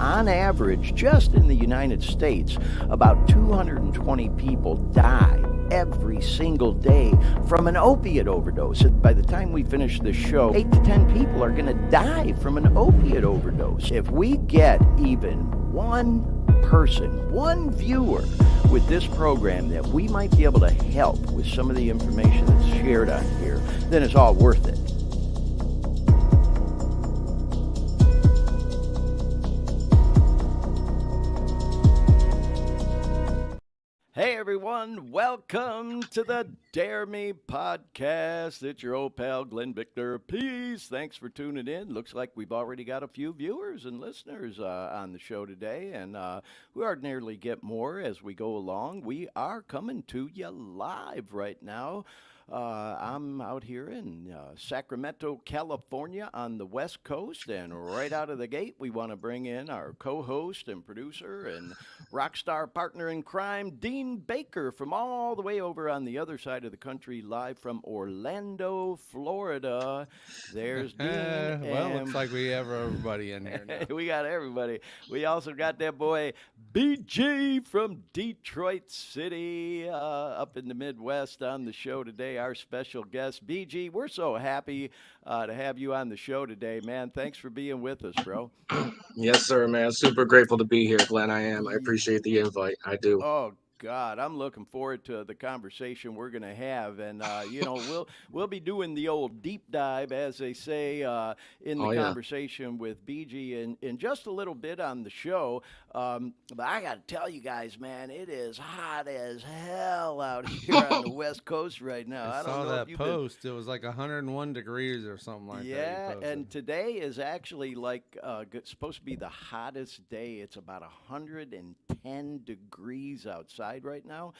on average, just in the United States, about 220 people die every single day from an opiate overdose. By the time we finish this show, 8 to 10 people are going to die from an opiate overdose. If we get even one person, one viewer with this program that we might be able to help with some of the information that's shared on here, then it's all worth it. Hey everyone, welcome to the Dare Me podcast. It's your old pal Glenn Victor. Peace. Thanks for tuning in. Looks like we've already got a few viewers and listeners on the show today, and we ordinarily get more as we go along. We are coming to you live right now. I'm out here in Sacramento, California on the West Coast, and right out of the gate, we want to bring in our co-host and producer and rock star partner in crime, Dean Baker, from all the way over on the other side of the country, live from Orlando, Florida. There's Dean. Well, looks like we have everybody in here now. We got everybody. We also got that boy BG from Detroit City, up in the Midwest on the show today. Our special guest, BG. We're so happy to have you on the show today, man. Thanks for being with us, bro. Yes, sir, man. Super grateful to be here, Glenn. I am. I appreciate the invite. I do. Oh God, I'm looking forward to the conversation we're going to have, and we'll be doing the old deep dive, as they say, in the conversation with BG in just a little bit on the show. But I got to tell you guys, man, it is hot as hell out here on the West Coast right now. I saw that post. It was like 101 degrees or something like that. Yeah, and today is actually like supposed to be the hottest day. It's about 110 degrees outside right now.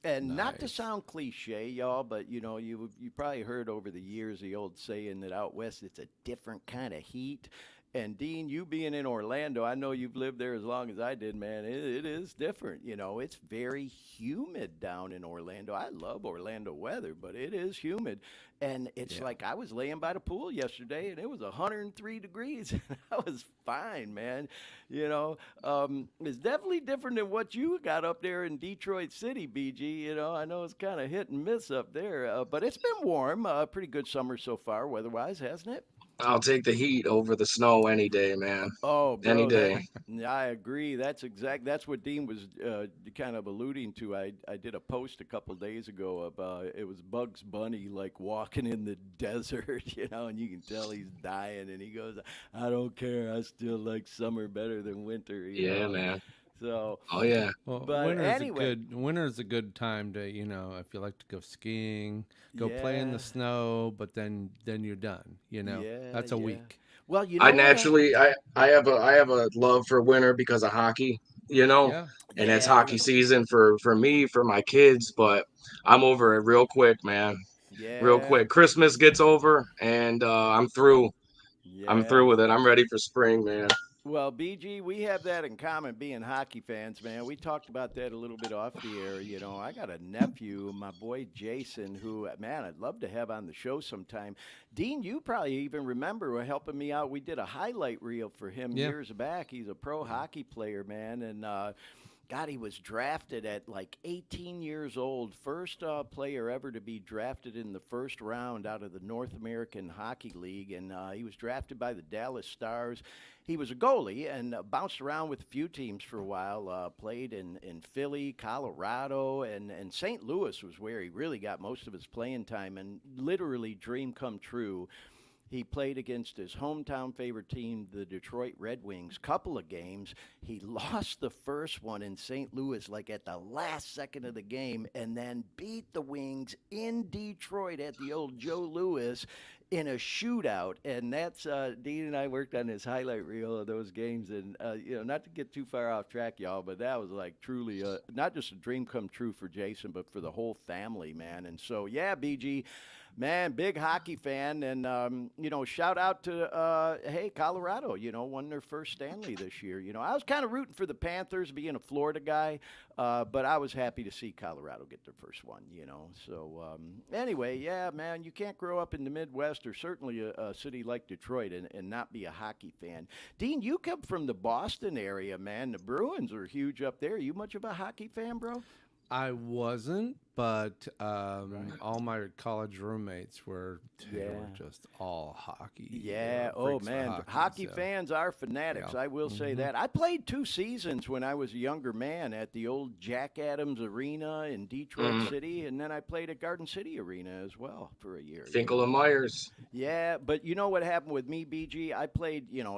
And not to sound cliche, y'all, but you probably heard over the years the old saying that out west it's a different kind of heat. And Dean, you being in Orlando, I know you've lived there as long as I did, man. It is different. It's very humid down in Orlando. I love Orlando weather, but it is humid. And it's like I was laying by the pool yesterday, and it was 103 degrees. I was fine, man. It's definitely different than what you got up there in Detroit City, BG. I know it's kind of hit and miss up there, but it's been warm. Pretty good summer so far, weather-wise, hasn't it? I'll take the heat over the snow any day, man. Oh, bro, any day. I agree. That's what Dean was kind of alluding to. I did a post a couple days ago about it was Bugs Bunny like walking in the desert, and you can tell he's dying, and he goes, "I don't care. I still like summer better than winter." Yeah, man. So, yeah. Well, but winter's a good time to, if you like to go skiing, play in the snow, but then you're done, That's a week. Well, I naturally I have a love for winter because of hockey, and it's hockey season for me, for my kids, but I'm over it real quick, man. Yeah. Real quick. Christmas gets over and I'm through. Yeah. I'm through with it. I'm ready for spring, man. Well, BG, we have that in common, being hockey fans, man. We talked about that a little bit off the air. I got a nephew, my boy Jason, who, man, I'd love to have on the show sometime. Dean, you probably even remember helping me out. We did a highlight reel for him years back. He's a pro hockey player, man, and God, he was drafted at like 18 years old. First player ever to be drafted in the first round out of the North American Hockey League. And he was drafted by the Dallas Stars. He was a goalie and bounced around with a few teams for a while. Played in Philly, Colorado, and St. Louis was where he really got most of his playing time. And literally dream come true. He played against his hometown favorite team, the Detroit Red Wings, couple of games. He lost the first one in St. Louis like at the last second of the game, and then beat the Wings in Detroit at the old Joe Louis in a shootout. And that's Dean and I worked on this highlight reel of those games. And, not to get too far off track, y'all, but that was like truly not just a dream come true for Jason, but for the whole family, man. And so, yeah, BG, Man, big hockey fan, and shout out to hey Colorado. Won their first Stanley this year. I was kind of rooting for the Panthers, being a Florida guy, but I was happy to see Colorado get their first one. So anyway, yeah, man, you can't grow up in the Midwest or certainly a city like Detroit and not be a hockey fan. Dean, you come from the Boston area, man. The Bruins are huge up there. You much of a hockey fan, bro? I wasn't, but Right. all my college roommates they Yeah. were just all hockey. They Yeah. were Oh freaks for man, hockey. hockey So fans are fanatics. yeah. I will say Hmm. that. I played 2 seasons when I was a younger man at the old Jack Adams Arena in Detroit Mm. City, and then I played at Garden City Arena as well for a year. Finkel and Myers. Yeah, but you know what happened with me, BG? I played, I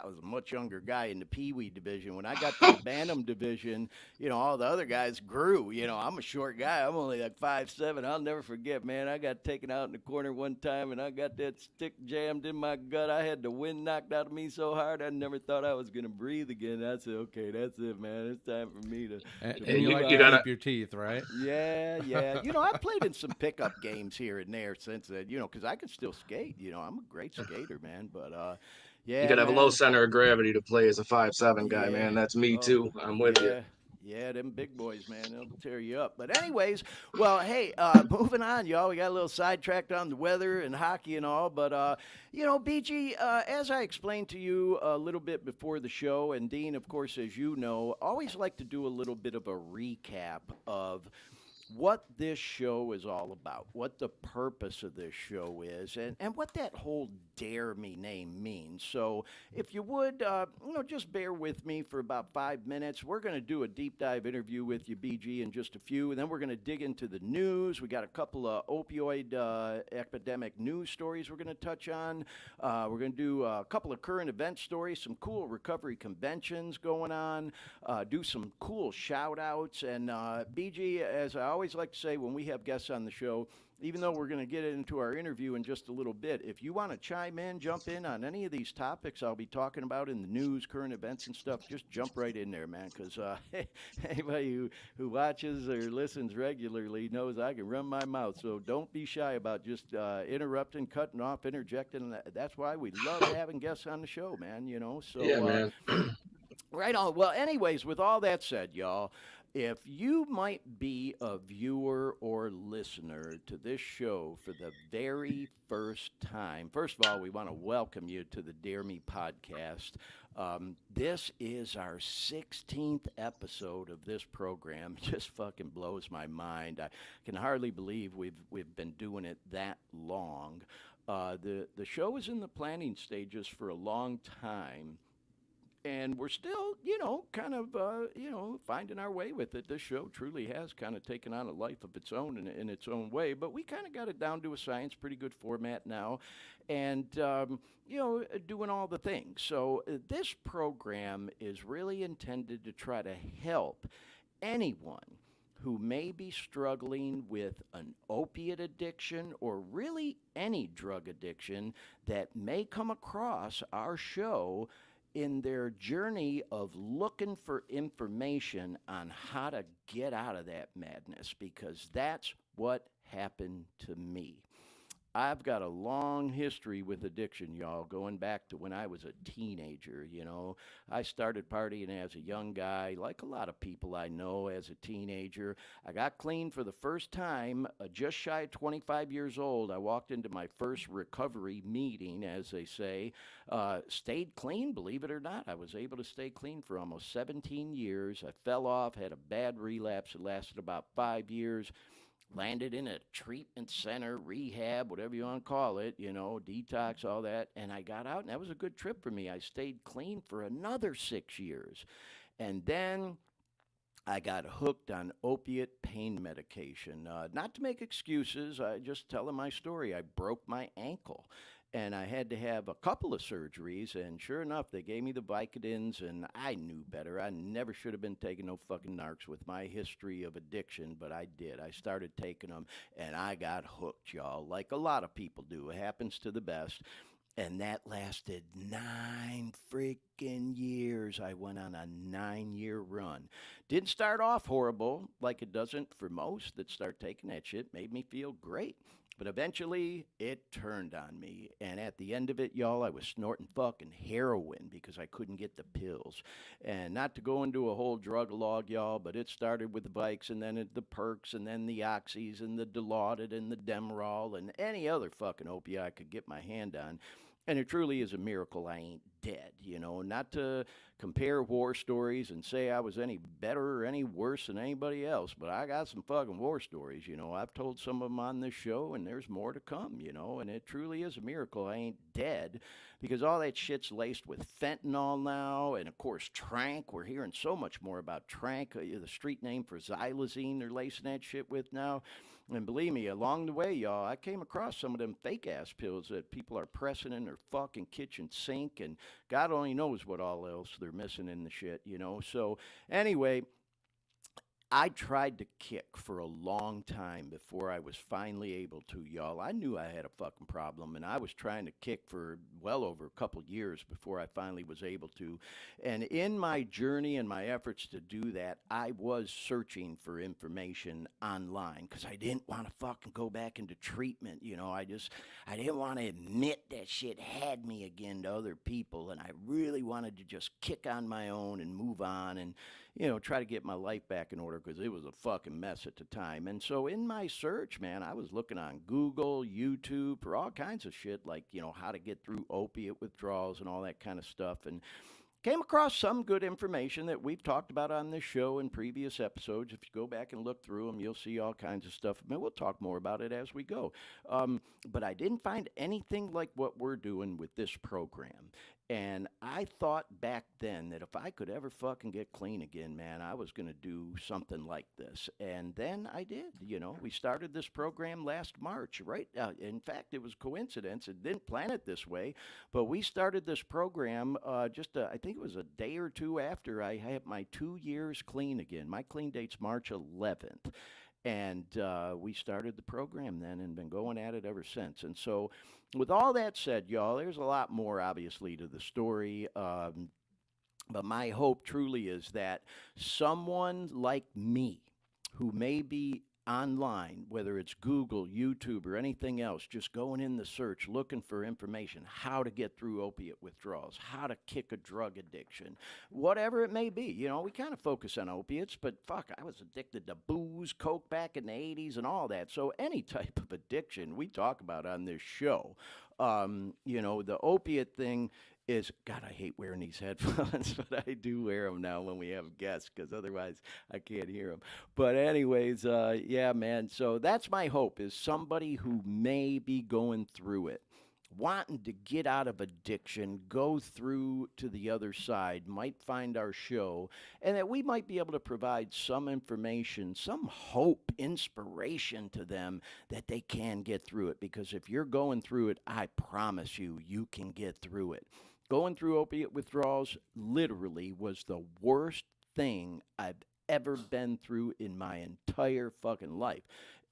was a much younger guy in the Pee Wee division. When I got to the Bantam division, all the other guys grew. I'm a short guy. I'm only like 5'7". I'll never forget, man. I got taken out in the corner one time, and I got that stick jammed in my gut. I had the wind knocked out of me so hard, I never thought I was gonna breathe again. I said, okay, that's it, man. It's time for me to And And you move like you to on. gotta keep your teeth, right? Yeah, yeah. I've played in some pickup games here and there since then, because I can still skate. I'm a great skater, man. But you yeah, gotta have a low man. center of gravity to play as a 5'7" guy, Yeah. man. That's me Oh, too. I'm with you. yeah. Yeah, them big boys, man, they'll tear you up. But anyways, well, hey, moving on, y'all. We got a little sidetracked on the weather and hockey and all, but BG, as I explained to you a little bit before the show, and Dean, of course, as you know, always like to do a little bit of a recap of what this show is all about, what the purpose of this show is, and what that whole Dare Me name means. So, if you would, just bear with me for about 5 minutes. We're going to do a deep dive interview with you, BG, in just a few, and then we're going to dig into the news. We got a couple of opioid epidemic news stories we're going to touch on. We're going to do a couple of current event stories, some cool recovery conventions going on, do some cool shout outs. And BG, as I always like to say when we have guests on the show, even though we're going to get into our interview in just a little bit, if you want to chime in, jump in on any of these topics I'll be talking about in the news, current events, and stuff, just jump right in there, man. Because anybody who watches or listens regularly knows I can run my mouth. So don't be shy about just interrupting, cutting off, interjecting. That's why we love having guests on the show, man. Yeah, So man. right on. Well, anyways, with all that said, y'all, if you might be a viewer or listener to this show for the very first time, first of all, we want to welcome you to the Dare Me podcast. This is our 16th episode of this program. Just fucking blows my mind. I can hardly believe we've been doing it that long. The show is in the planning stages for a long time, and we're still, kind of, finding our way with it. This show truly has kind of taken on a life of its own in its own way, but we kind of got it down to a science, pretty good format now, and doing all the things. So this program is really intended to try to help anyone who may be struggling with an opiate addiction or really any drug addiction that may come across our show in their journey of looking for information on how to get out of that madness, because that's what happened to me. I've got a long history with addiction, y'all, going back to when I was a teenager. I started partying as a young guy, like a lot of people I know as a teenager. I got clean for the first time, just shy of 25 years old. I walked into my first recovery meeting, as they say. Stayed clean, believe it or not. I was able to stay clean for almost 17 years. I fell off, had a bad relapse. It lasted about 5 years. Landed in a treatment center, rehab, whatever you want to call it, detox, all that. And I got out, and that was a good trip for me. I stayed clean for another 6 years. And then I got hooked on opiate pain medication. Not to make excuses, I just telling my story. I broke my ankle and I had to have a couple of surgeries. And sure enough, they gave me the Vicodins, and I knew better. I never should have been taking no fucking narcs with my history of addiction, but I did. I started taking them, and I got hooked, y'all, like a lot of people do. It happens to the best. And that lasted 9 freaking years. I went on a 9 year run. Didn't start off horrible like it doesn't for most that start taking that shit. Made me feel great. But eventually, it turned on me. And at the end of it, y'all, I was snorting fucking heroin because I couldn't get the pills. And not to go into a whole drug log, y'all, but it started with the Vikes and then the Perks and then the Oxys and the Dilaudid and the Demerol and any other fucking opiate I could get my hand on. And it truly is a miracle I ain't dead, you know. Not to compare war stories and say I was any better or any worse than anybody else, but I got some fucking war stories, you know. I've told some of them on this show, and there's more to come, you know. And it truly is a miracle I ain't dead because all that shit's laced with fentanyl now, and of course, Trank. We're hearing so much more about Trank, the street name for xylazine they're lacing that shit with now. And believe me, along the way, y'all, I came across some of them fake ass pills that people are pressing in their fucking kitchen sink, and God only knows what all else they're missing in the shit, you know. So, anyway, I tried to kick for a long time before I was finally able to, y'all. I knew I had a fucking problem, and I was trying to kick for well over a couple years before I finally was able to. And in my journey and my efforts to do that, I was searching for information online because I didn't want to fucking go back into treatment. You know, I didn't want to admit that shit had me again to other people, and I really wanted to just kick on my own and move on and, you know, try to get my life back in order because it was a fucking mess at the time. And so in my search, man, I was looking on Google, YouTube, for all kinds of shit like, you know, how to get through opiate withdrawals and all that kind of stuff. And came across some good information that we've talked about on this show in previous episodes. If you go back and look through them, you'll see all kinds of stuff. I mean, we'll talk more about it as we go. But I didn't find anything like what we're doing with this program. And I thought back then that if I could ever fucking get clean again, man, I was going to do something like this. And then I did. You know, we started this program last March, right? In fact, it was coincidence. It didn't plan it this way, but we started this program I think it was a day or two after I had my 2 years clean again. My clean date's March 11th. And we started the program then and been going at it ever since. And so, with all that said, y'all, there's a lot more, obviously, to the story. But my hope truly is that someone like me who may be online, whether it's Google, YouTube, or anything else, just going in the search looking for information, how to get through opiate withdrawals, how to kick a drug addiction, whatever it may be. You know, we kind of focus on opiates, but fuck, I was addicted to booze, coke back in the 80s and all that. So any type of addiction we talk about on this show, you know, the opiate thing is, God, I hate wearing these headphones, but I do wear them now when we have guests because otherwise I can't hear them. But anyways, yeah, man. So that's my hope is somebody who may be going through it, wanting to get out of addiction, go through to the other side, might find our show, and that we might be able to provide some information, some hope, inspiration to them that they can get through it. Because if you're going through it, I promise you, you can get through it. Going through opiate withdrawals literally was the worst thing I've ever been through in my entire fucking life.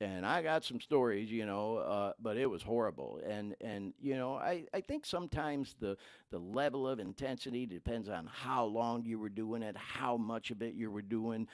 And I got some stories, you know, but it was horrible. And you know, I think sometimes the level of intensity depends on how long you were doing it, how much of it you were doing.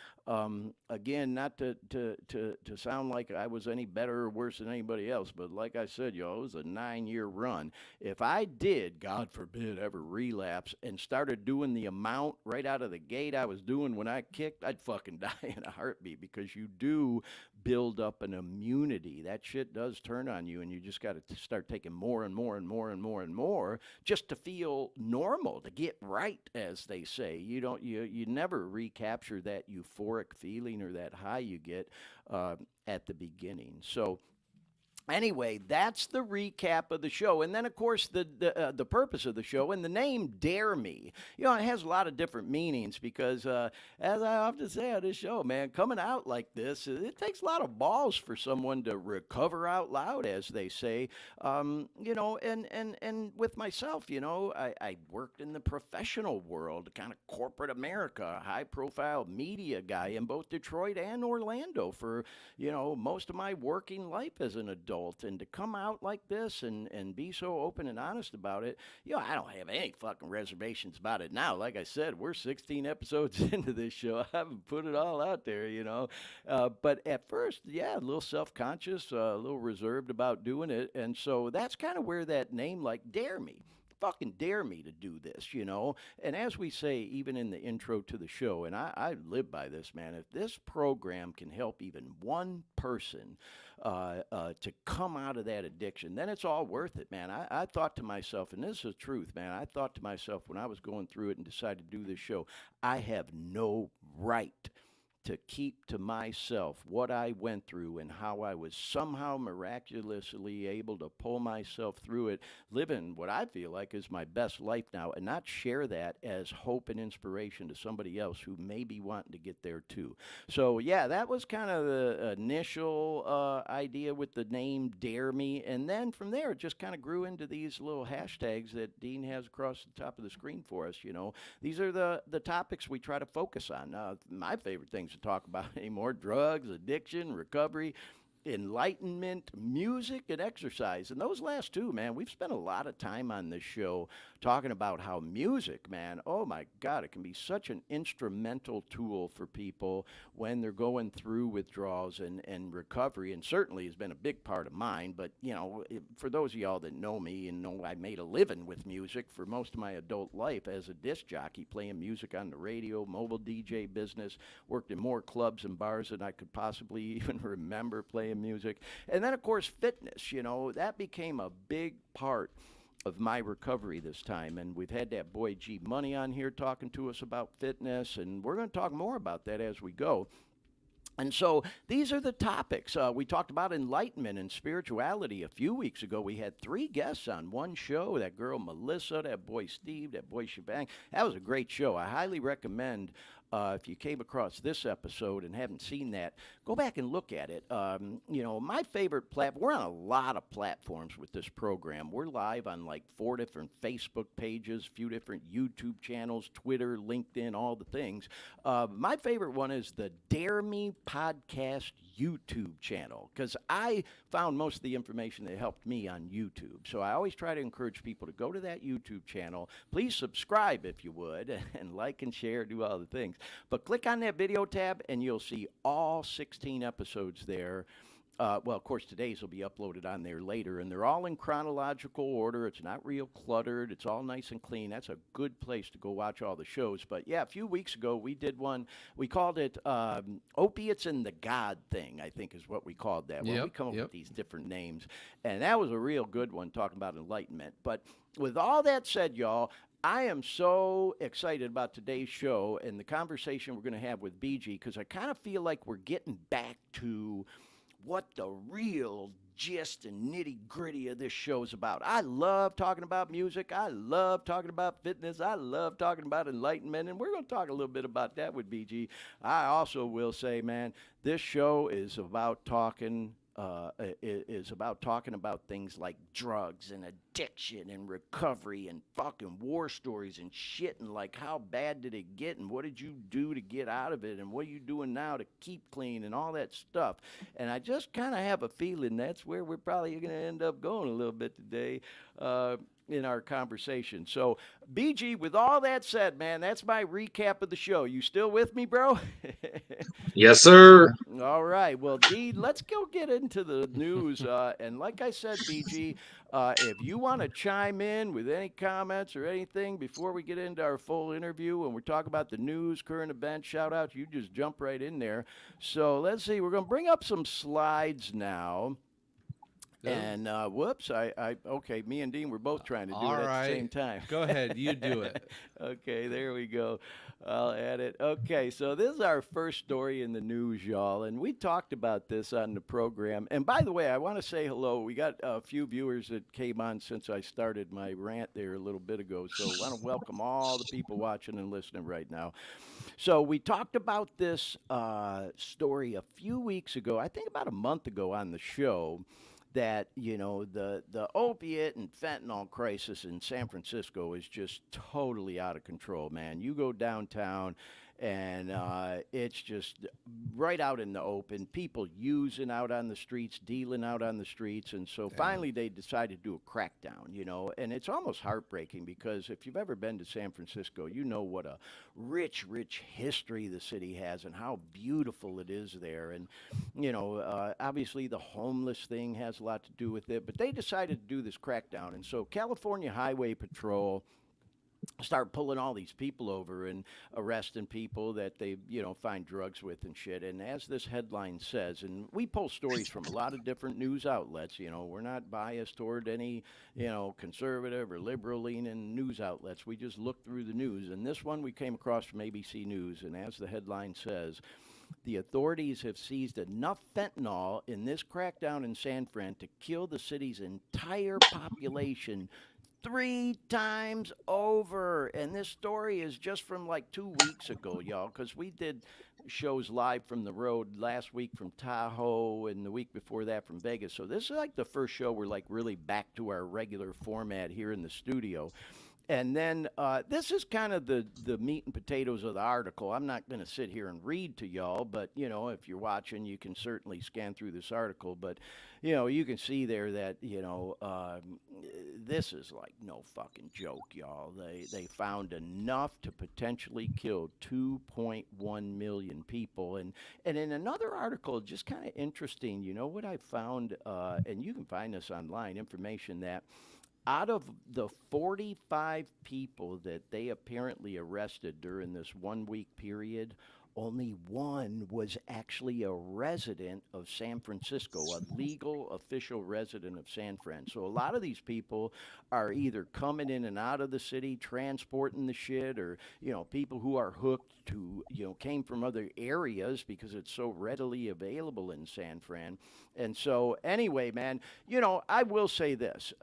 Again, not to sound like I was any better or worse than anybody else, but like I said, yo, it was a 9-year run. If I did, God forbid, ever relapse and started doing the amount right out of the gate I was doing when I kicked, I'd fucking die in a heartbeat because you do build up an immunity. That shit does turn on you, and you just got to start taking more and more and more and more and more just to feel normal, to get right, as they say. You never recapture that euphoric feeling or that high you get at the beginning. So anyway, that's the recap of the show. And then, of course, the purpose of the show and the name Dare Me. You know, it has a lot of different meanings because, as I often say on this show, man, coming out like this, it takes a lot of balls for someone to recover out loud, as they say. You know, and with myself, you know, I worked in the professional world, kind of corporate America, high-profile media guy in both Detroit and Orlando for, you know, most of my working life as an adult. adult, and to come out like this and be so open and honest about it, I don't have any fucking reservations about it now. Like I said, we're 16 episodes into this show. I haven't put it all out there, but at first, a little self-conscious, a little reserved about doing it, and so that's kind of where that name, like, dare me. Fucking dare me to do this, And as we say, even in the intro to the show, and I live by this, man, if this program can help even one person to come out of that addiction, then it's all worth it, man. I thought to myself, and this is the truth, man, I thought to myself when I was going through it and decided to do this show, I have no right to keep to myself what I went through and how I was somehow miraculously able to pull myself through it, living what I feel like is my best life now, and not share that as hope and inspiration to somebody else who may be wanting to get there too. So, that was kind of the initial idea with the name Dare Me, and then from there it just kind of grew into these little hashtags that Dean has across the top of the screen for us. These are the topics we try to focus on. My favorite things to talk about anymore: drugs, addiction, recovery, enlightenment, music, and exercise. And those last two, man, we've spent a lot of time on this show talking about how music, man, oh my God, it can be such an instrumental tool for people when they're going through withdrawals and recovery, and certainly has been a big part of mine. But, for those of y'all that know me and know I made a living with music for most of my adult life as a disc jockey, playing music on the radio, mobile DJ business, worked in more clubs and bars than I could possibly even remember playing music. And then, of course, fitness, that became a big part of my recovery this time. And we've had that boy G Money on here talking to us about fitness, and we're going to talk more about that as we go. And so these are the topics. We talked about enlightenment and spirituality a few weeks ago. We had 3 guests on one show: that girl Melissa, that boy Steve, that boy Shebang. That was a great show. I highly recommend, if you came across this episode and haven't seen that, go back and look at it. My favorite platform, we're on a lot of platforms with this program. We're live on like 4 different Facebook pages, a few different YouTube channels, Twitter, LinkedIn, all the things. My favorite one is the Dare Me Podcast YouTube channel, because I found most of the information that helped me on YouTube. So I always try to encourage people to go to that YouTube channel. Please subscribe if you would, and like and share, do all the things. But click on that video tab and you'll see all 16 episodes there. Well, of course, today's will be uploaded on there later, and they're all in chronological order. It's not real cluttered. It's all nice and clean. That's a good place to go watch all the shows. But, a few weeks ago, we did one. We called it Opiates and the God Thing, I think is what we called that. Well, we come up with these different names, and that was a real good one, talking about enlightenment. But with all that said, y'all, I am so excited about today's show and the conversation we're going to have with BG, because I kind of feel like we're getting back to what the real gist and nitty-gritty of this show is about. I love talking about music. I love talking about fitness. I love talking about enlightenment, and we're going to talk a little bit about that with BG. I also will say, man, this show is about talking about things like drugs and addiction and recovery and fucking war stories and shit, and like, how bad did it get and what did you do to get out of it and what are you doing now to keep clean and all that stuff. And I just kind of have a feeling that's where we're probably going to end up going a little bit today in our conversation. So, BG, with all that said, man, that's my recap of the show. You still with me, bro? Yes, sir. All right. Well, D, let's go get into the news. And like I said, BG, if you want to chime in with any comments or anything before we get into our full interview and we're talking about the news, current events, shout out, you just jump right in there. So let's see. We're going to bring up some slides now. And whoops, okay, me and Dean were both trying to do it at the same time. Go ahead, you do it. Okay, there we go. I'll add it. Okay, so this is our first story in the news, y'all, and we talked about this on the program. And by the way, I want to say hello. We got a few viewers that came on since I started my rant there a little bit ago, so I want to welcome all the people watching and listening right now. So we talked about this story a few weeks ago, I think about a month ago on the show, that, the opiate and fentanyl crisis in San Francisco is just totally out of control, man. You go downtown and it's just right out in the open. People using out on the streets, dealing out on the streets, and so finally they decided to do a crackdown. And it's almost heartbreaking because if you've ever been to San Francisco, you know what a rich, rich history the city has and how beautiful it is there. And obviously the homeless thing has a lot to do with it, but they decided to do this crackdown, and so California Highway Patrol start pulling all these people over and arresting people that they find drugs with and shit. And as this headline says, and we pull stories from a lot of different news outlets, we're not biased toward any conservative or liberal leaning news outlets. We just look through the news, and this one we came across from ABC News, and as the headline says, the authorities have seized enough fentanyl in this crackdown in San Fran to kill the city's entire population 3 times over. And this story is just from like 2 weeks ago, y'all, because we did shows live from the road last week from Tahoe and the week before that from Vegas. So this is like the first show we're like really back to our regular format here in the studio. And then this is kind of the meat and potatoes of the article. I'm not going to sit here and read to y'all, but, if you're watching, you can certainly scan through this article. But, you can see there that, this is like no fucking joke, y'all. They found enough to potentially kill 2.1 million people. And in another article, just kind of interesting, what I found, and you can find this online, information that out of the 45 people that they apparently arrested during this 1 week period, only one was actually a resident of San Francisco, a legal official resident of San Fran. So a lot of these people are either coming in and out of the city, transporting the shit, or, people who are hooked to, came from other areas because it's so readily available in San Fran. And so anyway, man, I will say this.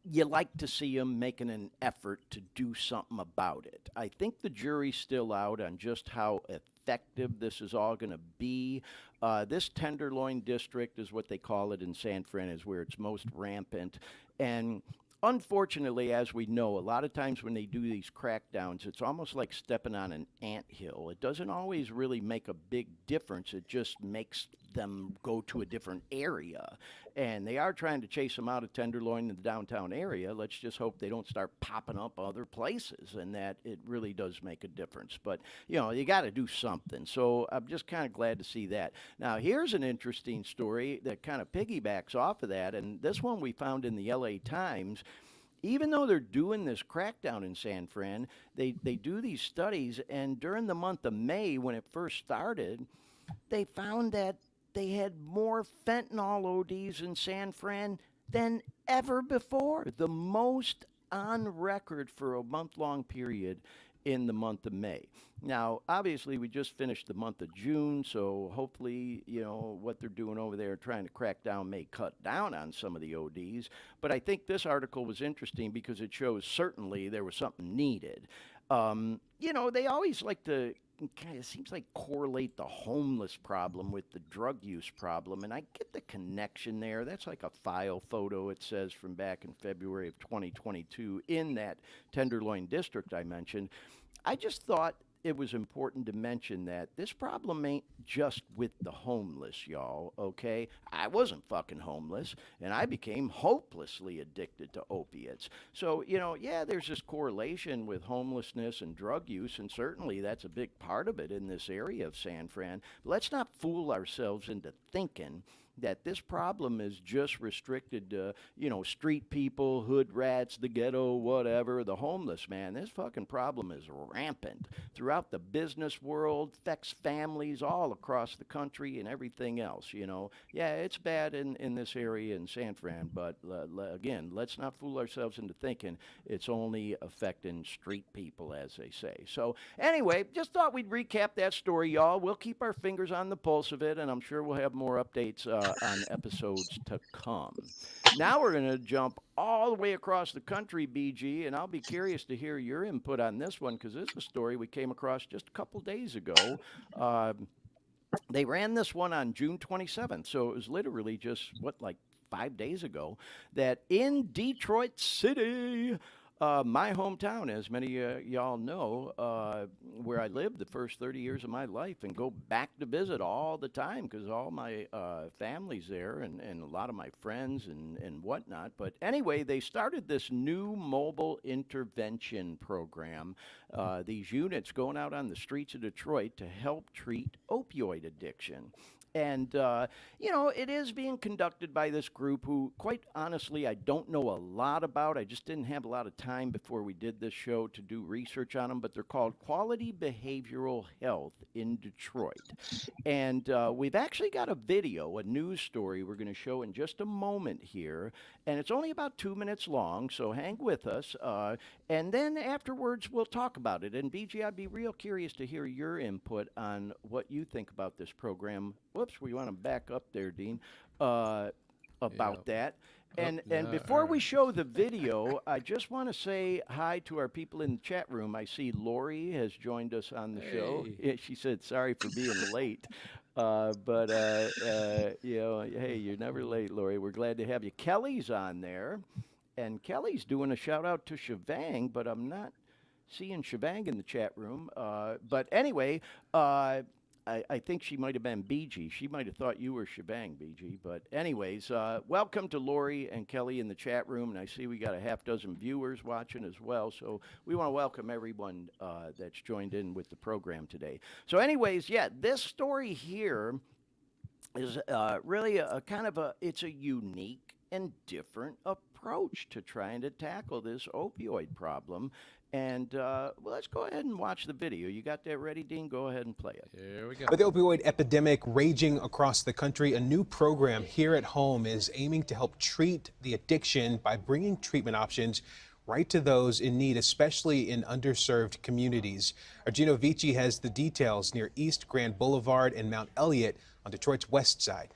You like to see them making an effort to do something about it. I think the jury's still out on just how effective this is all going to be. This Tenderloin district is what they call it in San Fran, is where it's most rampant. And unfortunately, as we know, a lot of times when they do these crackdowns, it's almost like stepping on an anthill. It doesn't always really make a big difference. It just makes them go to a different area. And they are trying to chase them out of Tenderloin in the downtown area. Let's just hope they don't start popping up other places and that it really does make a difference. But, you got to do something. So I'm just kind of glad to see that. Now, here's an interesting story that kind of piggybacks off of that. And this one we found in the LA Times. Even though they're doing this crackdown in San Fran, they do these studies. And during the month of May, when it first started, they found that they had more fentanyl ODs in San Fran than ever before, the most on record for a month-long period in the month of May. Now, obviously, we just finished the month of June, so hopefully, what they're doing over there trying to crack down may cut down on some of the ODs. But I think this article was interesting because it shows certainly there was something needed. They always like to kind of seems like correlate the homeless problem with the drug use problem, and I get the connection there. That's like a file photo, it says, from back in February of 2022 in that Tenderloin district I mentioned. I just thought it was important to mention that this problem ain't just with the homeless, y'all, okay? I wasn't fucking homeless, and I became hopelessly addicted to opiates. So, there's this correlation with homelessness and drug use, and certainly that's a big part of it in this area of San Fran. But let's not fool ourselves into thinking that this problem is just restricted to, street people, hood rats, the ghetto, whatever, the homeless, man. This fucking problem is rampant throughout the business world, affects families all across the country and everything else, Yeah, it's bad in this area in San Fran, but again, let's not fool ourselves into thinking it's only affecting street people, as they say. So anyway, just thought we'd recap that story, y'all. We'll keep our fingers on the pulse of it, and I'm sure we'll have more updates on episodes to come. Now we're going to jump all the way across the country, BG, and I'll be curious to hear your input on this one because this is a story we came across just a couple days ago. They ran this one on June 27th, so it was literally just, 5 days ago, that in Detroit City, My hometown, as many y'all know, where I lived the first 30 years of my life and go back to visit all the time because all my family's there and a lot of my friends and whatnot. But anyway, they started this new mobile intervention program, these units going out on the streets of Detroit to help treat opioid addiction. And, it is being conducted by this group who, quite honestly, I don't know a lot about. I just didn't have a lot of time before we did this show to do research on them, but they're called Quality Behavioral Health in Detroit. And we've actually got a video, a news story we're going to show in just a moment here. And it's only about 2 minutes long, so hang with us. And then afterwards, we'll talk about it. And BG, I'd be real curious to hear your input on what you think about this program. Whoops, we want to back up there, Dean, about that. And before we show the video, I just want to say hi to our people in the chat room. I see Lori has joined us on the show. She said sorry for being late. Hey, you're never late, Lori. We're glad to have you. Kelly's on there. And Kelly's doing a shout out to Shivang, but I'm not seeing Shivang in the chat room. But anyway, I think she might have been BG. She might have thought you were Shebang, BG. But anyways, welcome to Lori and Kelly in the chat room. And I see we got a half dozen viewers watching as well. So we want to welcome everyone that's joined in with the program today. So anyways, this story here is really a kind of it's a unique and different approach to trying to tackle this opioid problem. And let's go ahead and watch the video. You got that ready, Dean? Go ahead and play it. Here we go. With the opioid epidemic raging across the country, a new program here at home is aiming to help treat the addiction by bringing treatment options right to those in need, especially in underserved communities. Our Gino Vici has the details near East Grand Boulevard and Mount Elliott on Detroit's west side.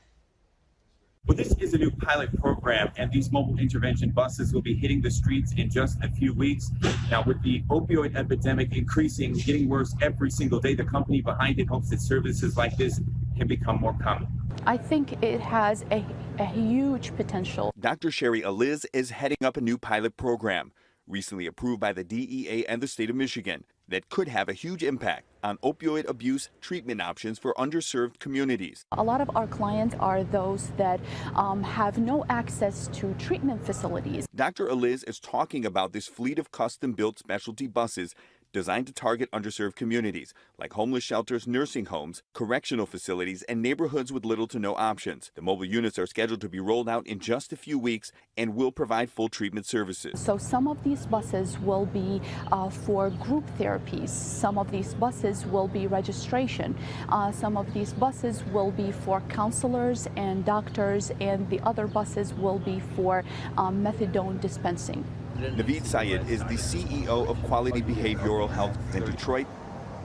Well, this is a new pilot program, and these mobile intervention buses will be hitting the streets in just a few weeks. Now, with the opioid epidemic increasing, getting worse every single day, the company behind it hopes that services like this can become more common. I think it has a huge potential. Dr. Sherry Aliz is heading up a new pilot program, recently approved by the DEA and the state of Michigan, that could have a huge impact on opioid abuse treatment options for underserved communities. A lot of our clients are those that have no access to treatment facilities. Dr. Aliz is talking about this fleet of custom-built specialty buses designed to target underserved communities like homeless shelters, nursing homes, correctional facilities, and neighborhoods with little to no options. The mobile units are scheduled to be rolled out in just a few weeks and will provide full treatment services. So some of these buses will be for group therapies. Some of these buses will be registration. Some of these buses will be for counselors and doctors, and the other buses will be for methadone dispensing. Naveed Syed is the CEO of Quality Behavioral Health in Detroit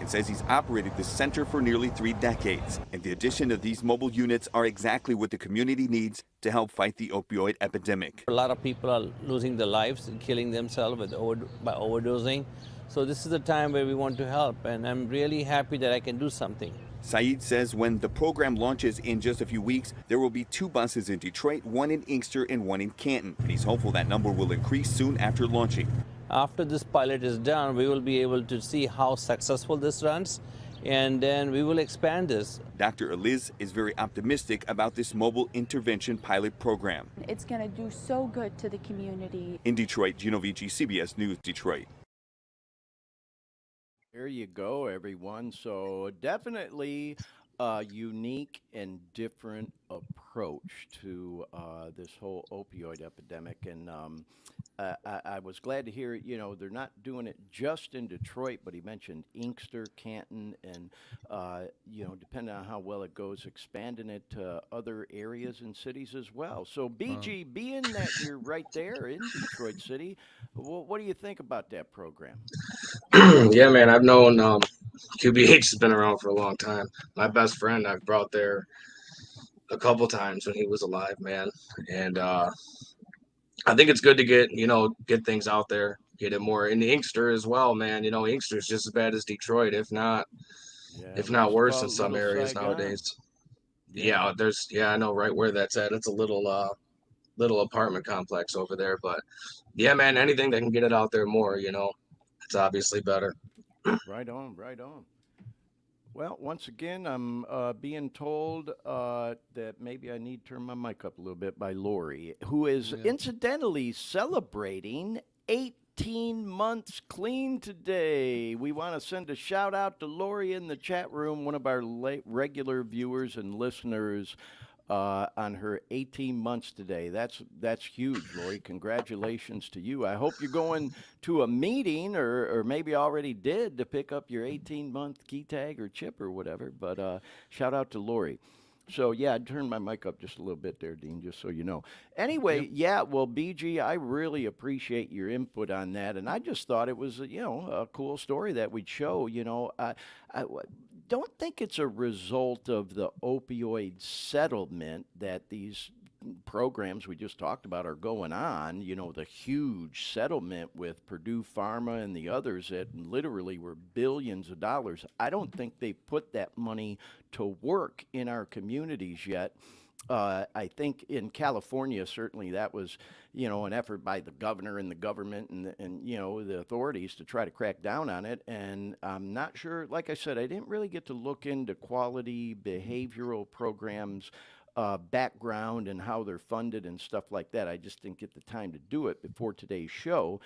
and says he's operated this center for nearly 3 decades. And the addition of these mobile units are exactly what the community needs to help fight the opioid epidemic. A lot of people are losing their lives and killing themselves by overdosing. So this is the time where we want to help, and I'm really happy that I can do something. Saeed says when the program launches in just a few weeks, there will be 2 buses in Detroit, 1 in Inkster and 1 in Canton. And he's hopeful that number will increase soon after launching. After this pilot is done, we will be able to see how successful this runs, and then we will expand this. Dr. Aliz is very optimistic about this mobile intervention pilot program. It's going to do so good to the community. In Detroit, Gino Vici, CBS News, Detroit. There you go, everyone. So definitely a unique and different approach to this whole opioid epidemic. And I was glad to hear, they're not doing it just in Detroit, but he mentioned Inkster, Canton, and, depending on how well it goes, expanding it to other areas and cities as well. So, BG, being that you're right there in Detroit City, what do you think about that program? Yeah, man, I've known QBH has been around for a long time. My best friend I've brought there a couple times when he was alive, man. And I think it's good to get things out there, get it more in the Inkster as well, man. Inkster is just as bad as Detroit, if not worse in some areas nowadays. Yeah, I know right where that's at. It's a little little apartment complex over there. But yeah, man, anything that can get it out there more, it's obviously better. Right on, right on. Well, once again, I'm being told that maybe I need to turn my mic up a little bit by Lori, who is Yeah. incidentally celebrating 18 months clean today. We want to send a shout out to Lori in the chat room, one of our regular viewers and listeners. On her 18 months today. That's huge, Lori. Congratulations to you. I hope you're going to a meeting or maybe already did to pick up your 18-month key tag or chip or whatever. But shout out to Lori. So yeah, I turned my mic up just a little bit there, Dean, just so you know. Anyway, Yep. yeah, well, BG, I really appreciate your input on that, and I just thought it was, a cool story that we'd show. I don't think it's a result of the opioid settlement that these programs we just talked about are going on. The huge settlement with Purdue Pharma and the others that literally were billions of dollars. I don't think they put that money to work in our communities yet. I think in California, certainly that was, an effort by the governor and the government and the authorities to try to crack down on it. And I'm not sure, like I said, I didn't really get to look into quality behavioral programs, background and how they're funded and stuff like that. I just didn't get the time to do it before today's show.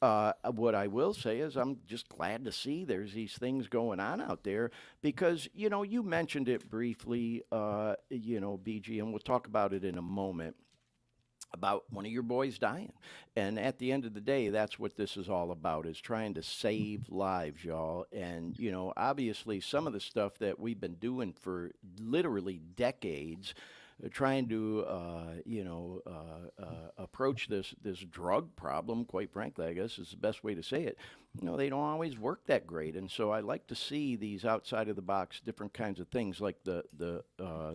What I will say is I'm just glad to see there's these things going on out there because, you mentioned it briefly, BG, and we'll talk about it in a moment about one of your boys dying. And at the end of the day, that's what this is all about, is trying to save lives, y'all. And, obviously some of the stuff that we've been doing for literally decades, trying to, approach this drug problem, quite frankly, I guess is the best way to say it. They don't always work that great, and so I like to see these outside of the box, different kinds of things, like the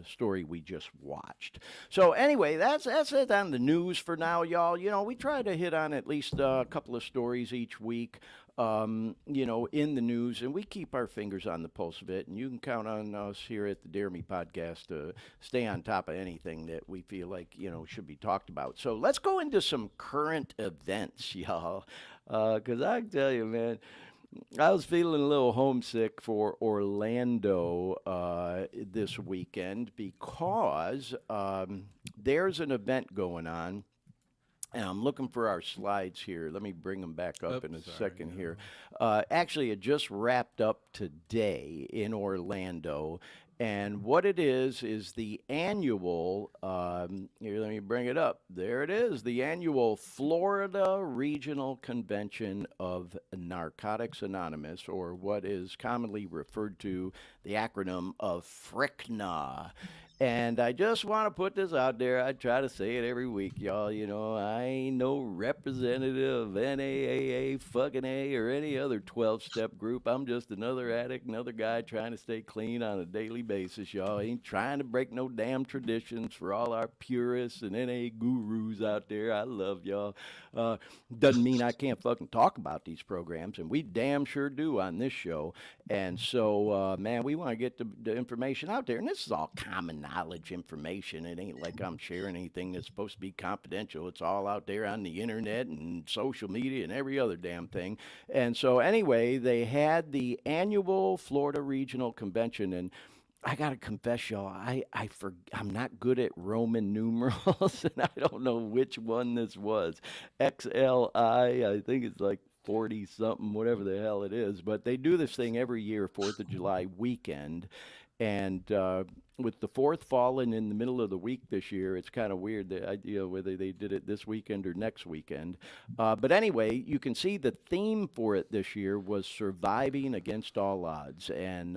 story we just watched. So anyway, that's it on the news for now, y'all. We try to hit on at least a couple of stories each week. In the news, and we keep our fingers on the pulse of it. And you can count on us here at the Dare Me podcast to stay on top of anything that we feel like, should be talked about. So let's go into some current events, y'all. Because I can tell you, man, I was feeling a little homesick for Orlando this weekend because there's an event going on. And I'm looking for our slides here. Let me bring them back up in a second here. Actually, it just wrapped up today in Orlando. And what it is the annual, here, let me bring it up. There it is, the annual Florida Regional Convention of Narcotics Anonymous, or what is commonly referred to the acronym of FRICNA. And I just want to put this out there. I try to say it every week, y'all. I ain't no representative of NAAA, fucking A, or any other 12-step group. I'm just another addict, another guy trying to stay clean on a daily basis, y'all. Ain't trying to break no damn traditions for all our purists and NA gurus out there. I love y'all. Doesn't mean I can't fucking talk about these programs, and we damn sure do on this show. And so, man, we want to get the information out there. And this is all common knowledge information. It ain't like I'm sharing anything that's supposed to be confidential. It's all out there on the internet and social media and every other damn thing. And so, anyway, they had the annual Florida Regional Convention, and I gotta confess, y'all, I'm not good at Roman numerals, and I don't know which one this was. XLI, I think it's like 40 something, whatever the hell it is. But they do this thing every year, 4th of July weekend. And with the 4th falling in the middle of the week this year, it's kind of weird, the idea whether they did it this weekend or next weekend. But anyway, you can see the theme for it this year was surviving against all odds. And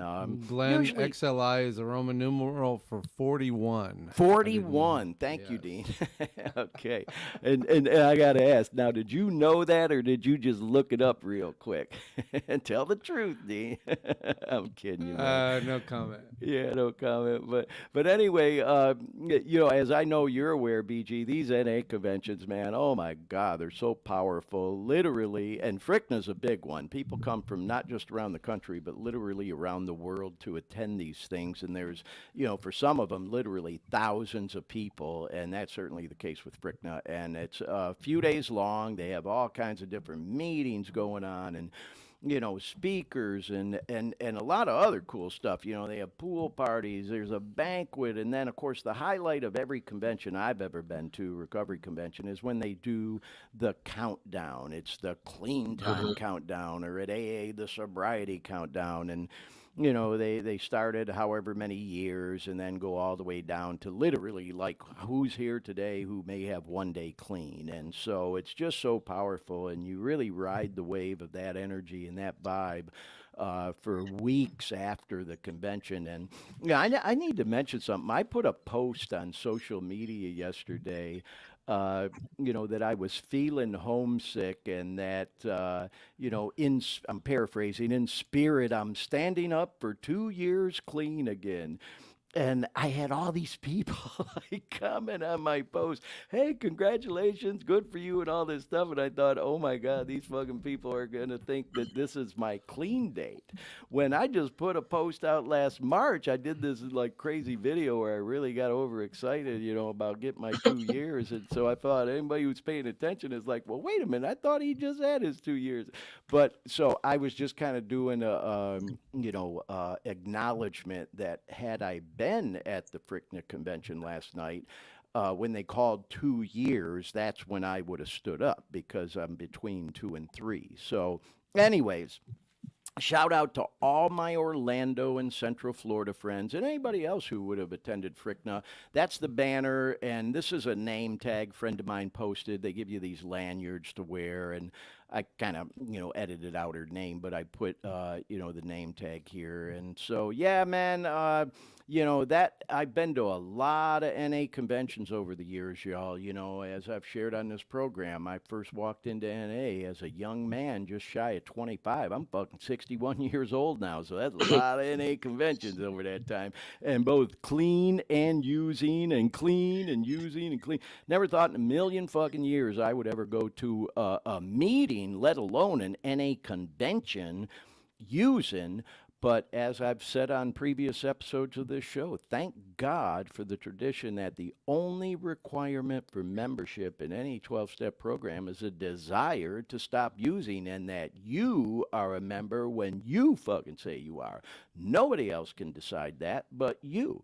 Glenn, usually XLI is a Roman numeral for 41. 41. Thank you, Dean. Okay. And I got to ask, now, did you know that or did you just look it up real quick? Tell the truth, Dean. I'm kidding you, man. No comment. Yeah, no comment. but anyway, as I know you're aware, BG, these NA conventions, man, oh my God, they're so powerful, literally. And Frickna's a big one. People come from not just around the country, but literally around the world to attend these things. And there's, for some of them, literally thousands of people, and that's certainly the case with Frickna. And it's a few days long. They have all kinds of different meetings going on, and speakers and a lot of other cool stuff. They have pool parties, there's a banquet, and then, of course, the highlight of every convention I've ever been to, recovery convention, is when they do the countdown. It's the clean time countdown, or at AA, the sobriety countdown. And they started however many years and then go all the way down to literally like who's here today who may have one day clean. And so it's just so powerful, and you really ride the wave of that energy and that vibe for weeks after the convention. And I need to mention something. I put a post on social media yesterday, that I was feeling homesick, and that, I'm paraphrasing, in spirit, I'm standing up for 2 years clean again. And I had all these people like comment on my post, hey, congratulations, good for you, and all this stuff. And I thought, oh my God, these fucking people are going to think that this is my clean date. When I just put a post out last March, I did this like crazy video where I really got overexcited, about getting my 2 years. And so I thought anybody who's paying attention is like, well, wait a minute, I thought he just had his 2 years. But so I was just kind of doing a, acknowledgement that had I been at the Frickna convention last night, when they called 2 years, that's when I would have stood up, because I'm between 2 and 3. So, anyways, shout out to all my Orlando and Central Florida friends, and anybody else who would have attended Frickna. That's the banner, and this is a name tag friend of mine posted. They give you these lanyards to wear, and I kind of, edited out her name, but I put, the name tag here. And so, yeah, man, that I've been to a lot of NA conventions over the years, y'all. As I've shared on this program, I first walked into NA as a young man, just shy of 25. I'm fucking 61 years old now, so that's a lot of NA conventions over that time. And both clean and using, and clean and using and clean. Never thought in a million fucking years I would ever go to a meeting, let alone an NA convention, using. But as I've said on previous episodes of this show, thank God for the tradition that the only requirement for membership in any 12-step program is a desire to stop using, and that you are a member when you fucking say you are. Nobody else can decide that but you.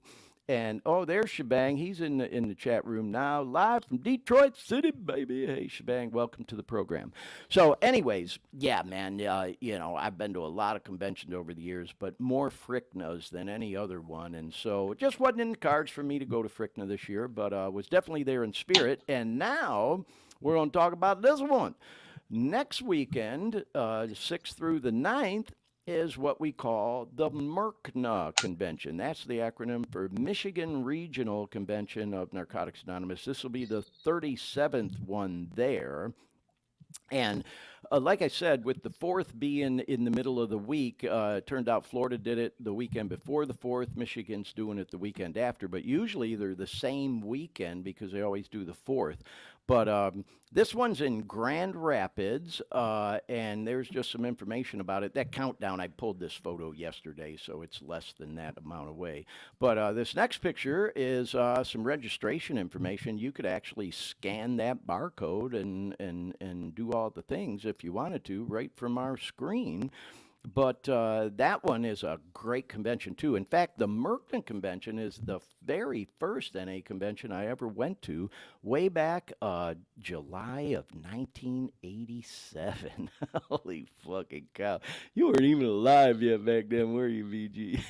And there's Shebang. He's in the chat room now, live from Detroit City, baby. Hey, Shebang, welcome to the program. So, anyways, yeah, man. I've been to a lot of conventions over the years, but more Fricknas than any other one. And so, it just wasn't in the cards for me to go to Frickna this year, but was definitely there in spirit. And now we're going to talk about this one. Next weekend, 6th through the 9th, is what we call the MRCNA Convention. That's the acronym for Michigan Regional Convention of Narcotics Anonymous. This will be the 37th one there. And like I said, with the 4th being in the middle of the week, it turned out Florida did it the weekend before the 4th. Michigan's doing it the weekend after. But usually they're the same weekend because they always do the 4th. But this one's in Grand Rapids, and there's just some information about it. That countdown, I pulled this photo yesterday, so it's less than that amount away. But this next picture is some registration information. You could actually scan that barcode and do all the things if you wanted to right from our screen. But that one is a great convention, too. In fact, the Merckton Convention is the very first NA convention I ever went to, way back July of 1987. Holy fucking cow. You weren't even alive yet back then, were you, VG?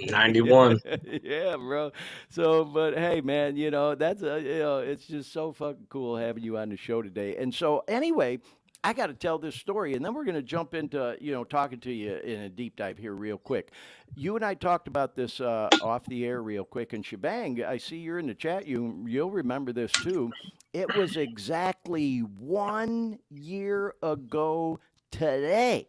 91. Yeah, bro. So, but hey, man, that's it's just so fucking cool having you on the show today. And so, anyway, I got to tell this story, and then we're going to jump into, talking to you in a deep dive here real quick. You and I talked about this off the air real quick, and Shebang, I see you're in the chat. You'll remember this, too. It was exactly 1 year ago today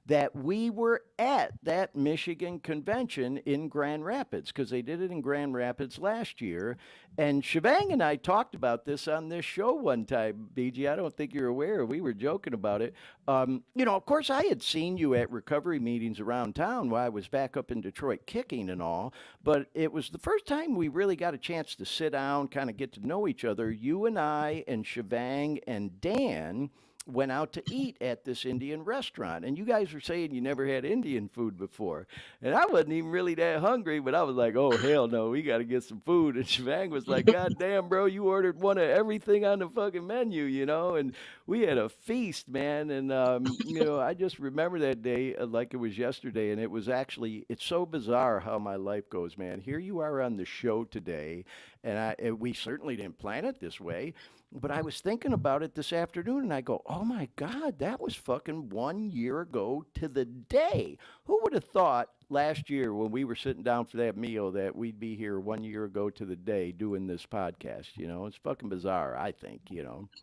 that we were at that Michigan convention in Grand Rapids, because they did it in Grand Rapids last year. And Shebang and I talked about this on this show one time, BG. I don't think you're aware. We were joking about it. Of course, I had seen you at recovery meetings around town while I was back up in Detroit kicking and all, but it was the first time we really got a chance to sit down, kind of get to know each other. You and I and Shebang and Dan went out to eat at this Indian restaurant. And you guys were saying you never had Indian food before. And I wasn't even really that hungry, but I was like, oh, hell no, we got to get some food. And Shivang was like, God damn, bro, you ordered one of everything on the fucking menu, And we had a feast, man. And, I just remember that day like it was yesterday. And it was actually, it's so bizarre how my life goes, man. Here you are on the show today. And we certainly didn't plan it this way. But I was thinking about it this afternoon and I go, oh my God, that was fucking 1 year ago to the day. Who would have thought last year when we were sitting down for that meal that we'd be here 1 year ago to the day doing this podcast? It's fucking bizarre, I think.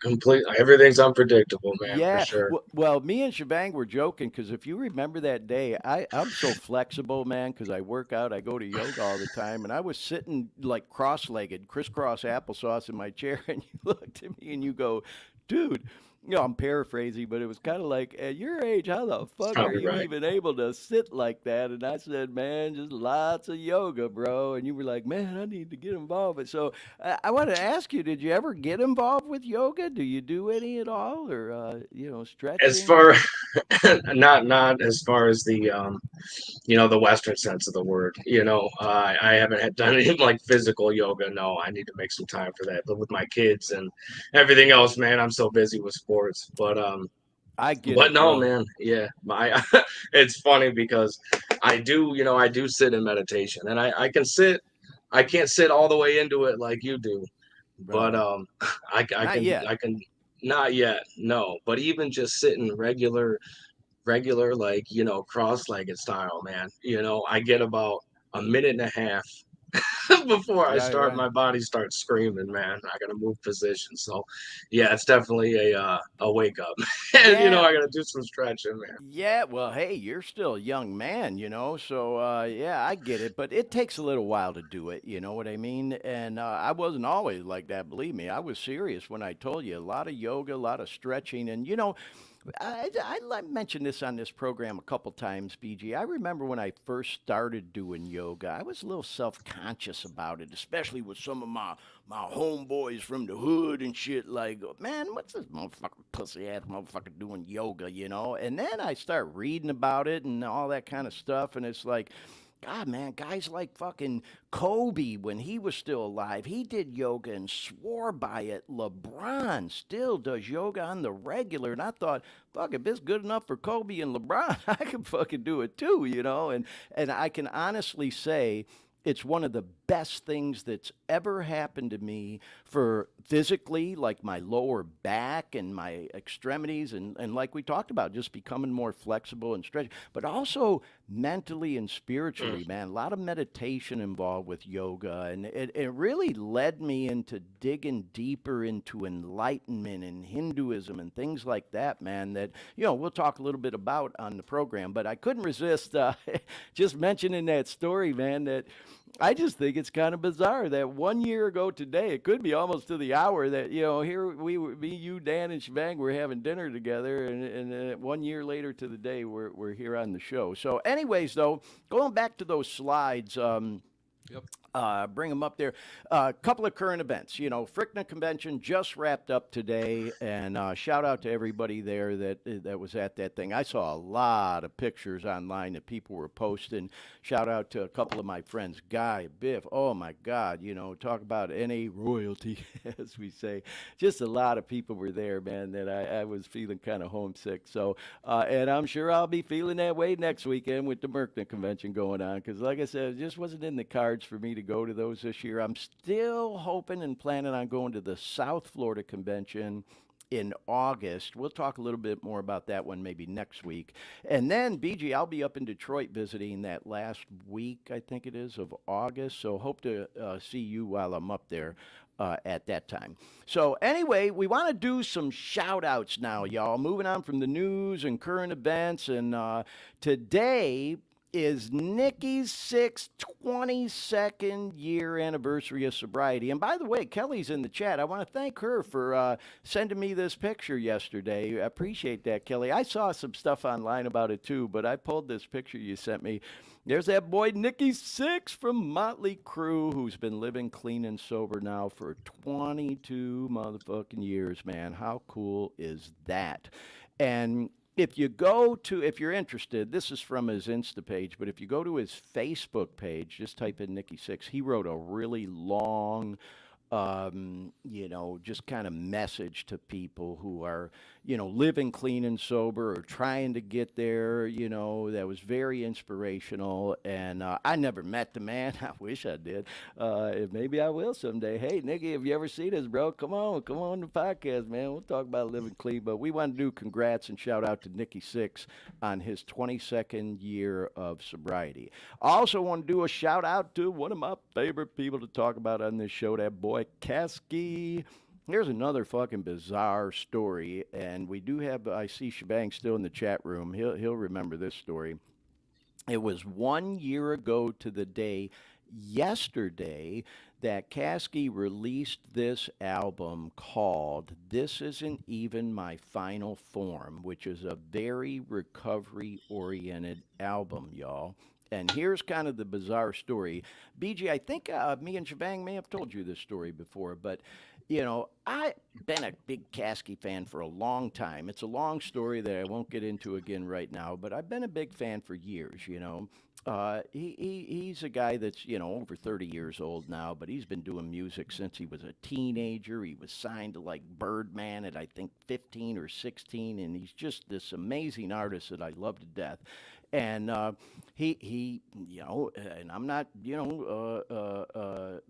Completely. Everything's unpredictable, man, for Yeah. sure. Well, me and Shebang were joking because if you remember that day, I'm so flexible, man, because I work out, I go to yoga all the time, and I was sitting like cross-legged, crisscross applesauce in my chair, and you looked at me and you go, dude. I'm paraphrasing, but it was kind of like, at your age, how the fuck are Probably you right. even able to sit like that? And I said, man, just lots of yoga, bro. And you were like, man, I need to get involved. And so I want to ask you, did you ever get involved with yoga? Do you do any at all, or As stretching? far not as far as the Western sense of the word. I haven't done any like physical yoga. No, I need to make some time for that. But with my kids and everything else, man, I'm so busy with sports. I get But it, no, bro. man, yeah, my it's funny because I do sit in meditation, and I can sit. I can't sit all the way into it like you do, but Right. Not yet. I can not yet, no. But even just sitting regular like cross-legged style, man, I get about a minute and a half before I Right, start, right. my body starts screaming, man, I gotta move position. So yeah, it's definitely a wake up. And Yeah. I gotta do some stretching, man. Yeah, well, hey, you're still a young man, so yeah, I get it, but it takes a little while to do it, you know what I mean? And I wasn't always like that, believe me. I was serious when I told you a lot of yoga, a lot of stretching, and I mentioned this on this program a couple times, BG. I remember when I first started doing yoga, I was a little self-conscious about it, especially with some of my homeboys from the hood and shit. Like, man, what's this motherfucking pussy ass motherfucker doing yoga? And then I start reading about it and all that kind of stuff, and it's like, God, man, guys like fucking Kobe when he was still alive, he did yoga and swore by it. LeBron still does yoga on the regular, and I thought, fuck, if it's good enough for Kobe and LeBron, I can fucking do it too. And I can honestly say it's one of the best things that's ever happened to me for physically, like my lower back and my extremities, and like we talked about, just becoming more flexible and stretching, but also mentally and Mm. spiritually, man. A lot of meditation involved with yoga, and it really led me into digging deeper into enlightenment and Hinduism and things like that, man. That we'll talk a little bit about on the program, but I couldn't resist just mentioning that story, man. That I just think it's kind of bizarre that 1 year ago today, it could be almost to the hour that here me, you, Dan, and Shebang were having dinner together, and 1 year later to the day, we're here on the show. So, anyways, though, going back to those slides. Yep. Bring them up there. A couple of current events. Frickna Convention just wrapped up today, and shout out to everybody there that was at that thing. I saw a lot of pictures online that people were posting. Shout out to a couple of my friends, Guy, Biff. Oh my God, talk about NA royalty, as we say. Just a lot of people were there, man. That I was feeling kind of homesick. So, and I'm sure I'll be feeling that way next weekend with the Merckna Convention going on, because, like I said, it just wasn't in the cards for me to go to those this year. I'm still hoping and planning on going to the South Florida Convention in August. We'll talk a little bit more about that one maybe next week. And then, BG, I'll be up in Detroit visiting that last week, I think it is, of August. So hope to see you while I'm up there. at that time. So anyway, we want to do some shout outs now, y'all. Moving on from the news and current events. And today is Nikki's 22nd year anniversary of sobriety. And by the way, Kelly's in the chat. I want to thank her for sending me this picture yesterday. I appreciate that, Kelly. I saw some stuff online about it too, but I pulled this picture you sent me. There's that boy Nikki Six from Motley Crue, who's been living clean and sober now for 22 motherfucking years, man. How cool is that? And if you're interested, this is from his Insta page, but if you go to his Facebook page, just type in Nikki Six, he wrote a really long, just kind of message to people who are, living clean and sober or trying to get there, that was very inspirational. And I never met the man. I wish I did. Maybe I will someday. Hey, Nikki, have you ever seen us, bro? Come on the podcast, man. We'll talk about living clean. But we want to do congrats and shout out to Nikki Six on his 22nd year of sobriety. I also want to do a shout out to one of my favorite people to talk about on this show, that boy Kasky. Here's another fucking bizarre story, and we do have, I see Shebang still in the chat room. He'll remember this story. It was 1 year ago to the day yesterday that Kasky released this album called This Isn't Even My Final Form, which is a very recovery-oriented album, y'all. And here's kind of the bizarre story. BG, I think me and Shebang may have told you this story before, but, I've been a big Kasky fan for a long time. It's a long story that I won't get into again right now, but I've been a big fan for years, He's a guy that's, over 30 years old now, but he's been doing music since he was a teenager. He was signed to like Birdman at, I think, 15 or 16, and he's just this amazing artist that I love to death. And he, and I'm not,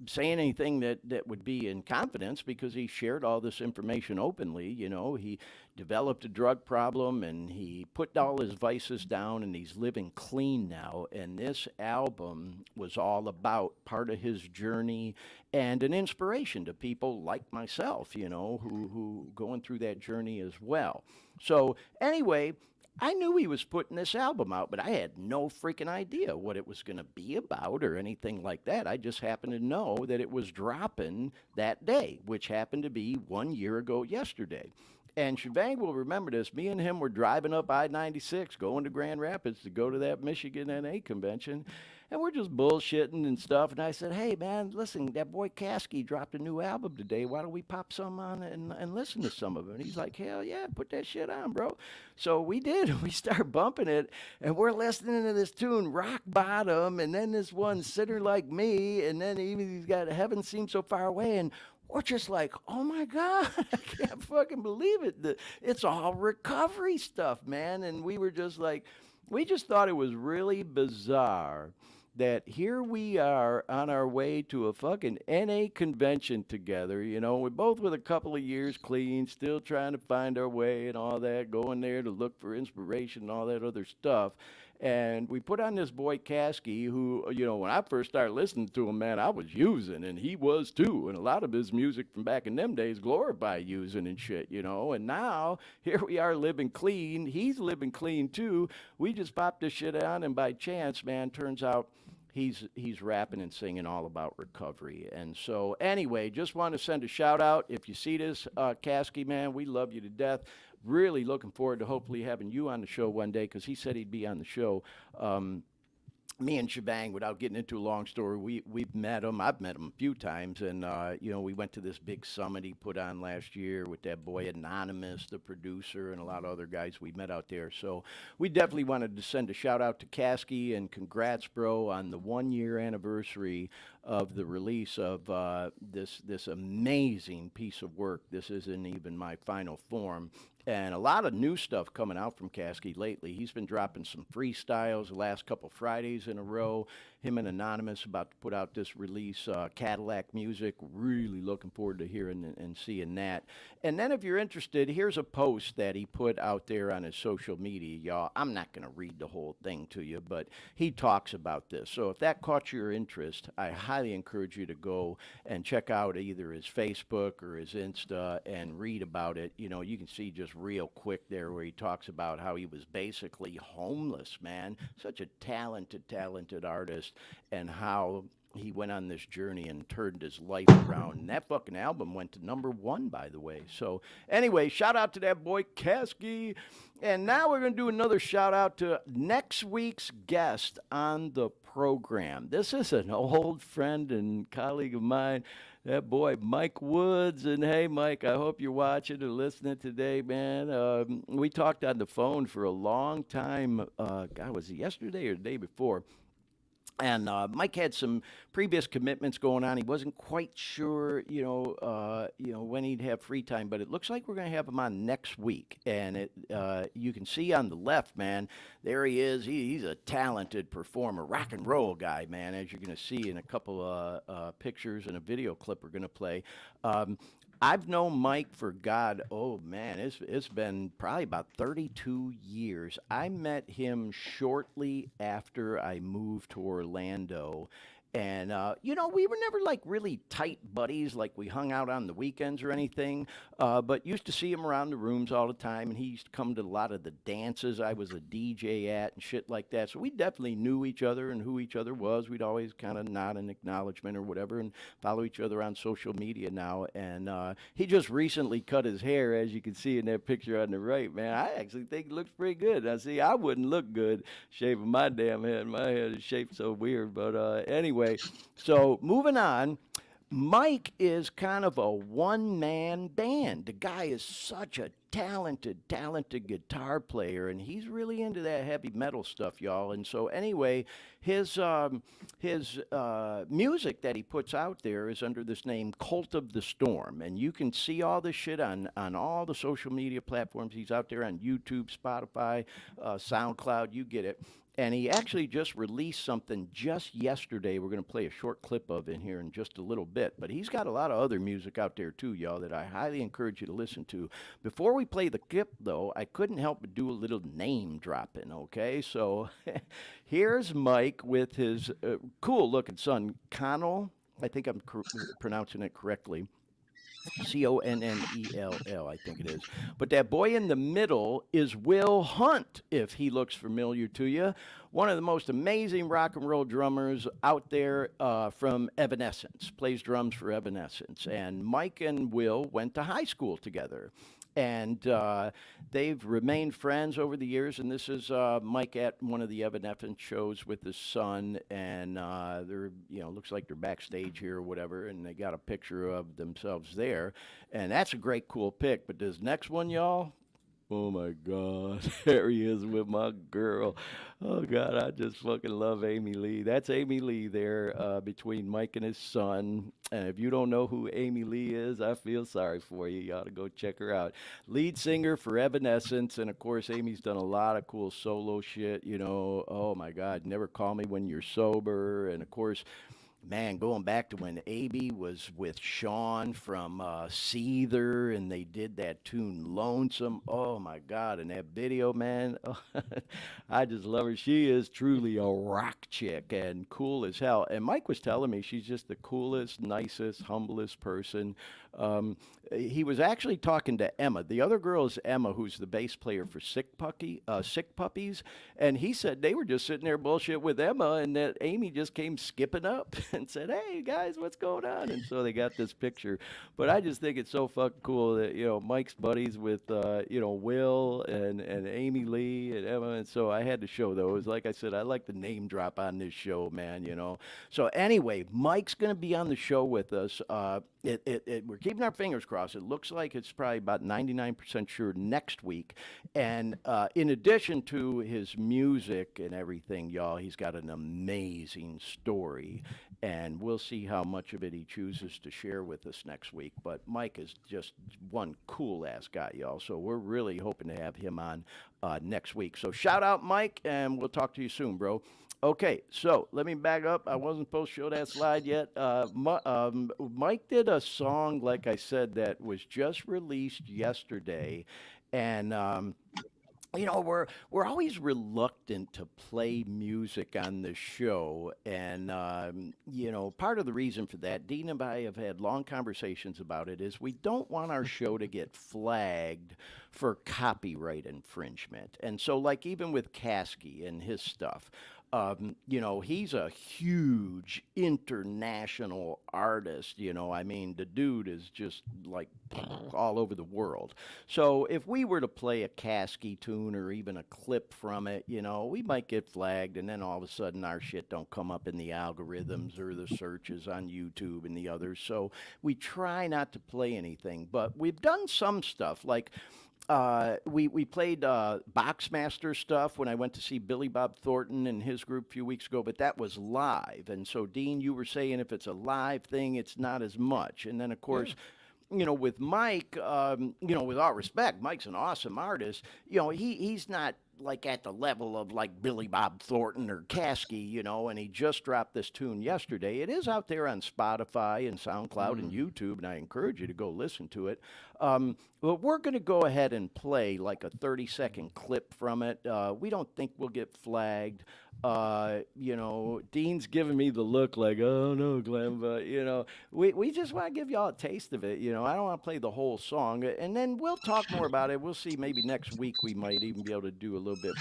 saying anything that would be in confidence because he shared all this information openly. He developed a drug problem and he put all his vices down and he's living clean now. And this album was all about part of his journey and an inspiration to people like myself, who going through that journey as well. So anyway, I knew he was putting this album out, but I had no freaking idea what it was going to be about or anything like that. I just happened to know that it was dropping that day, which happened to be 1 year ago yesterday. And Shebang will remember this. Me and him were driving up I-96, going to Grand Rapids to go to that Michigan NA convention. And we're just bullshitting and stuff. And I said, hey, man, listen, that boy Kasky dropped a new album today. Why don't we pop some on and listen to some of it? And he's like, hell yeah, put that shit on, bro. So we did. We started bumping it. And we're listening to this tune, Rock Bottom. And then this one, Sinner Like Me. And then he's got Heaven Seems So Far Away. And we're just like, oh my God, I can't fucking believe it. It's all recovery stuff, man. And we were just like, we just thought it was really bizarre that here we are on our way to a fucking NA convention together. We're both with a couple of years clean, still trying to find our way and all that, going there to look for inspiration and all that other stuff. And we put on this boy Kasky, who, when I first started listening to him, man, I was using, and he was too. And a lot of his music from back in them days glorify using and shit, And now, here we are living clean. He's living clean too. We just popped this shit on, and by chance, man, turns out he's rapping and singing all about recovery. And so, anyway, just want to send a shout out. If you see this, Kasky, man, we love you to death. Really looking forward to hopefully having you on the show one day, because he said he'd be on the show. Me and Shebang, without getting into a long story, we've met him. I've met him a few times, and we went to this big summit he put on last year with that boy Anonymous, the producer, and a lot of other guys we met out there. So we definitely wanted to send a shout out to Kasky and congrats, bro, on the 1 year anniversary of the release of this amazing piece of work. This Isn't Even My Final Form. And a lot of new stuff coming out from Kasky lately. He's been dropping some freestyles the last couple Fridays in a row. him and Anonymous about to put out this release, Cadillac Music. Really looking forward to hearing and seeing that. And then if you're interested, here's a post that he put out there on his social media, y'all. I'm not going to read the whole thing to you, but he talks about this. So if that caught your interest, I highly encourage you to go and check out either his Facebook or his Insta and read about it. You know, you can see just real quick there where he talks about how he was basically homeless, man. Such a talented artist, and how he went on this journey and turned his life around. And that fucking album went to #1, by the way. So, anyway, shout out to that boy Kasky. And now we're going to do another shout out to next week's guest on the program. This is an old friend and colleague of mine, that boy Mike Woods. And hey, Mike, I hope you're watching or listening today, man. We talked on the phone for a long time. God, was it yesterday or the day before? And Mike had some previous commitments going on. He wasn't quite sure, when he'd have free time. But it looks like we're going to have him on next week. And you can see on the left, man, there he is. He's a talented performer, rock and roll guy, man. As you're going to see in a couple pictures and a video clip we're going to play. I've known Mike for God, oh man, it's been probably about 32 years. I met him shortly after I moved to Orlando. And, we were never like really tight buddies, like we hung out on the weekends or anything, but used to see him around the rooms all the time. And he used to come to a lot of the dances I was a DJ at and shit like that. So we definitely knew each other and who each other was. We'd always kind of nod in acknowledgement or whatever and follow each other on social media now. And he just recently cut his hair, as you can see in that picture on the right, man. I actually think it looks pretty good. Now, see, I wouldn't look good shaving my damn head. My head is shaped so weird. But anyway, so moving on, Mike is kind of a one-man band. The guy is such a talented guitar player, and he's really into that heavy metal stuff, y'all. And so anyway, his music that he puts out there is under this name Cult of the Storm, and you can see all this shit on all the social media platforms. He's out there on YouTube, Spotify, SoundCloud, you get it. And he actually just released something just yesterday. We're going to play a short clip of in here in just a little bit. But he's got a lot of other music out there too, y'all, that I highly encourage you to listen to. Before we play the clip, though, I couldn't help but do a little name dropping, okay? So here's Mike with his cool-looking son, Connell. I think I'm pronouncing it correctly. Connell, I think it is. But that boy in the middle is Will Hunt, if he looks familiar to you. One of the most amazing rock and roll drummers out there from Evanescence, plays drums for Evanescence. And Mike and Will went to high school together. And they've remained friends over the years. And this is Mike at one of the Evanescence shows with his son. And they're, looks like they're backstage here or whatever. And they got a picture of themselves there. And that's a great, cool pic. But this next one, y'all, oh my God, there he is with my girl. Oh God, I just fucking love Amy Lee. That's Amy Lee there between Mike and his son. And if you don't know who Amy Lee is, I feel sorry for you. You ought to go check her out. Lead singer for Evanescence. And of course, Amy's done a lot of cool solo shit. Oh my God, Never Call Me When You're Sober. And of course, man, going back to when A.B. was with Sean from Seether, and they did that tune Lonesome. Oh, my God. And that video, man, I just love her. She is truly a rock chick and cool as hell. And Mike was telling me she's just the coolest, nicest, humblest person. He was actually talking to Emma. The other girl is Emma, who's the bass player for Sick Puppies. And he said they were just sitting there bullshit with Emma, and that Amy just came skipping up and said, "Hey, guys, what's going on?" And so they got this picture. But I just think it's so fucking cool that, Mike's buddies with, Will and Amy Lee and Emma. And so I had to show those. Like I said, I like the name drop on this show, man, So anyway, Mike's going to be on the show with us. We're keeping our fingers crossed. It looks like it's probably about 99% sure next week. And in addition to his music and everything, y'all, he's got an amazing story. And we'll see how much of it he chooses to share with us next week. But Mike is just one cool-ass guy, y'all. So we're really hoping to have him on next week. So shout out, Mike, and we'll talk to you soon, bro. Okay, so let me back up. I wasn't supposed to show that slide yet. Mike did a song, like I said, that was just released yesterday, and we're always reluctant to play music on the show, and part of the reason for that, Dean and I have had long conversations about it, is we don't want our show to get flagged for copyright infringement, and so like even with Kasky and his stuff. He's a huge international artist. I mean, the dude is just like all over the world. So if we were to play a Kasky tune or even a clip from it, we might get flagged, and then all of a sudden our shit don't come up in the algorithms or the searches on YouTube and the others. So we try not to play anything, but we've done some stuff like. We played Boxmaster stuff when I went to see Billy Bob Thornton and his group a few weeks ago, but that was live. And so, Dean, you were saying if it's a live thing, it's not as much. And then, of course, with Mike, with all respect, Mike's an awesome artist. He's not like at the level of like Billy Bob Thornton or Kasky, and he just dropped this tune yesterday. It is out there on Spotify and SoundCloud and YouTube, and I encourage you to go listen to it. But we're going to go ahead and play like a 30-second clip from it. We don't think we'll get flagged. Dean's giving me the look like, oh no, Glenn, but we just want to give y'all a taste of it. I don't want to play the whole song, and then we'll talk more about it. We'll see. Maybe next week we might even be able to do a little bit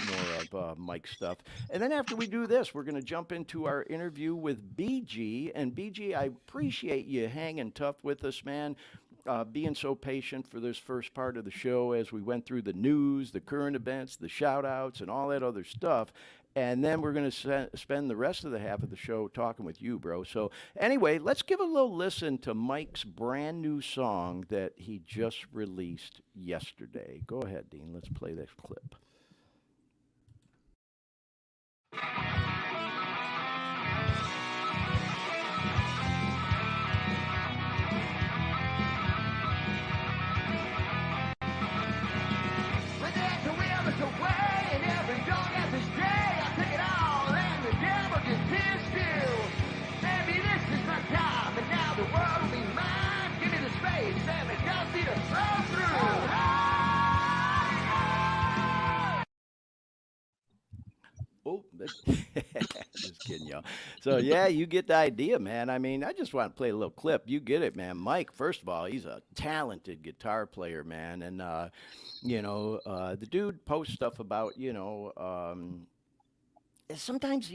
more of Mike stuff. And then after we do this, we're going to jump into our interview with BG. And BG, I appreciate you hanging tough with us, man. Being so patient for this first part of the show as we went through the news, the current events, the shout outs, and all that other stuff. And then we're going to spend the rest of the half of the show talking with you, bro. So anyway, let's give a little listen to Mike's brand new song that he just released yesterday. Go ahead, Dean. Let's play this clip. Oh, just kidding, y'all. So, yeah, you get the idea, man. I mean, I just want to play a little clip. You get it, man. Mike, first of all, he's a talented guitar player, man. And, the dude posts stuff about, sometimes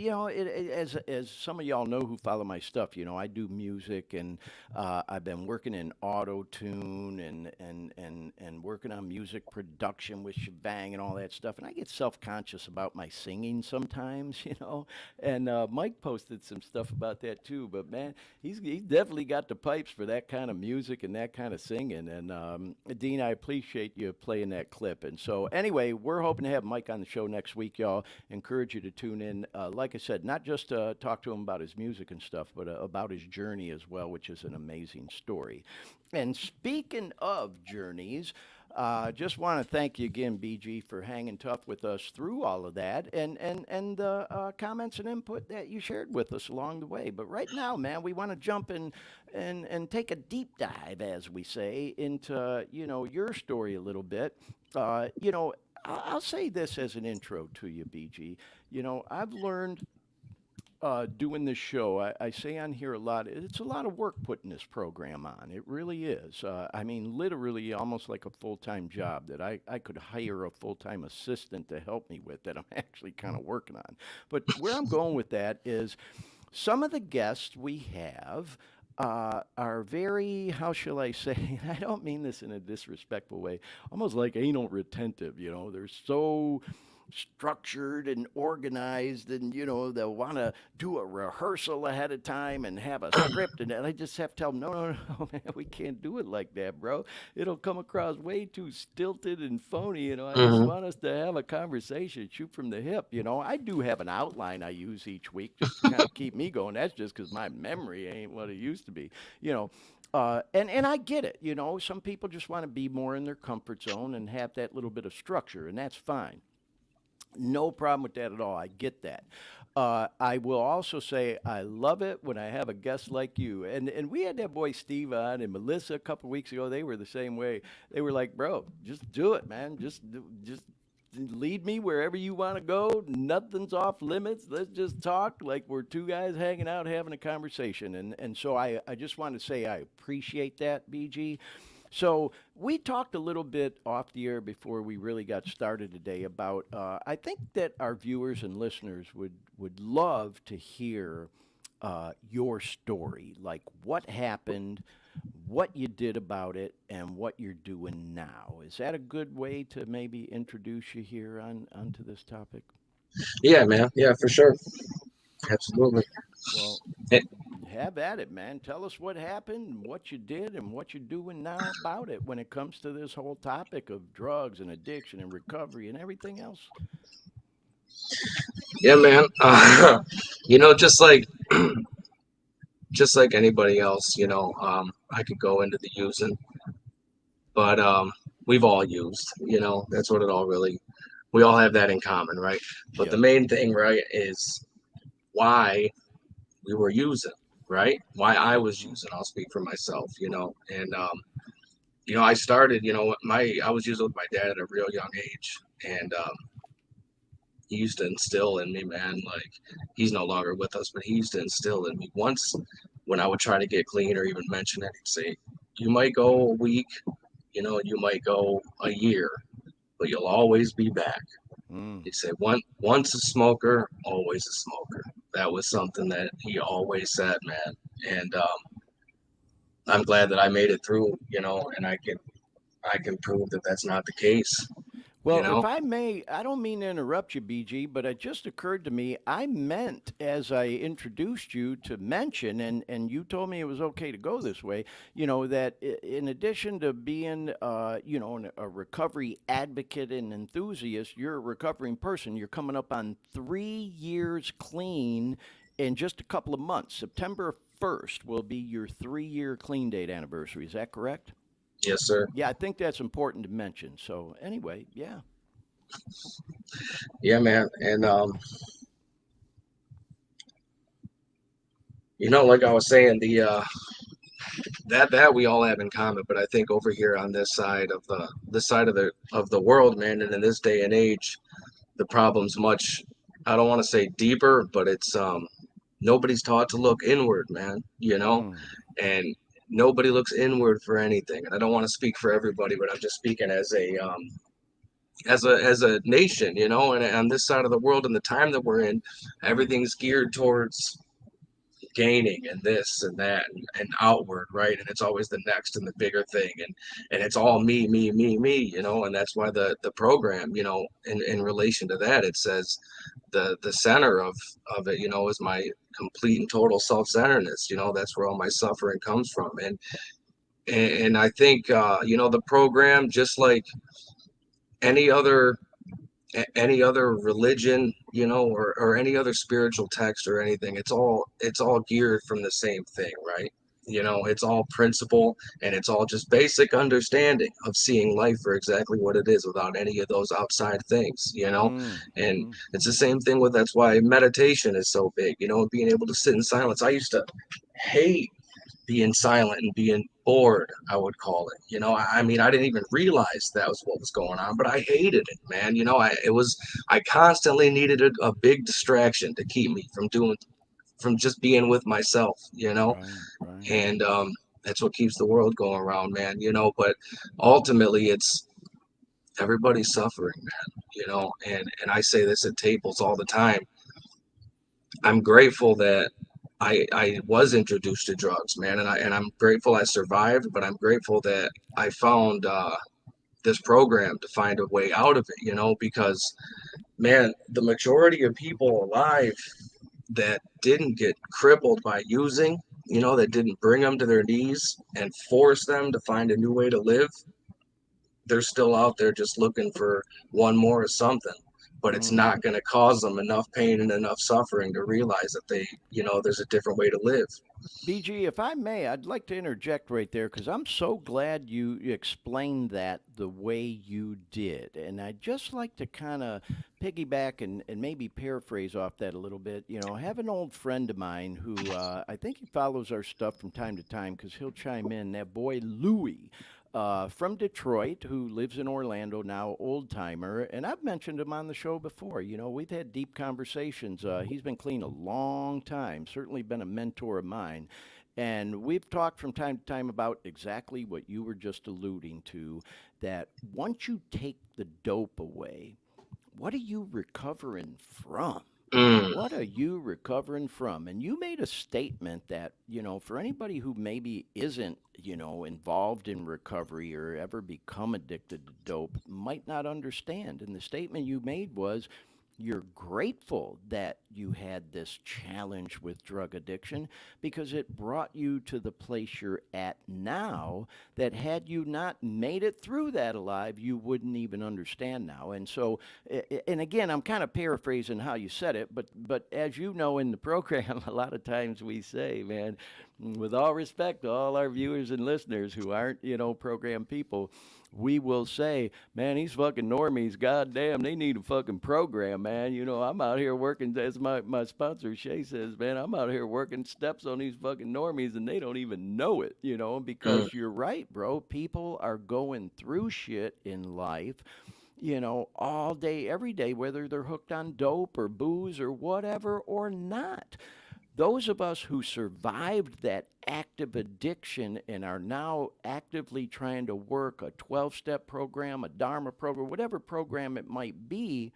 as some of y'all know who follow my stuff, I do music, and I've been working in auto tune and working on music production with shebang and all that stuff, and I get self-conscious about my singing sometimes. And Mike posted some stuff about that too, but man, he's definitely got the pipes for that kind of music and that kind of singing. And Dean, I appreciate you playing that clip. And so anyway, we're hoping to have Mike on the show next week, y'all. Encourage you to tune in. Like I said, not just talk to him about his music and stuff, but about his journey as well, which is an amazing story. And speaking of journeys, just want to thank you again, BG, for hanging tough with us through all of that and the comments and input that you shared with us along the way. But right now, man, we want to jump in and take a deep dive, as we say, into your story a little bit. I'll say this as an intro to you, BG. I've learned doing this show, I say on here a lot, it's a lot of work putting this program on. It really is. I mean, literally almost like a full-time job that I could hire a full-time assistant to help me with that I'm actually kind of working on. But where I'm going with that is some of the guests we have are very, how shall I say, I don't mean this in a disrespectful way, almost like anal retentive. They're so structured and organized, and they'll want to do a rehearsal ahead of time and have a script, and I just have to tell them, no, man, we can't do it like that, bro. It'll come across way too stilted and phony. I just want us to have a conversation, shoot from the hip. I do have an outline I use each week just to kind of keep me going. That's just because my memory ain't what it used to be. And I get it. Some people just want to be more in their comfort zone and have that little bit of structure, and that's fine. No problem with that at all. I get that. I will also say I love it when I have a guest like you. And we had that boy Steve on and Melissa a couple weeks ago. They were the same way. They were like, bro, just do it, man. Just lead me wherever you want to go. Nothing's off limits. Let's just talk like we're two guys hanging out having a conversation. And so I just want to say I appreciate that, BG. So we talked a little bit off the air before we really got started today about. I think that our viewers and listeners would love to hear your story, like what happened, what you did about it, and what you're doing now. Is that a good way to maybe introduce you here onto this topic? Yeah, man. Yeah, for sure. Absolutely. Well, Eh, have at it, man. Tell us what happened, and what you did, and what you're doing now about it when it comes to this whole topic of drugs and addiction and recovery and everything else. Yeah, man. Just like anybody else, I could go into the using, but we've all used. That's what it all really. We all have that in common, right? But the Yep. main thing, right, is why we were using, right? Why I was Hmm. using. I'll speak for myself, and I started, I was using with my dad at a real young age, and he used to instill in me, man, like he's no longer with us, but he used to instill in me once when I would try to get clean or even mention it, he'd say, you might go a week, you might go a year, but you'll always be back. Mm. He'd say, once a smoker, always a smoker. That was something that he always said, man. And I'm glad that I made it through, and I can prove that that's not the case, you Well, if know. I may, I don't mean to interrupt you, BG, but it just occurred to me. I meant as I introduced you to mention, and you told me it was okay to go this way, that in addition to being, a recovery advocate and enthusiast, you're a recovering person. You're coming up on 3 years clean in just a couple of months. September 1st will be your 3-year clean date anniversary. Is that correct? Yes, sir. Yeah, I think that's important to mention. So anyway, yeah. Yeah, man. And like I was saying, the that we all have in common, but I think over here on this side of the world, man, and in this day and age, the problem's much, I don't want to say deeper, but it's nobody's taught to look inward, man, Mm. and nobody looks inward for anything. And I don't want to speak for everybody, but I'm just speaking as a nation, and on this side of the world and the time that we're in, everything's geared towards gaining and this and that and outward, right? And it's always the next and the bigger thing, and it's all me, me, me, me, and that's why the program, in relation to that, it says the center of it, is my complete and total self-centeredness. That's where all my suffering comes from. And I think the program, just like any other any other religion, or any other spiritual text or anything, it's all geared from the same thing, right? It's all principle, and it's all just basic understanding of seeing life for exactly what it is without any of those outside things, Mm. and Hmm. it's the same thing with, that's why meditation is so big, being able to sit in silence. I used to hate being silent and being bored, I would call it. I mean, I didn't even realize that was what was going on, but I hated it, man. I constantly needed a big distraction to keep me from just being with myself, Right, right. and that's what keeps the world going around, man. But ultimately, it's everybody's suffering, man. And I say this at tables all the time. I'm grateful that I was introduced to drugs, man, and I'm grateful I survived, but I'm grateful that I found this program to find a way out of it, because, man, the majority of people alive that didn't get crippled by using, that didn't bring them to their knees and force them to find a new way to live, they're still out there just looking for one more of something. but it's not going to cause them enough pain and enough suffering to realize that there's a different way to live. BG, if I may, I'd like to interject right there because I'm so glad you explained that the way you did. And I'd just like to kind of piggyback and maybe paraphrase off that a little bit. You know, I have an old friend of mine who I think he follows our stuff from time to time because he'll chime in. That boy, Louie. From Detroit, who lives in Orlando now, old timer, and I've mentioned him on the show before. You know, we've had deep conversations. He's been clean a long time, certainly been a mentor of mine. And we've talked from time to time about exactly what you were just alluding to, that once you take the dope away, what are you recovering from? Mm, What are you recovering from? And you made a statement that, you know, for anybody who maybe isn't, you know, involved in recovery or ever become addicted to dope might not understand. And the statement you made was you're grateful that you had this challenge with drug addiction because it brought you to the place you're at now, that had you not made it through that alive, you wouldn't even understand now. And so, and again, I'm kind of paraphrasing how you said it, but as you know in the program, a lot of times we say, man, with all respect to all our viewers and listeners who aren't, you know, program people, we will say, man, these fucking normies, goddamn, they need a fucking program, man. You know, I'm out here working, as my sponsor, Shay, says, man, I'm out here working steps on these fucking normies and they don't even know it, you know, mm, because you're right, bro. People are going through shit in life, you know, all day, every day, whether they're hooked on dope or booze or whatever or not. Those of us who survived that active addiction and are now actively trying to work a 12-step program, a Dharma program, whatever program it might be,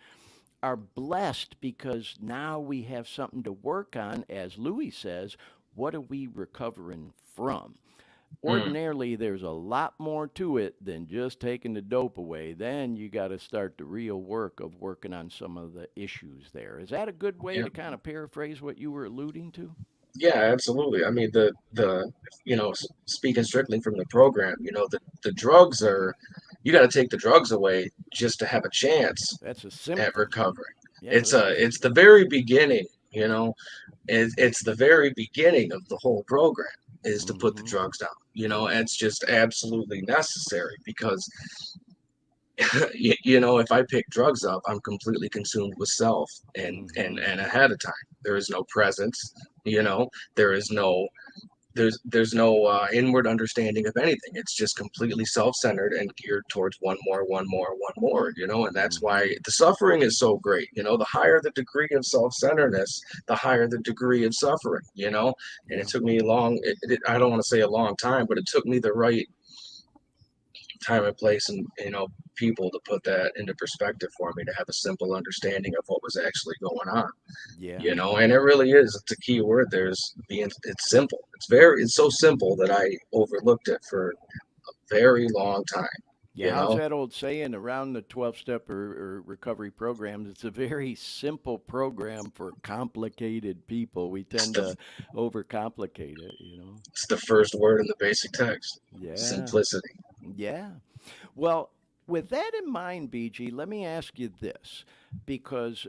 are blessed because now we have something to work on. As Louis says, what are we recovering from? mm. Ordinarily, there's a lot more to it than just taking the dope away. Then you got to start the real work of working on some of the issues there. Is that a good way Yeah. to kind of paraphrase what you were alluding to? Yeah, absolutely. I mean, speaking strictly from the program, the drugs are, you got to take the drugs away just to have a chance That's a at symptom. recovering. Yeah, It's that's a it's the very beginning, it's the very beginning of the whole program is to put the mm-hmm. drugs down. Yep. It's just absolutely necessary because if I pick drugs up, I'm completely consumed with self, Mm-hmm. and ahead of time. There is no presence, there is no there's no inward understanding of anything. It's just completely self-centered and geared towards one more, and that's Mm-hmm. why the suffering is so great. The higher the degree of self-centeredness, the higher the degree of suffering, and it Yeah. took me a long, I don't want to say a long time, but it took me the right time and place and people to put that into perspective for me to have a simple understanding of what was actually going on. Yeah. And it really is, it's a key word. It's simple. It's so simple that I overlooked it for a very long time, Yeah, you how's know. that old saying around the 12 step or recovery programs? It's a very simple program for complicated people. We It's tend the to overcomplicate it, you know? it's the first word in the basic text. Yeah. Simplicity. Yeah. Well, with that in mind, BG, let me ask you this, because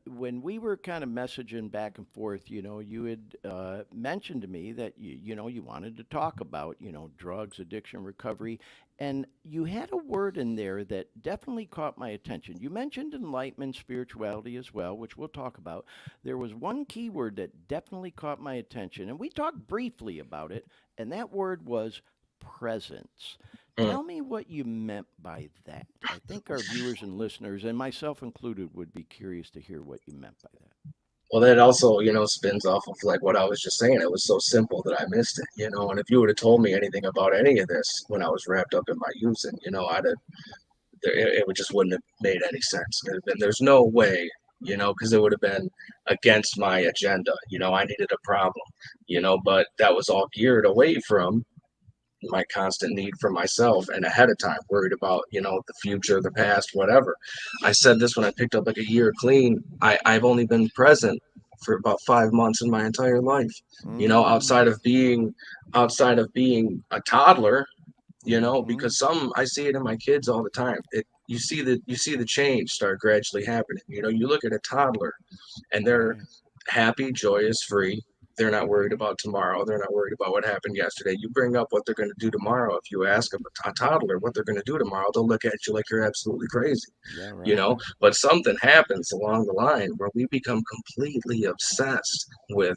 when we were kind of messaging back and forth, you know, you had mentioned to me that you wanted to talk about, you know, drugs, addiction, recovery, and you had a word in there that definitely caught my attention. You mentioned enlightenment, spirituality as well, which we'll talk about. There was one key word that definitely caught my attention, and we talked briefly about it, and that word was presence. Mm. Tell me what you meant by that. I think our viewers and listeners, and myself included, would be curious to hear what you meant by that. Well, that also, spins off of like what I was just saying. It was so simple that I missed it, And if you would have told me anything about any of this when I was wrapped up in my using, it would just wouldn't have made any sense. And there's no way, because it would have been against my agenda. I needed a problem, but that was all geared away from my constant need for myself and ahead of time, worried about, the future, the past, whatever. I said this when I picked up like a year clean. I've only been present for about 5 months in my entire life, Mm. outside of being a toddler, Mm-hmm. because I see it in my kids all the time. you see the change start gradually happening. You know, you look at a toddler and they're happy, joyous, free. They're not worried about tomorrow. They're not worried about what happened yesterday. You bring up what they're going to do tomorrow. If you ask a toddler what they're going to do tomorrow, they'll look at you like you're absolutely crazy. Yeah, right. You know, but something happens along the line where we become completely obsessed with,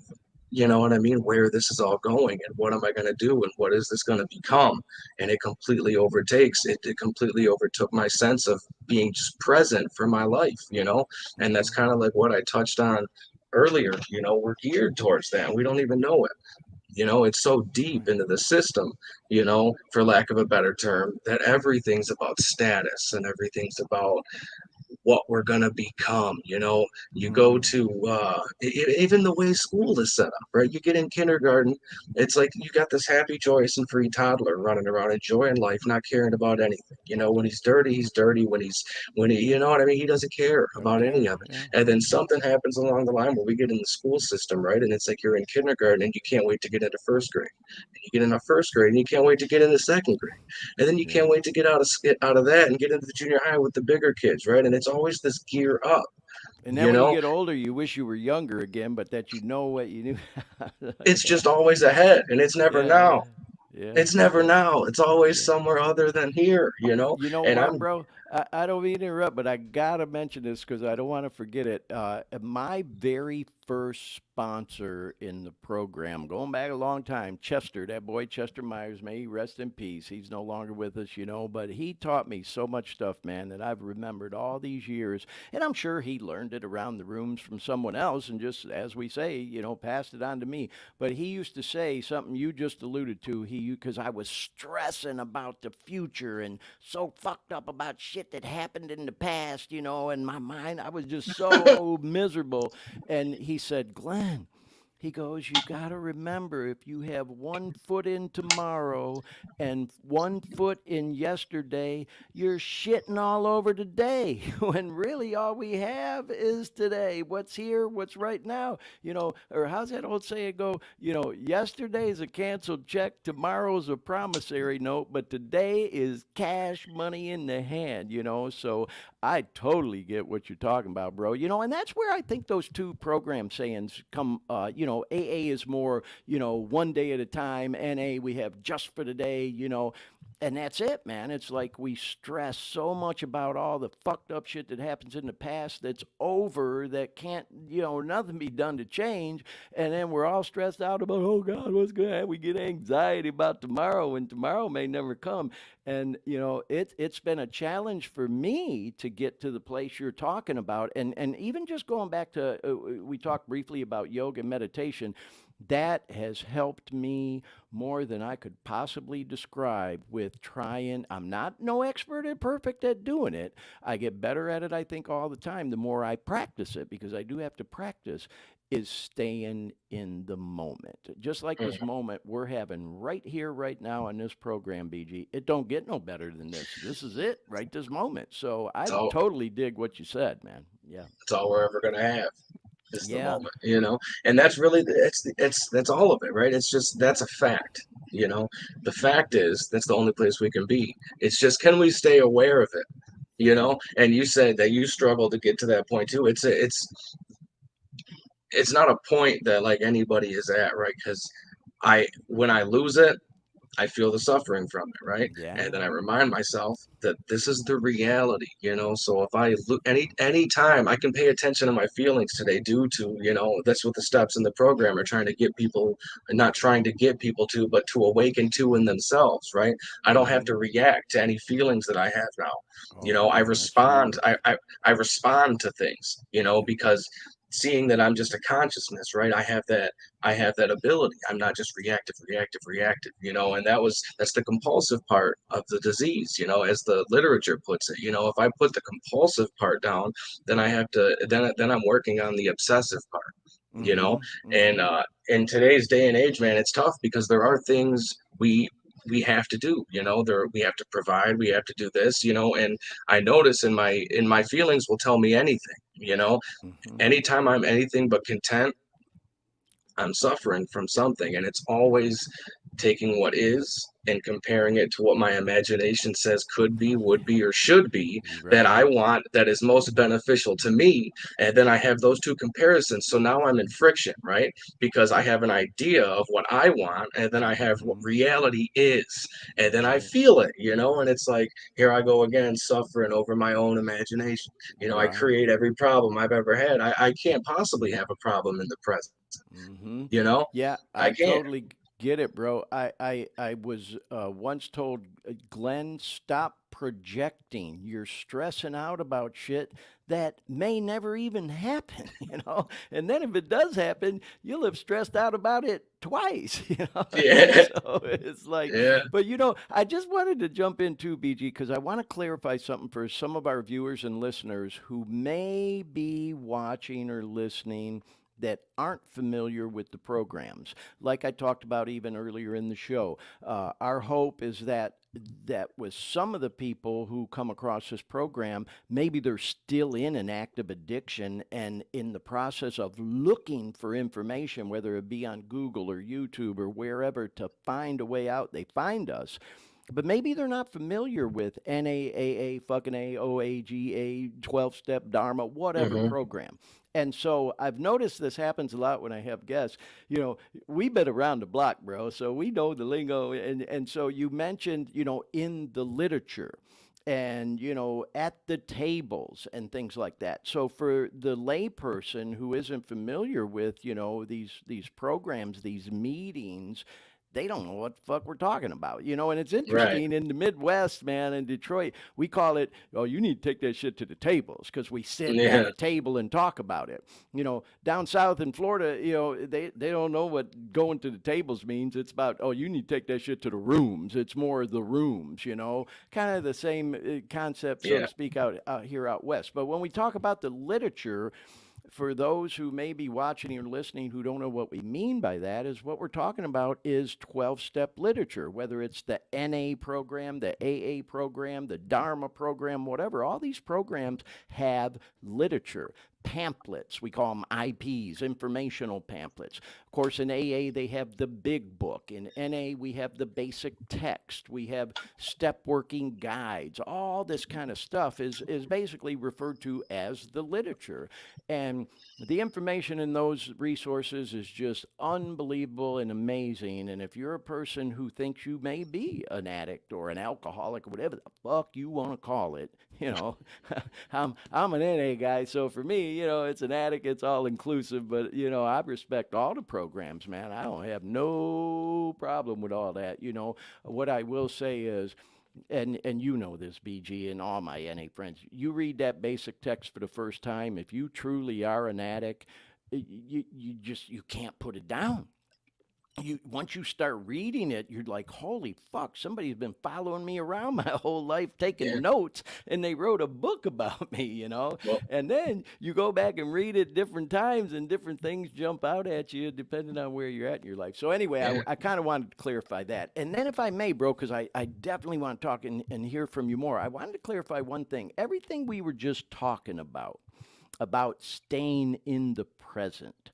you know what I mean, where this is all going and what am I going to do and what is this going to become? And it completely it completely overtook my sense of being just present for my life, you know? And that's kind of like what I touched on earlier. You know, we're geared towards that. We don't even know it. You know, it's so deep into the system, you know, for lack of a better term, that everything's about status and everything's about what we're going to become. You know, you go to even the way school is set up, right? You get in kindergarten, it's like you got this happy, joyous, and free toddler running around enjoying life, not caring about anything. You know, when he's dirty, he's dirty. When he, you know what I mean, he doesn't care about any of it. And then something happens along the line where we get in the school system, right? And it's like you're in kindergarten and you can't wait to get into first grade. And you get into first grade and you can't wait to get into second grade. And then you can't wait to get out of that and get into the junior high with the bigger kids, right? And it's always this gear up. And then when you get older, you wish you were younger again, but that you know what you knew. It's just always ahead, and it's never now. Yeah. It's never now. It's always somewhere other than here, you know? You know And what, bro? I don't mean to interrupt, but I gotta mention this because I don't want to forget it. My very first sponsor in the program, going back a long time, Chester, that boy Chester Myers, may he rest in peace. He's no longer with us, you know, but he taught me so much stuff, man, that I've remembered all these years. And I'm sure he learned it around the rooms from someone else and just, as we say, you know, passed it on to me. But he used to say something you just alluded to. Because I was stressing about the future and so fucked up about shit that happened in the past, you know, in my mind. I was just so miserable. And he said, Glenn, he goes, you got to remember if you have 1 foot in tomorrow and 1 foot in yesterday, you're shitting all over today when really all we have is today. What's here, what's right now, you know, or how's that old saying go? You know, yesterday's a canceled check, tomorrow's a promissory note, but today is cash money in the hand, you know. So I totally get what you're talking about, bro. You know, and that's where I think those two program sayings come, you know, AA is more, you know, one day at a time. NA, we have just for today, you know, and that's it, man. It's like we stress so much about all the fucked up shit that happens in the past that's over that can't, you know, nothing be done to change. And then we're all stressed out about, oh God, what's going to happen? We get anxiety about tomorrow, and tomorrow may never come. And you know, it's been a challenge for me to get to the place you're talking about, and even just going back to we talked briefly about yoga and meditation. That has helped me more than I could possibly describe with trying. I'm not no expert and perfect at doing it. I get better at it, I think, all the time. The more I practice it, because I do have to practice, is staying in the moment. Just like this moment we're having right here, right now on this program, BG. It don't get no better than this. This is it, right this moment. So I totally dig what you said, man. Yeah. It's all we're ever going to have. Is the moment, you know, and that's really that's all of it, right? It's just that's a fact, you know. The fact is that's the only place we can be. It's just, can we stay aware of it, you know? And you said that you struggle to get to that point too. It's not a point that like anybody is at, right? Because when I lose it, I feel the suffering from it, right? Yeah. And then I remind myself that this is the reality, you know. So if I look any time I can pay attention to my feelings today, due to, you know, that's what the steps in the program are trying to get people, not trying to get people to, but to awaken to in themselves, right? I don't have to react to any feelings that I have now. You know, I respond. I respond to things, you know, because seeing that I'm just a consciousness, right? I have that ability. I'm not just reactive, you know, and that's the compulsive part of the disease, you know, as the literature puts it. You know, if I put the compulsive part down, then I have to then I'm working on the obsessive part, you know. And in today's day and age, man, it's tough because there are things we have to do, you know. We have to provide, we have to do this, you know. And I notice in my feelings will tell me anything, you know. Anytime I'm anything but content, I'm suffering from something. And it's always taking what is and comparing it to what my imagination says could be, would be, or should be, that I Right. want, that is most beneficial to me. And then I have those two comparisons. So now I'm in friction, right? Because I have an idea of what I want, and then I have what Mm-hmm. reality is. And then I Right. feel it, and it's like, here I go again, suffering over my own imagination. I Right. create every problem I've ever had. I can't possibly have a problem in the present, Mm-hmm. you know? Yeah, I I can't. totally get it, bro. I was once told, Glenn, stop projecting. You're stressing out about shit that may never even happen, you know? And then if it does happen, you'll have stressed out about it twice, you know? And Yeah. so it's like, Yeah. but I just wanted to jump in too, BG, because I want to clarify something for some of our viewers and listeners who may be watching or listening that aren't familiar with the programs. Like I talked about even earlier in the show, our hope is that with some of the people who come across this program, maybe they're still in an active addiction and in the process of looking for information, whether it be on Google or YouTube or wherever to find a way out, they find us. But maybe they're not familiar with NAAA, fucking AOAGA, 12 step Dharma, whatever Hmm. program. And so I've noticed this happens a lot when I have guests. We've been around the block, bro, so we know the lingo. And so you mentioned, in the literature and, at the tables and things like that. So for the layperson who isn't familiar with, these programs, these meetings, they don't know what the fuck we're talking about, and it's Right. interesting in the Midwest, man, in Detroit, we call it, oh, you need to take that shit to the tables because we sit at Yeah. a table and talk about it. Down south in Florida, they don't know what going to the tables means. It's about, oh, you need to take that shit to the rooms. It's more the rooms, kind of the same concept, so to Yeah. speak, out here out west. But when we talk about the literature, for those who may be watching or listening who don't know what we mean by that, is what we're talking about is 12-step literature, whether it's the NA program, the AA program, the Dharma program, whatever. All these programs have literature. Pamphlets, we call them IPs, informational pamphlets. Of course, in AA, they have the big book. In NA, we have the basic text. We have step working guides. All this kind of stuff is basically referred to as the literature. And the information in those resources is just unbelievable and amazing. And if you're a person who thinks you may be an addict or an alcoholic or whatever the fuck you want to call it, I'm an NA guy. So for me, it's an addict, it's all inclusive. But, I respect all the programs, man. I don't have no problem with all that. What I will say is, and you know this, BG, and all my NA friends, you read that basic text for the first time, if you truly are an addict, you can't put it down. Once you start reading it, you're like, holy fuck, somebody's been following me around my whole life, Yeah. taking notes, and they wrote a book about me, Well, And then you go back and read it different times, and different things jump out at you depending on where you're at in your life. So anyway, yeah. I kind of wanted to clarify that. And then if I may, bro, because I definitely want to talk and hear from you more, I wanted to clarify one thing. Everything we were just talking about staying in the present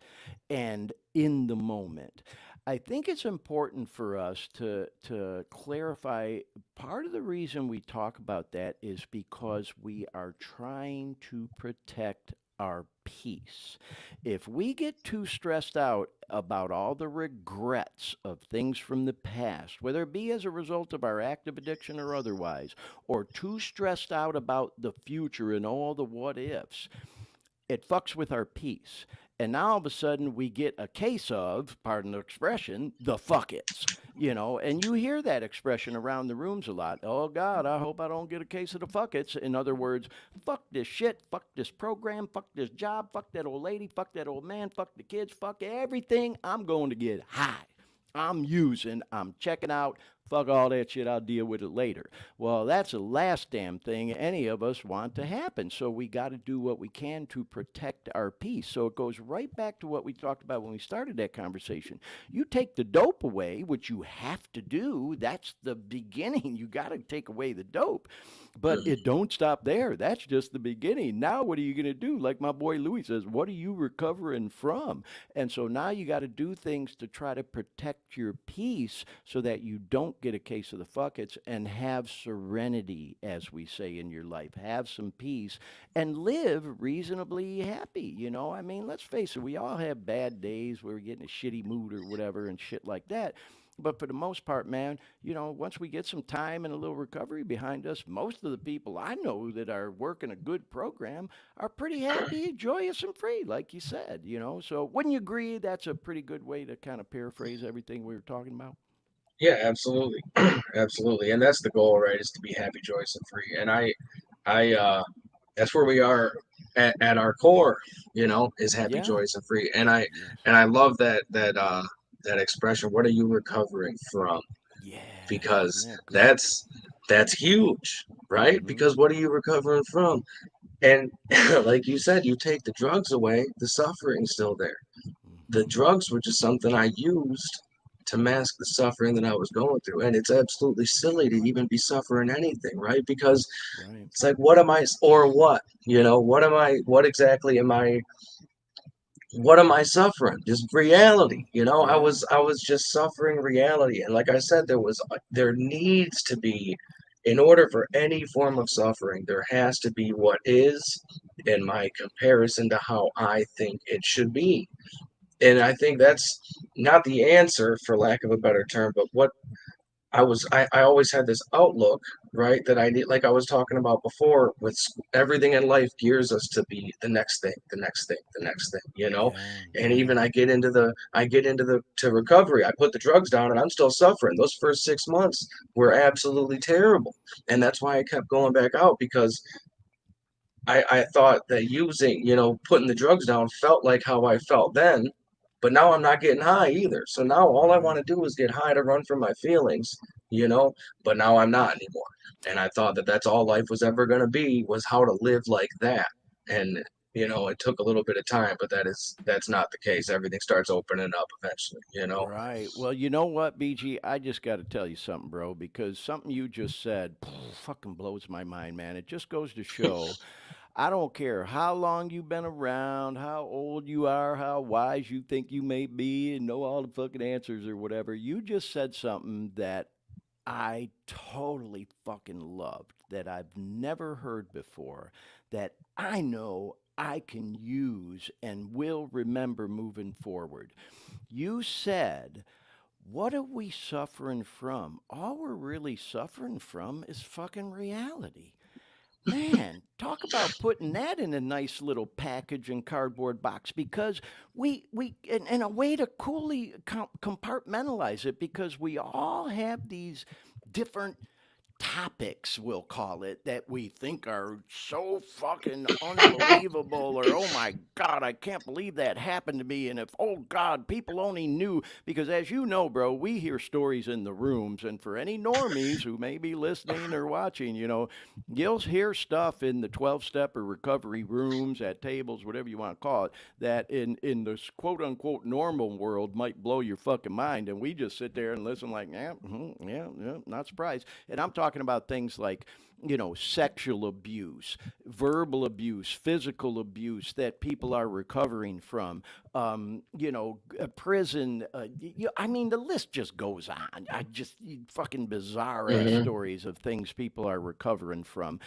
and in the moment. I think it's important for us to clarify part of the reason we talk about that is because we are trying to protect our peace. If we get too stressed out about all the regrets of things from the past, whether it be as a result of our active addiction or otherwise, or too stressed out about the future and all the what ifs, it fucks with our peace. And now all of a sudden we get a case of, pardon the expression, the fuck it's, and you hear that expression around the rooms a lot. Oh God, I hope I don't get a case of the fuck it's. In other words, fuck this shit, fuck this program, fuck this job, fuck that old lady, fuck that old man, fuck the kids, fuck everything. I'm going to get high. I'm using, I'm checking out, Fuck all that shit, I'll deal with it later. Well, that's the last damn thing any of us want to happen. So we got to do what we can to protect our peace. So it goes right back to what we talked about when we started that conversation. You take the dope away, which you have to do. That's the beginning. You got to take away the dope. But it don't stop there. That's just the beginning. Now what are you going to do? Like my boy Louis says, what are you recovering from? And so now you got to do things to try to protect your peace so that you don't get a case of the fuckets and have serenity, as we say in your life. Have some peace and live reasonably happy. You know, I mean, let's face it, we all have bad days where we get in a shitty mood or whatever and shit like that. But for the most part, man, you know, once we get some time and a little recovery behind us, most of the people I know that are working a good program are pretty happy, joyous, and free, like you said, you know. So wouldn't you agree that's a pretty good way to kind of paraphrase everything we were talking about? Yeah, absolutely. Absolutely. And that's the goal, right? Is to be happy, joyous, and free. And that's where we are at our core, is happy, Yeah. joyous, and free. Yes. And I love that expression. What are you recovering from? Yeah. Isn't Because that good? that's huge, right? Mm-hmm. Because what are you recovering from? And like you said, you take the drugs away, the suffering's still there. The Mm-hmm. drugs were just something I used to mask the suffering that I was going through. And it's absolutely silly to even be suffering anything, right? Because Right. it's like, what am I, or what? What exactly what am I suffering? Just Mm-hmm. reality. I Yeah. was I was just suffering reality. And like I said, there needs to be, in order for any form of suffering, there has to be what is in my comparison to how I think it should be. And I think that's not the answer, for lack of a better term, but what I always had this outlook, right, that I need, like I was talking about before, with everything in life gears us to be the next thing, the next thing, the next thing. Yeah. And Yeah. even I get into the to recovery. I put the drugs down and I'm still suffering. Those first 6 months were absolutely terrible. And that's why I kept going back out, because I thought that putting the drugs down felt like how I felt then, but now I'm not getting high either. So now all I want Right. to do is get high to run from my feelings, you know, but now I'm not anymore. And I thought that that's all life was ever going to be, was how to live like that. And, it took a little bit of time, but that's not the case. Everything starts opening up eventually. Right. Well, you know what, BG? I just got to tell you something, bro, because something you just said fucking blows my mind, man. It just goes to show I don't care how long you've been around, how old you are, how wise you think you may be, and know all the fucking answers or whatever. You just said something that I totally fucking loved, that I've never heard before, that I know I can use and will remember moving forward. You said, what are we suffering from? All we're really suffering from is fucking reality. Man, talk about putting that in a nice little package and cardboard box, because in a way to coolly compartmentalize it, because we all have these different topics, we'll call it, that we think are so fucking unbelievable, or oh my god, I can't believe that happened to me, and if oh god, people only knew. Because as you know, bro, we hear stories in the rooms, and for any normies who may be listening or watching, you'll hear stuff in the 12-step or recovery rooms, at tables, whatever you want to call it, that in this quote unquote normal world might blow your fucking mind, and we just sit there and listen like, yeah, yeah, yeah, not surprised. And I'm talking about things like, sexual abuse, verbal abuse, physical abuse that people are recovering from, prison. I mean, the list just goes on. Fucking bizarre ass Hmm. stories of things people are recovering from,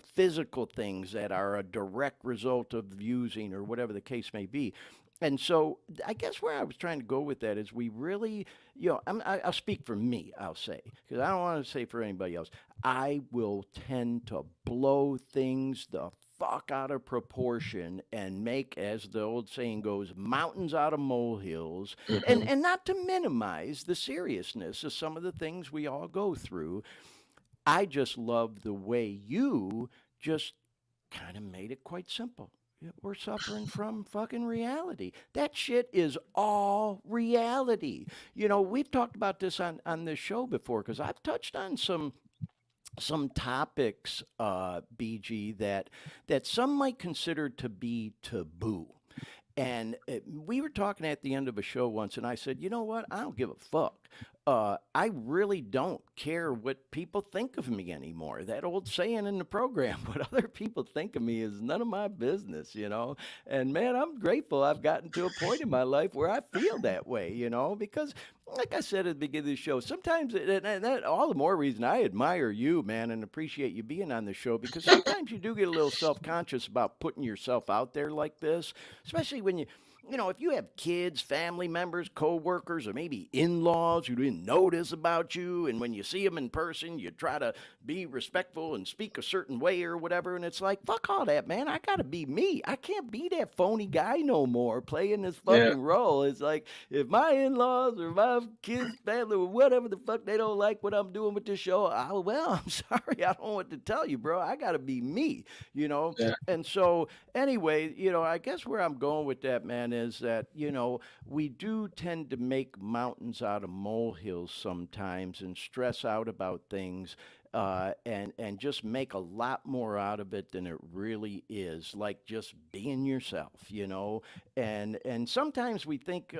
physical things that are a direct result of using or whatever the case may be. And so I guess where I was trying to go with that is we really, I'll speak for me, I'll say, because I don't want to say for anybody else. I will tend to blow things the fuck out of proportion and make, as the old saying goes, mountains out of molehills, and Hmm. not to minimize the seriousness of some of the things we all go through. I just love the way you just kind of made it quite simple. We're suffering from fucking reality. That shit is all reality. We've talked about this on this show before because I've touched on some topics, BG, that some might consider to be taboo. And we were talking at the end of a show once, and I said, you know what? I don't give a fuck. I really don't care what people think of me anymore. That old saying in the program, what other people think of me is none of my business. And man, I'm grateful I've gotten to a point in my life where I feel that way, because like I said at the beginning of the show, sometimes, and that all the more reason I admire you, man, and appreciate you being on the show because sometimes you do get a little self conscious about putting yourself out there like this, especially when if you have kids, family members, coworkers, or maybe in-laws who didn't notice about you, and when you see them in person, you try to be respectful and speak a certain way or whatever, and it's like, fuck all that, man. I gotta be me. I can't be that phony guy no more playing this Yeah. fucking role. It's like if my in-laws or my kids, family, or whatever the fuck they don't like what I'm doing with this show, well, I'm sorry, I don't know what to tell you, bro. I gotta be me. Yeah. And so anyway, I guess where I'm going with that, man, is that, we do tend to make mountains out of molehills sometimes and stress out about things. And just make a lot more out of it than it really is, like just being yourself. And sometimes we think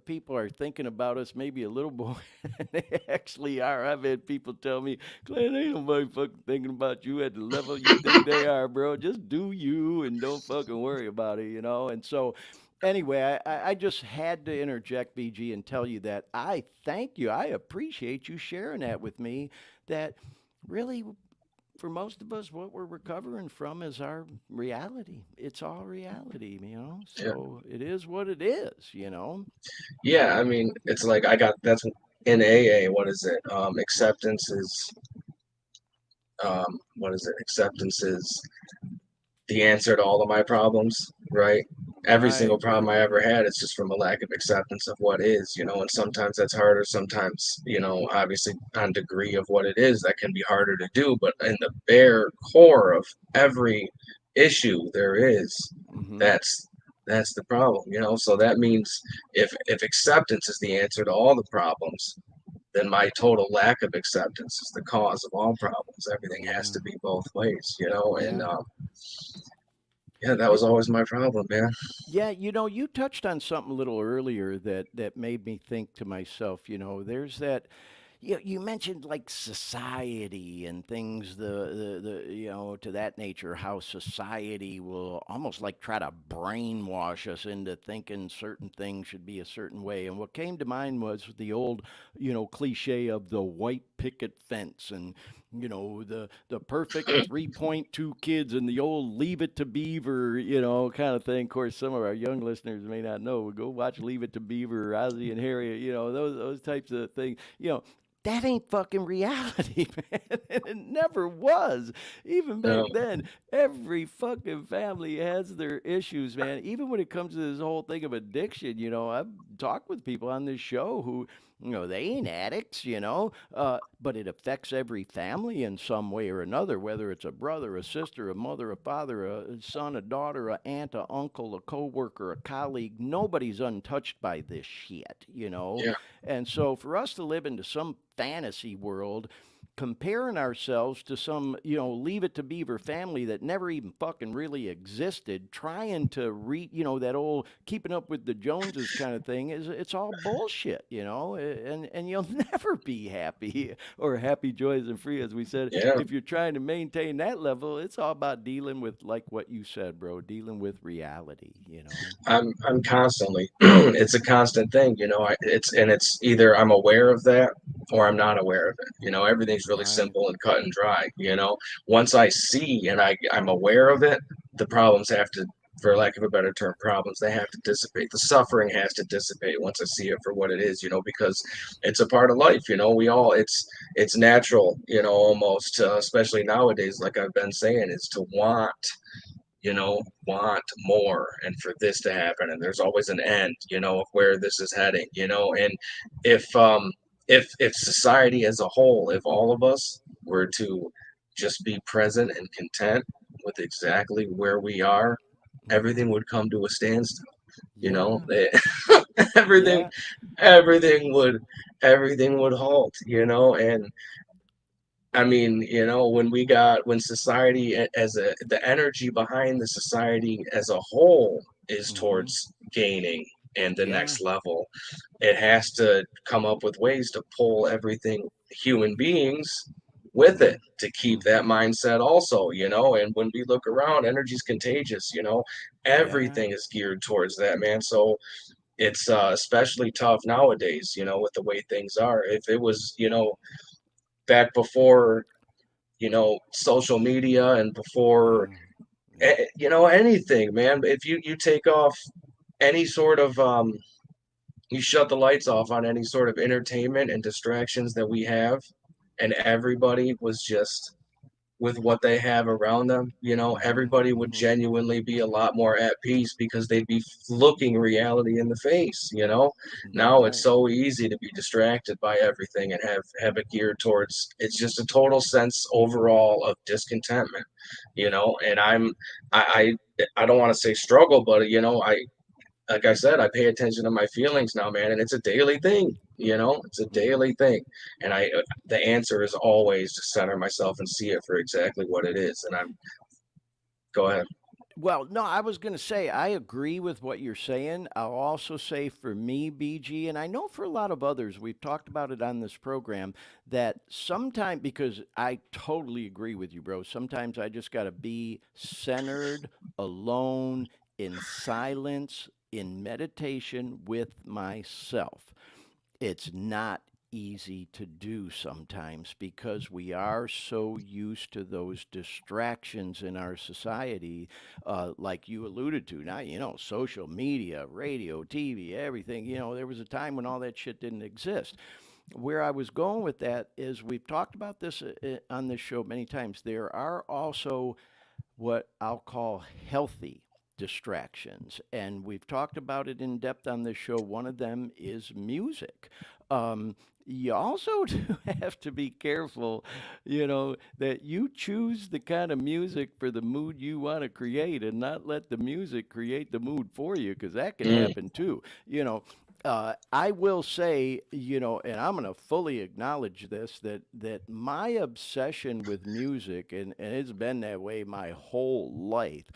people are thinking about us maybe a little more than they actually are. I've had people tell me, Glenn, ain't nobody fucking thinking about you at the level you think they are, bro. Just do you and don't fucking worry about it. And so, anyway, I just had to interject, BG, and tell you that I thank you. I appreciate you sharing that with me. That really, for most of us, what we're recovering from is our reality. It's all reality. Yeah. So it is what it is. Yeah, I mean, it's like that's in AA, what is it? Acceptance is what is it? Acceptance is the answer to all of my problems, right? Every single Right, problem right, I right. ever had is just from a lack of acceptance of what is, and sometimes that's harder. Sometimes, obviously on degree of what it is, that can be harder to do. But in the bare core of every issue there is, Mm-hmm. that's the problem. So that means if acceptance is the answer to all the problems, then my total lack of acceptance is the cause of all problems. Everything has Yeah, to be both ways. And yeah. yeah, that You, was always my problem, man. yeah, you touched on something a little earlier that made me think to myself. There's that. You mentioned like society and things the to that nature, how society will almost like try to brainwash us into thinking certain things should be a certain way. And what came to mind was the old cliche of the white picket fence and the perfect 3.2 kids and the old Leave It to Beaver kind of thing. Of course, some of our young listeners may not know. Go watch Leave It to Beaver, Ozzy and Harriet, those types of things. That ain't fucking reality, man. It never was. Even back No, then, every fucking family has their issues, man. Even when it comes to this whole thing of addiction, I've talked with people on this show who, they ain't addicts, but it affects every family in some way or another, whether it's a brother, a sister, a mother, a father, a son, a daughter, a aunt, a uncle, a coworker, a colleague. Nobody's untouched by this shit. yeah, And so for us to live into some fantasy world, comparing ourselves to some, Leave It to Beaver family that never even fucking really existed, trying to that old keeping up with the Joneses kind of thing it's all bullshit. And you'll never be happy or happy, joys, and free, as we said, yeah. if you're trying to maintain that level. It's all about dealing with like what you said, bro, dealing with reality. I'm constantly. It's a constant thing. It's either I'm aware of that or I'm not aware of it. Everything's really Right. simple and cut and dry. Once I see and I'm aware of it, the problems have to, for lack of a better term, problems, they have to dissipate. The suffering has to dissipate once I see it for what it is. Because it's a part of life. We all it's natural. Almost, especially nowadays, like I've been saying, is to want more and for this to happen. And there's always an end, of where this is heading. And if society as a whole, if all of us were to just be present and content with exactly where we are, everything would come to a standstill. You know, Yeah. everything, Yeah. everything would, everything would halt. You know, and I mean, you know, when society as the energy behind the society as a whole is Mm-hmm. towards gaining and the Yeah. next level, it has to come up with ways to pull everything human beings with Mm-hmm. it to keep that Mm-hmm. mindset also, you know. And when we look around, energy's contagious, you know. Yeah. Everything is geared towards that, man. So it's especially tough nowadays, you know, with the way things are. If it was, you know, back before, you know, social media and before Oh. Yeah. you know, anything, man. If you take off any sort of you shut the lights off on any sort of entertainment and distractions that we have, and everybody was just with what they have around them, you know, Mm-hmm. everybody would Mm-hmm. genuinely be a lot more at peace because they'd be looking reality in the face, you know. You're Now it's right. so easy to be distracted by everything and have it geared towards, it's just a total sense overall of discontentment, you know. And I don't want to say struggle, but you know, I like I said, I pay attention to my feelings now, man, and it's a daily thing. You know, it's a Mm-hmm. daily thing, and the answer is always to center myself and see it for exactly what it is. And I'm go ahead. Well, no, I was going to say I agree with what you're saying. I'll also say for me, BG, and I know for a lot of others, we've talked about it on this program, that sometimes, because I totally agree with you, bro, sometimes I just got to be centered, alone, in silence, in meditation with myself. It's not easy to do sometimes because we are so used to those distractions in our society, like you alluded to. Now, you know, social media, radio, TV, everything. You know, there was a time when all that shit didn't exist. Where I was going with that is we've talked about this on this show many times. There are also what I'll call healthy distractions. And we've talked about it in depth on this show. One of them is music. You also do have to be careful, you know, that you choose the kind of music for the mood you want to create and not let the music create the mood for you, because that can Mm, happen too. You know, I will say, you know, and I'm going to fully acknowledge this, that my obsession with music, and it's been that way my whole life,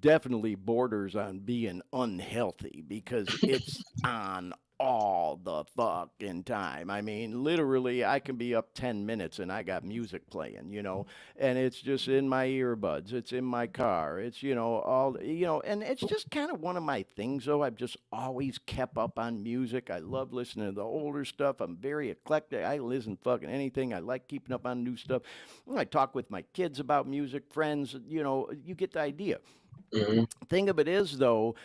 definitely borders on being unhealthy because it's on all the fucking time. I mean, literally, I can be up 10 minutes and I got music playing, you know, and it's just in my earbuds, it's in my car, it's, you know, all, you know, and it's just kind of one of my things, though. I've just always kept up on music. I love listening to the older stuff. I'm very eclectic. I listen fucking anything. I like keeping up on new stuff. I talk with my kids about music, friends, you know, you get the idea. mm, Thing of it is, though,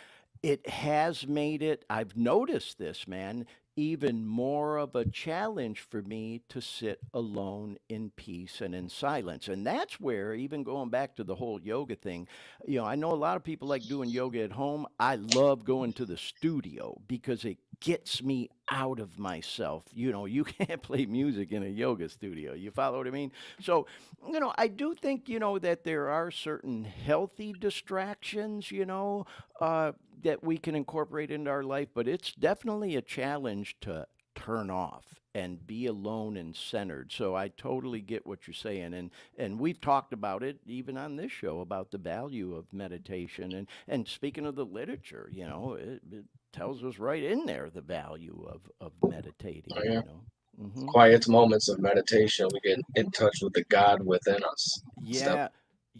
it has made it, I've noticed this, man, even more of a challenge for me to sit alone in peace and in silence. And that's where, even going back to the whole yoga thing, you know, I know a lot of people like doing yoga at home. I love going to the studio because it gets me out of myself. You know, you can't play music in a yoga studio. You follow what I mean? So, you know, I do think, you know, that there are certain healthy distractions, you know, that we can incorporate into our life, but it's definitely a challenge to turn off and be alone and centered. So I totally get what you're saying, and we've talked about it even on this show about the value of meditation. And speaking of the literature, you know, it tells us right in there the value of oh, meditating. yeah. You know. Hmm. Quiet moments of meditation. We get in touch with the God within us. Step. Yeah.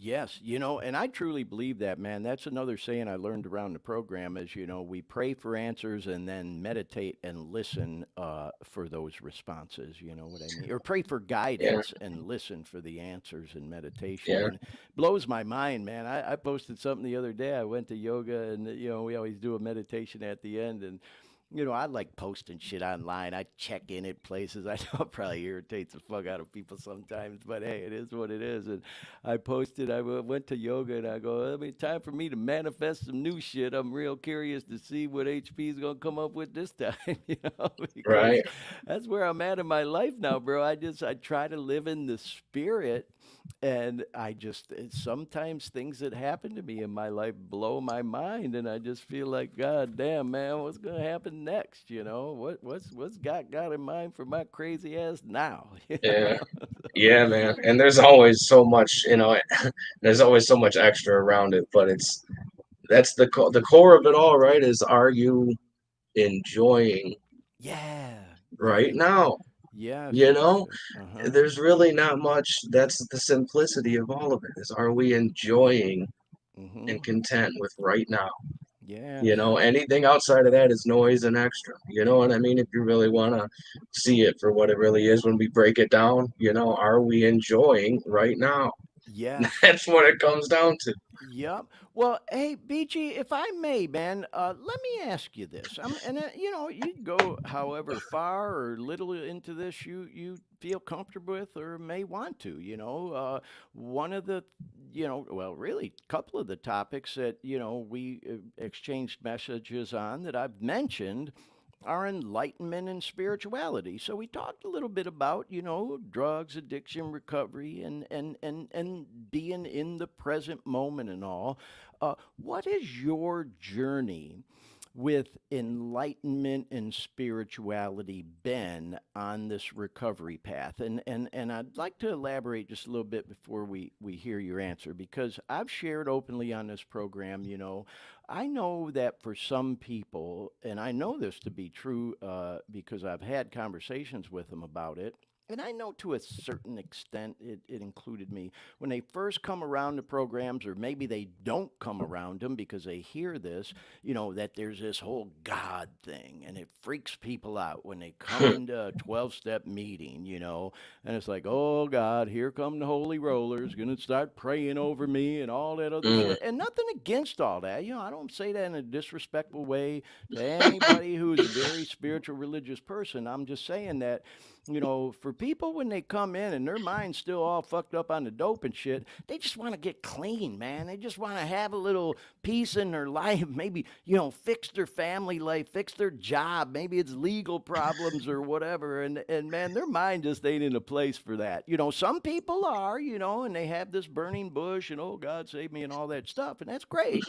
Yes, you know, and I truly believe that, man. That's another saying I learned around the program is, you know, we pray for answers and then meditate and listen for those responses. You know what I mean? Or pray for Yeah, guidance and listen for the answers in meditation. yeah. And it blows my mind, man. I posted something the other day. I went to yoga and, you know, we always do a meditation at the end. And you know, I like posting shit online. I check in at places. I know it probably irritates the fuck out of people sometimes, but hey, it is what it is. And I posted, went to yoga and I go, I mean, time for me to manifest some new shit. I'm real curious to see what HP is going to come up with this time, you know, because Right. that's where I'm at in my life now, bro. I try to live in the spirit And I just sometimes things that happen to me in my life blow my mind, and I just feel like, God damn, man, what's gonna happen next? You know, what's God got in mind for my crazy ass now? You Yeah. know? Yeah, man. And there's always so much, there's always so much extra around it, but that's the core of it all, right? Is are you enjoying Yeah, right right. now? Yes, You yes, know, yes. Uh-huh. there's really not much. That's the simplicity of all of it. Is are we enjoying Mm-hmm. and content with right now? Yes. Anything outside of that is noise and extra. You know what I mean? If you really want to see it for what it really is when we break it down, are we enjoying right now? Yes. That's what it comes down to. Yep. Well, hey, BG, if I may, man, let me ask you this. You can go however far or little into this you feel comfortable with or may want to. One of the, well, really, a couple of the topics that we exchanged messages on that I've mentioned our enlightenment and spirituality. So we talked a little bit about, drugs, addiction, recovery, and being in the present moment and all. What is your journey with enlightenment and spirituality been on this recovery path? And I'd like to elaborate just a little bit before we hear your answer because I've shared openly on this program, I know that for some people, and I know this to be true because I've had conversations with them about it, and I know to a certain extent it included me. When they first come around the programs, or maybe they don't come around them because they hear this, that there's this whole God thing, and it freaks people out when they come into a 12-step meeting, and it's like, oh God, here come the holy rollers, gonna start praying over me and all that other Mm. shit. And nothing against all that. I don't say that in a disrespectful way to anybody who's a very spiritual, religious person. I'm just saying that, for people when they come in and their mind's still all fucked up on the dope and shit, they just want to get clean, man. They just want to have a little peace in their life. Maybe, fix their family life, fix their job. Maybe it's legal problems or whatever. And man, their mind just ain't in a place for that. Some people are, and they have this burning bush and, oh, God save me and all that stuff. And that's great.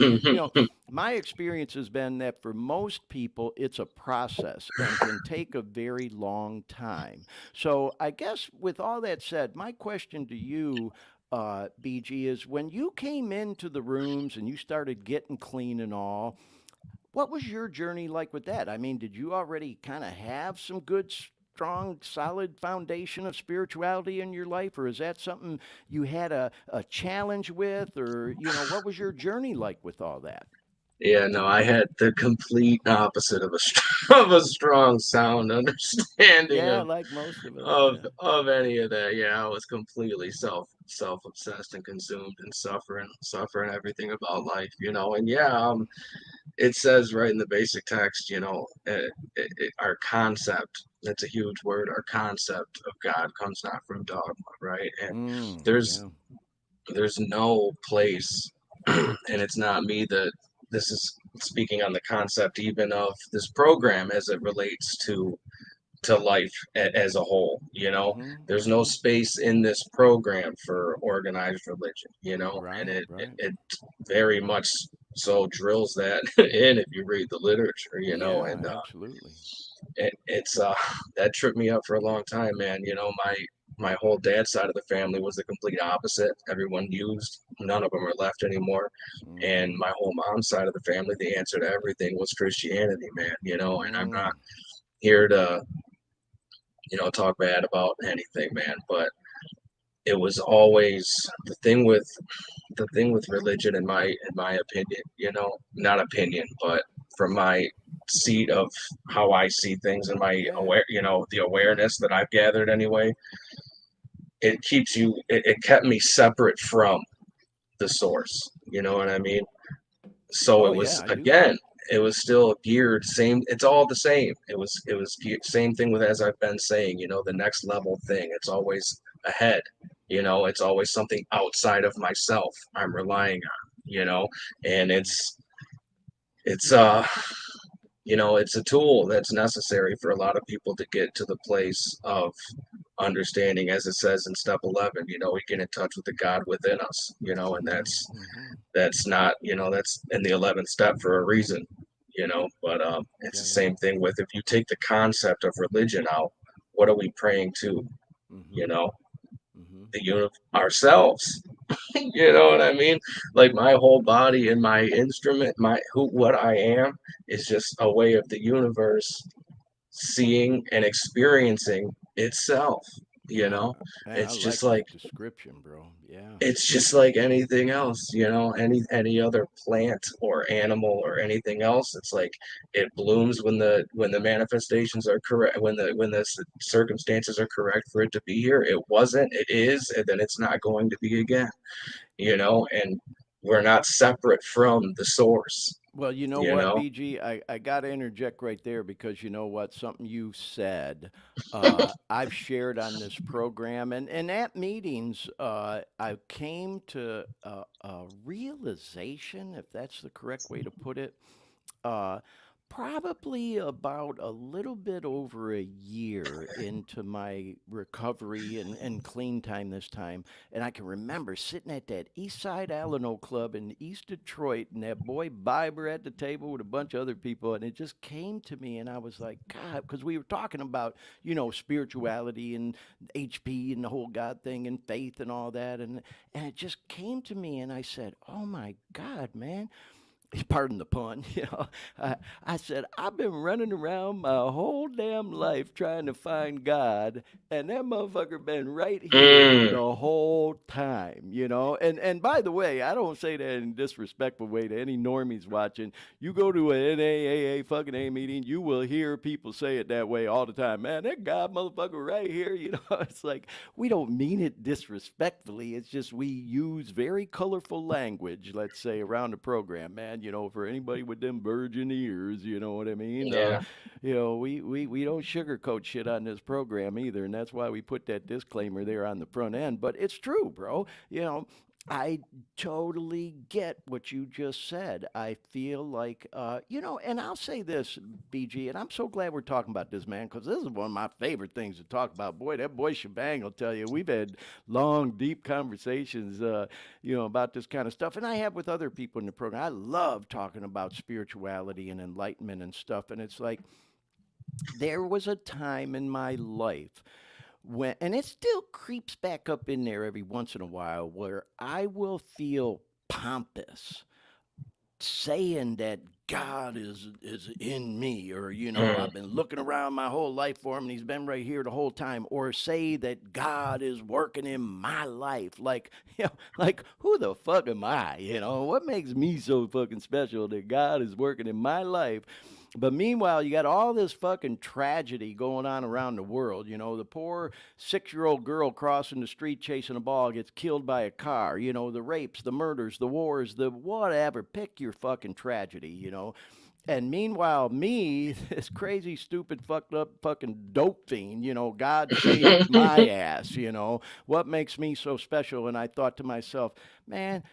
My experience has been that for most people, it's a process and can take a very long time. So, I guess with all that said, my question to you, BG, is when you came into the rooms and you started getting clean and all, what was your journey like with that? I mean, did you already kind of have some good, strong, solid foundation of spirituality in your life, or is that something you had a challenge with, or, what was your journey like with all that? Yeah, no, I had the complete opposite of of a strong sound understanding Yeah, of like most of us, of yeah. of any of that. Yeah, I was completely self obsessed and consumed and suffering everything about life, and yeah, it says right in the basic text, our concept, that's a huge word, our concept of God comes not from dogma, right? And there's Yeah. there's no place, and it's not me that this is speaking on the concept even of this program as it relates to life as a whole. There's no Mm-hmm. space in this program for organized religion, and Right, right. it very much so drills that in if you read the literature, Yeah, and absolutely. it's that tripped me up for a long time, man. My whole dad's side of the family was the complete opposite. Everyone used, none of them are left anymore. And Mm-hmm. my whole mom's side of the family, the answer to everything was Christianity, man. And I'm not Mm. here to talk bad about anything, man. But it was always the thing with religion, in my opinion, not opinion, but from my seat of how I see things and my Yeah. the awareness that I've gathered anyway. It kept me separate from the source. You know what I mean? So Oh it yeah, was I do. again, it was still geared same. It's all the same. It was same thing with, as I've been saying. The next level thing. It's always ahead. It's always something outside of myself I'm relying on. And Mm-hmm. it's a tool that's necessary for a lot of people to get to the place of understanding, as it says in step 11, we get in touch with the God within us, and that's not, that's in the 11th step for a reason, but it's Yeah, the yeah. same thing with, if you take the concept of religion out, what are we praying to? Mm-hmm. You know, Mm-hmm. ourselves. You know what I mean? Like my whole body and my instrument, what I am is just a way of the universe seeing and experiencing itself. You Yeah. know, Man, I it's just like like that description, bro. Yeah. it's just like anything else, any other plant or animal or anything else. It's like it blooms when the manifestations are correct, when the circumstances are correct for it to be here. It wasn't, it is, and then it's not going to be again. And we're not separate from the source. Well, you know You what, know. BG, I got to interject right there because you know what, something you said, I've shared on this program, and at meetings, I came to a realization, if that's the correct way to put it, uh, probably about a little bit over a year into my recovery and clean time this time. And I can remember sitting at that East Side Alano Club in East Detroit, and that boy Biber at the table with a bunch of other people. And it just came to me, and I was like, God, because we were talking about, spirituality and HP and the whole God thing and faith and all that. And it just came to me, and I said, oh my God, man, pardon the pun, I said, I've been running around my whole damn life trying to find God, and that motherfucker been right here Mm, the whole time. And by the way, I don't say that in a disrespectful way to any normies watching. You go to an NAAA fucking A meeting, you will hear people say it that way all the time. Man, that God motherfucker right here, it's like we don't mean it disrespectfully. It's just we use very colorful language, let's say, around the program, man. For anybody with them virgin ears, you know what I mean? yeah. We don't sugarcoat shit on this program either, and that's why we put that disclaimer there on the front end. But it's true, bro. I totally get what you just said. I feel like, and I'll say this, BG, and I'm so glad we're talking about this, man, because this is one of my favorite things to talk about. Boy, that boy Shebang will tell you, we've had long, deep conversations, about this kind of stuff, and I have with other people in the program. I love talking about spirituality and enlightenment and stuff, and it's like, there was a time in my life when, and it still creeps back up in there every once in a while, where I will feel pompous saying that God is in me, or Mm, I've been looking around my whole life for him and he's been right here the whole time, or say that God is working in my life. Like, like who the fuck am I? What makes me so fucking special that God is working in my life? But meanwhile, you got all this fucking tragedy going on around the world. The poor 6-year-old girl crossing the street chasing a ball gets killed by a car. The rapes, the murders, the wars, the whatever. Pick your fucking tragedy. And meanwhile, me, this crazy, stupid, fucked up fucking dope fiend, God saved my ass. What makes me so special? And I thought to myself, man,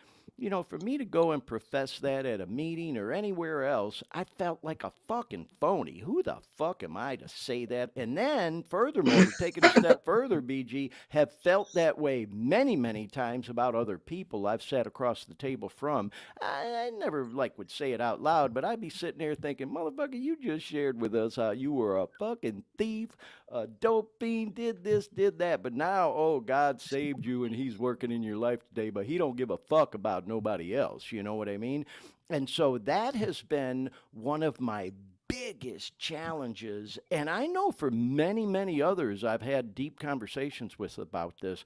for me to go and profess that at a meeting or anywhere else, I felt like a fucking phony. Who the fuck am I to say that? And then, furthermore, to take it a step further, BG, have felt that way many, many times about other people I've sat across the table from. I never would say it out loud, but I'd be sitting there thinking, motherfucker, you just shared with us how you were a fucking thief, a dope fiend, did this, did that, but now, oh, God saved you and he's working in your life today, but he don't give a fuck about nobody else. You know what I mean? And so that has been one of my biggest challenges. And I know for many, many others, I've had deep conversations with about this.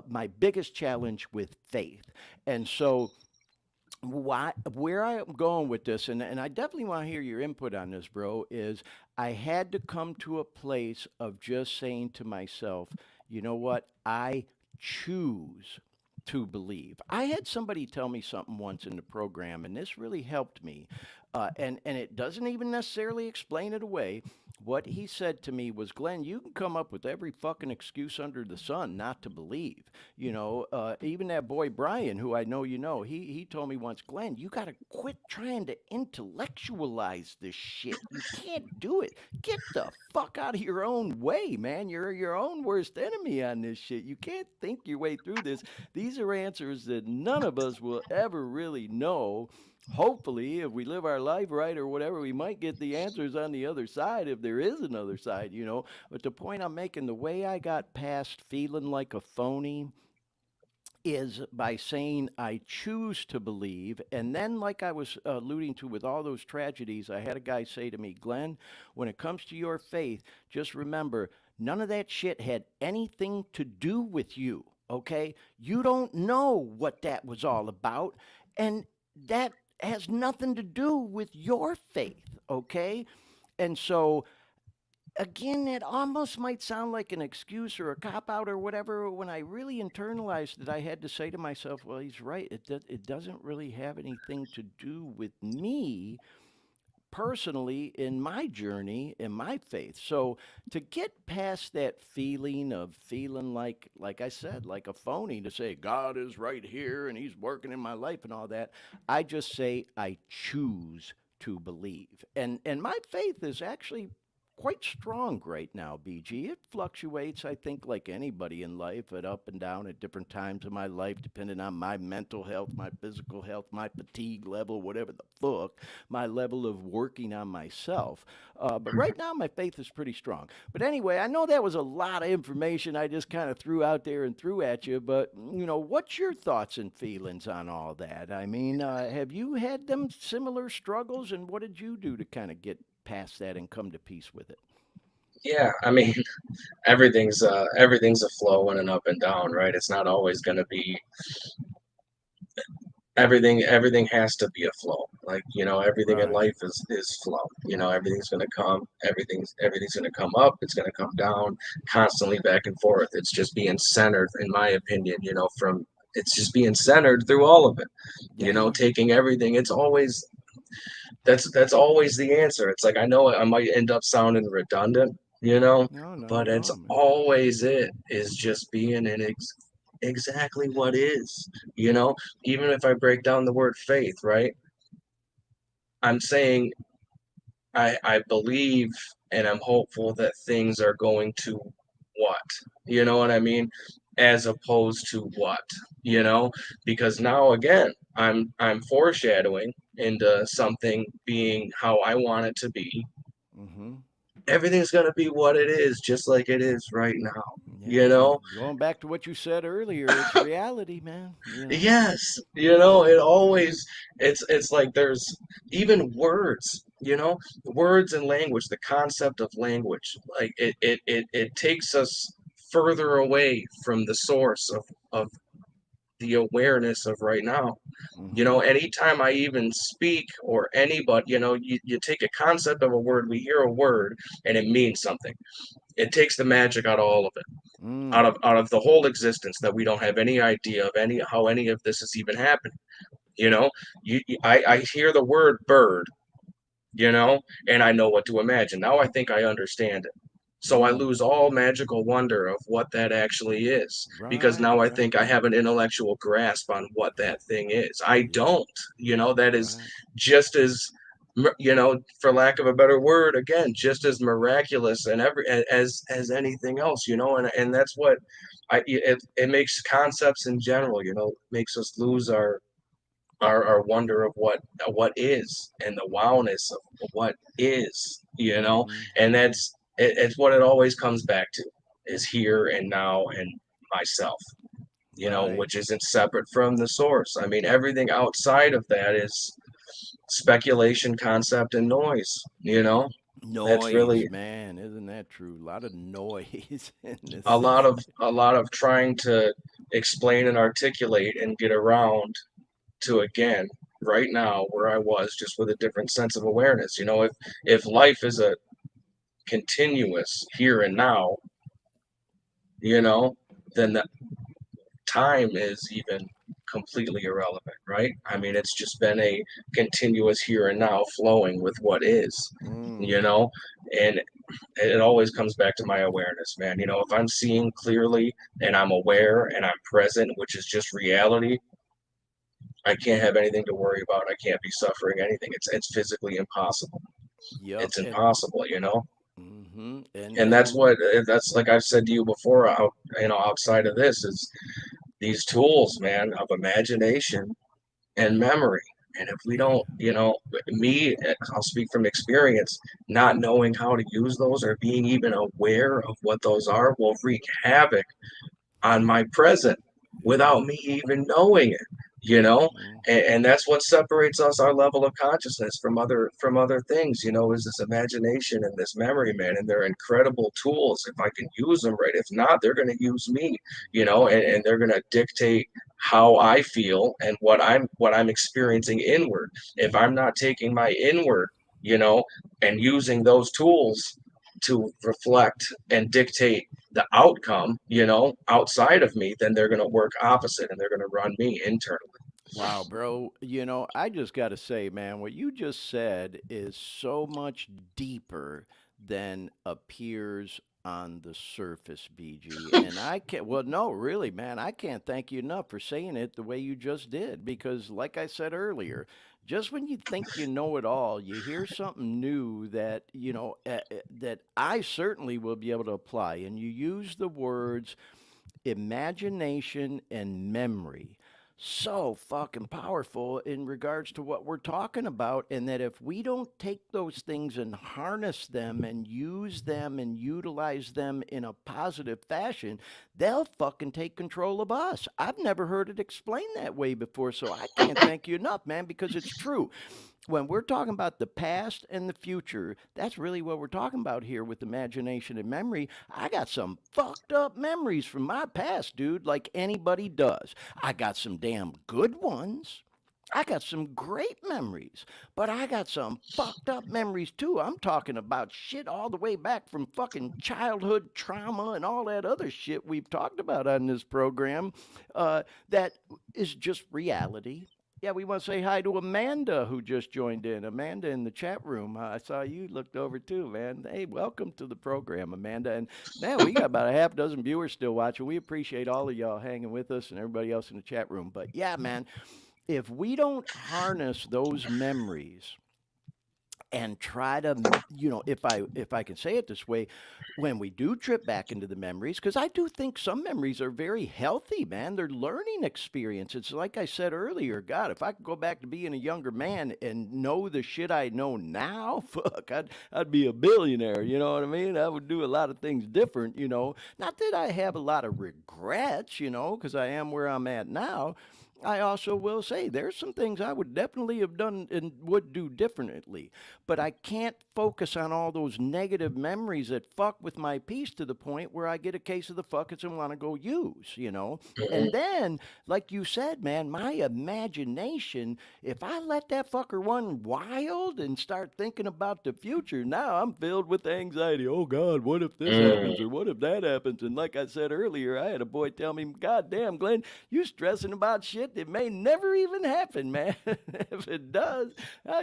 My biggest challenge with faith. And so, where I am going with this, and I definitely want to hear your input on this, bro, is I had to come to a place of just saying to myself, you know what? I choose to believe. I had somebody tell me something once in the program, and this really helped me. And it doesn't even necessarily explain it away, What he said to me was, Glenn, you can come up with every fucking excuse under the sun not to believe. Even that boy Brian, who I know you know, he told me once, Glenn, you got to quit trying to intellectualize this shit. You can't do it. Get the fuck out of your own way, man. You're your own worst enemy on this shit. You can't think your way through this. These are answers that none of us will ever really know. Hopefully, if we live our life right or whatever, we might get the answers on the other side if there is another side. But the point I'm making, the way I got past feeling like a phony is by saying I choose to believe. And then, like I was alluding to with all those tragedies, I had a guy say to me, Glenn, when it comes to your faith, just remember none of that shit had anything to do with you. Okay? You don't know what that was all about. And that has nothing to do with your faith. Okay? And so again, that almost might sound like an excuse or a cop out or whatever. When I really internalized it, I had to say to myself, well, he's right. It doesn't really have anything to do with me personally in my journey in my faith. So to get past that feeling of feeling like I said, like a phony, to say God is right here and he's working in my life and all that, I just say I choose to believe. And my faith is actually quite strong right now, BG. It fluctuates, I think, like anybody in life, at up and down at different times of my life, depending on my mental health, my physical health, my fatigue level, whatever the fuck, my level of working on myself. But right now, my faith is pretty strong. But anyway, I know that was a lot of information I just kind of threw out there and threw at you. But, what's your thoughts and feelings on all that? I mean, have you had them similar struggles, and what did you do to kind of get past that and come to peace with it? Yeah, I mean, everything's a flow and an up and down, right? It's not always going to be everything has to be a flow. Like, everything in Right. life is flow. Everything's going to come, everything's going to come up, it's going to come down, constantly back and forth. It's just being centered, in my opinion, from it's just being centered through all of it. Yeah. Taking everything. It's always that's always the answer. It's like, I know I might end up sounding redundant, No, not but at it's all, man. always it is just being in exactly what is, even if I break down the word faith, right? I'm saying I believe and I'm hopeful that things are going to what? You know what I mean? As opposed to what? You know, because now again, I'm foreshadowing into something being how I want it to be. Mm-hmm. Everything's going to be what it is, just like it is right now. Yeah, You know, going back to what you said earlier, it's reality, man. yes, it always it's like there's even words, words and language, the concept of language, like it takes us further away from the source of the awareness of right now. Mm-hmm. Anytime I even speak or anybody, you take a concept of a word, we hear a word and it means something. It takes the magic out of all of it, Mm. out of the whole existence, that we don't have any idea of how any of this is even happening. You know, I hear the word bird, and I know what to imagine. Now I think I understand it. So I Mm. lose all magical wonder of what that actually is, because Right, now I right. think I have an intellectual grasp on what that thing is. I Yeah, don't, that is right. just as, for lack of a better word, again, just as miraculous and as anything else, and that's what it makes concepts in general, makes us lose our wonder of what is, and the wowness of what is, Mm-hmm. and Mm-hmm. it's what it always comes back to, is here and now and myself, Right. which isn't separate from the source. I mean, everything outside of that is speculation, concept, and noise. That's Noise, really man. Isn't that true? A lot of noise in a this. lot of a lot of trying to explain and articulate and get around to, again, right now where I was, just with a different sense of awareness. If life is a continuous here and now, you know, then the time is even completely irrelevant, right? I mean, it's just been a continuous here and now flowing with what is, Mm. you know, and it always comes back to my awareness, man. You know, if I'm seeing clearly and I'm aware and I'm present, which is just reality, I can't have anything to worry about. I can't be suffering anything. It's physically impossible. Yep. It's And impossible, you know. and And that's and what that's like I've said to you before. Out, you know, outside of this is these tools, man, of imagination and memory. And if we yeah. don't, you know, me, I'll speak from experience, not knowing how to use those or being even aware of what those are will wreak havoc on my present Yep. without me even knowing it, you know. Hmm. And that's what separates us, our level of consciousness, from other things, you know, is this imagination and this memory, man. And they're incredible tools if I can use them right. If not, they're going to use me, you know, Yep. and they're going to dictate how I feel and what I'm experiencing inward. If I'm not taking my inward, you know, and using those tools to reflect and dictate the outcome, you know, outside of me, then they're going to work opposite and they're going to run me internally. Wow, bro. I just got to say, man, what you just said is so much deeper than appears on the surface, BG. And I can't, well, no, really, man, I can't thank you enough for saying it the way you just did. Because, like I said earlier, just when you think you know it all, you hear something new that, that I certainly will be able to apply. And you use the words imagination and memory, so fucking powerful in regards to what we're talking about. And that if we don't take those things and harness them and use them and utilize them in a positive fashion, they'll fucking take control of us. I've never heard it explained that way before, so I can't thank you enough, man, because it's true. When we're talking about the past and the future, that's really what we're talking about here with imagination and memory. I got some fucked up memories from my past, dude, like anybody does. I got some damn good ones. I got some great memories, but I got some fucked up memories too. I'm talking about shit all the way back from fucking childhood trauma and all that other shit we've talked about on this program, that is just reality. Yeah, we want to say hi to Amanda, who just joined in. Amanda in the chat room. I saw you looked over too, man. Hey, welcome to the program, Amanda. And man, we got about a half dozen viewers still watching. We appreciate all of y'all hanging with us and everybody else in the chat room. But yeah, man, if we don't harness those memories and try to, if I can say it this way, when we do trip back into the memories, because I do think some memories are very healthy, man. They're learning experience. It's like I said earlier, God, if I could go back to being a younger man and know the shit I know now, fuck, I'd be a billionaire. You know what I mean? I would do a lot of things different. Not that I have a lot of regrets, because I am where I'm at now. I also will say there's some things I would definitely have done and would do differently, but I can't focus on all those negative memories that fuck with my peace to the point where I get a case of the fuckets and want to go use. And then, like you said, man, my imagination, if I let that fucker run wild and start thinking about the future, now I'm filled with anxiety. Oh God, what if this Mm, happens or what if that happens? And like I said earlier, I had a boy tell me, God damn, Glenn, you stressing about shit that may never even happen, man. If it does,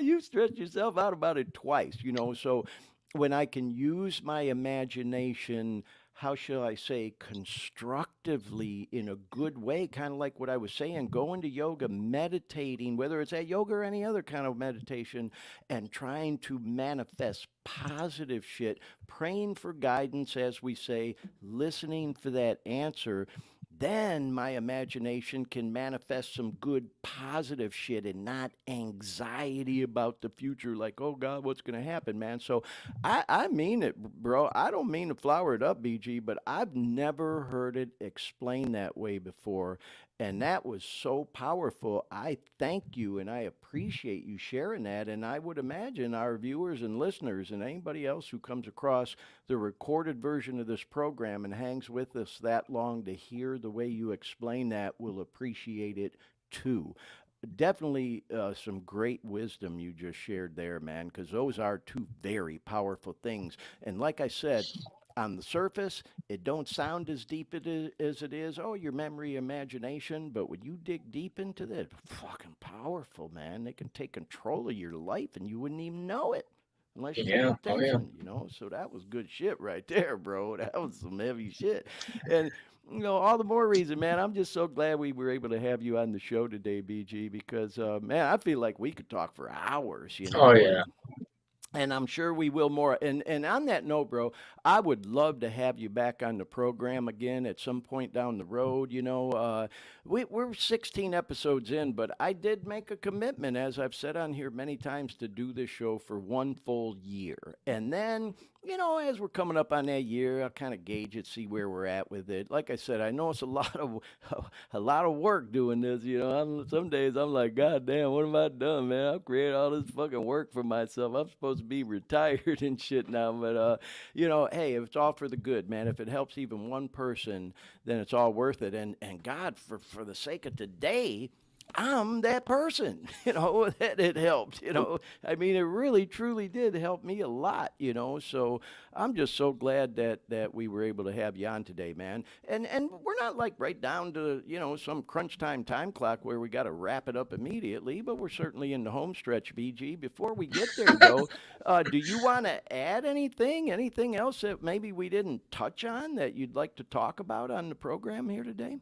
you stress yourself out about it twice. So when I can use my imagination, how shall I say, constructively in a good way, kind of like what I was saying, going to yoga, meditating, whether it's at yoga or any other kind of meditation, and trying to manifest positive shit, praying for guidance, as we say, listening for that answer, then my imagination can manifest some good positive shit and not anxiety about the future, like, oh God, what's going to happen, man. So I mean it, bro. I don't mean to flower it up, BG, but I've never heard it explained that way before. And that was so powerful. I thank you and I appreciate you sharing that. And I would imagine our viewers and listeners and anybody else who comes across the recorded version of this program and hangs with us that long to hear the way you explain that will appreciate it too. Definitely some great wisdom you just shared there, man, because those are two very powerful things. And like I said, on the surface, it don't sound as deep as it is. Oh, your memory, imagination. But when you dig deep into that, fucking powerful, man. They can take control of your life and you wouldn't even know it. unless you pay Yeah. Oh yeah. attention, So that was good shit right there, bro. That was some heavy shit. And all the more reason, man. I'm just so glad we were able to have you on the show today, BG, because man, I feel like we could talk for hours, Oh yeah. and I'm sure we will more. And on that note, bro, I would love to have you back on the program again at some point down the road. We're 16 episodes in, but I did make a commitment, as I've said on here many times, to do this show for one full year. And then, as we're coming up on that year, I'll kind of gauge it, see where we're at with it. Like I said, I know it's a lot of work doing this. Some days I'm like, God damn, what have I done, man? I've created all this fucking work for myself. I'm supposed to be retired and shit now, but hey, if it's all for the good, man, if it helps even one person, then it's all worth it. And God, for the sake of today, I'm that person, that it helped, I mean, it really, truly did help me a lot, so I'm just so glad that we were able to have you on today, man. And we're not like right down to, some crunch time clock where we got to wrap it up immediately, but we're certainly in the home stretch, BG. Before we get there, though, do you want to add anything else that maybe we didn't touch on that you'd like to talk about on the program here today?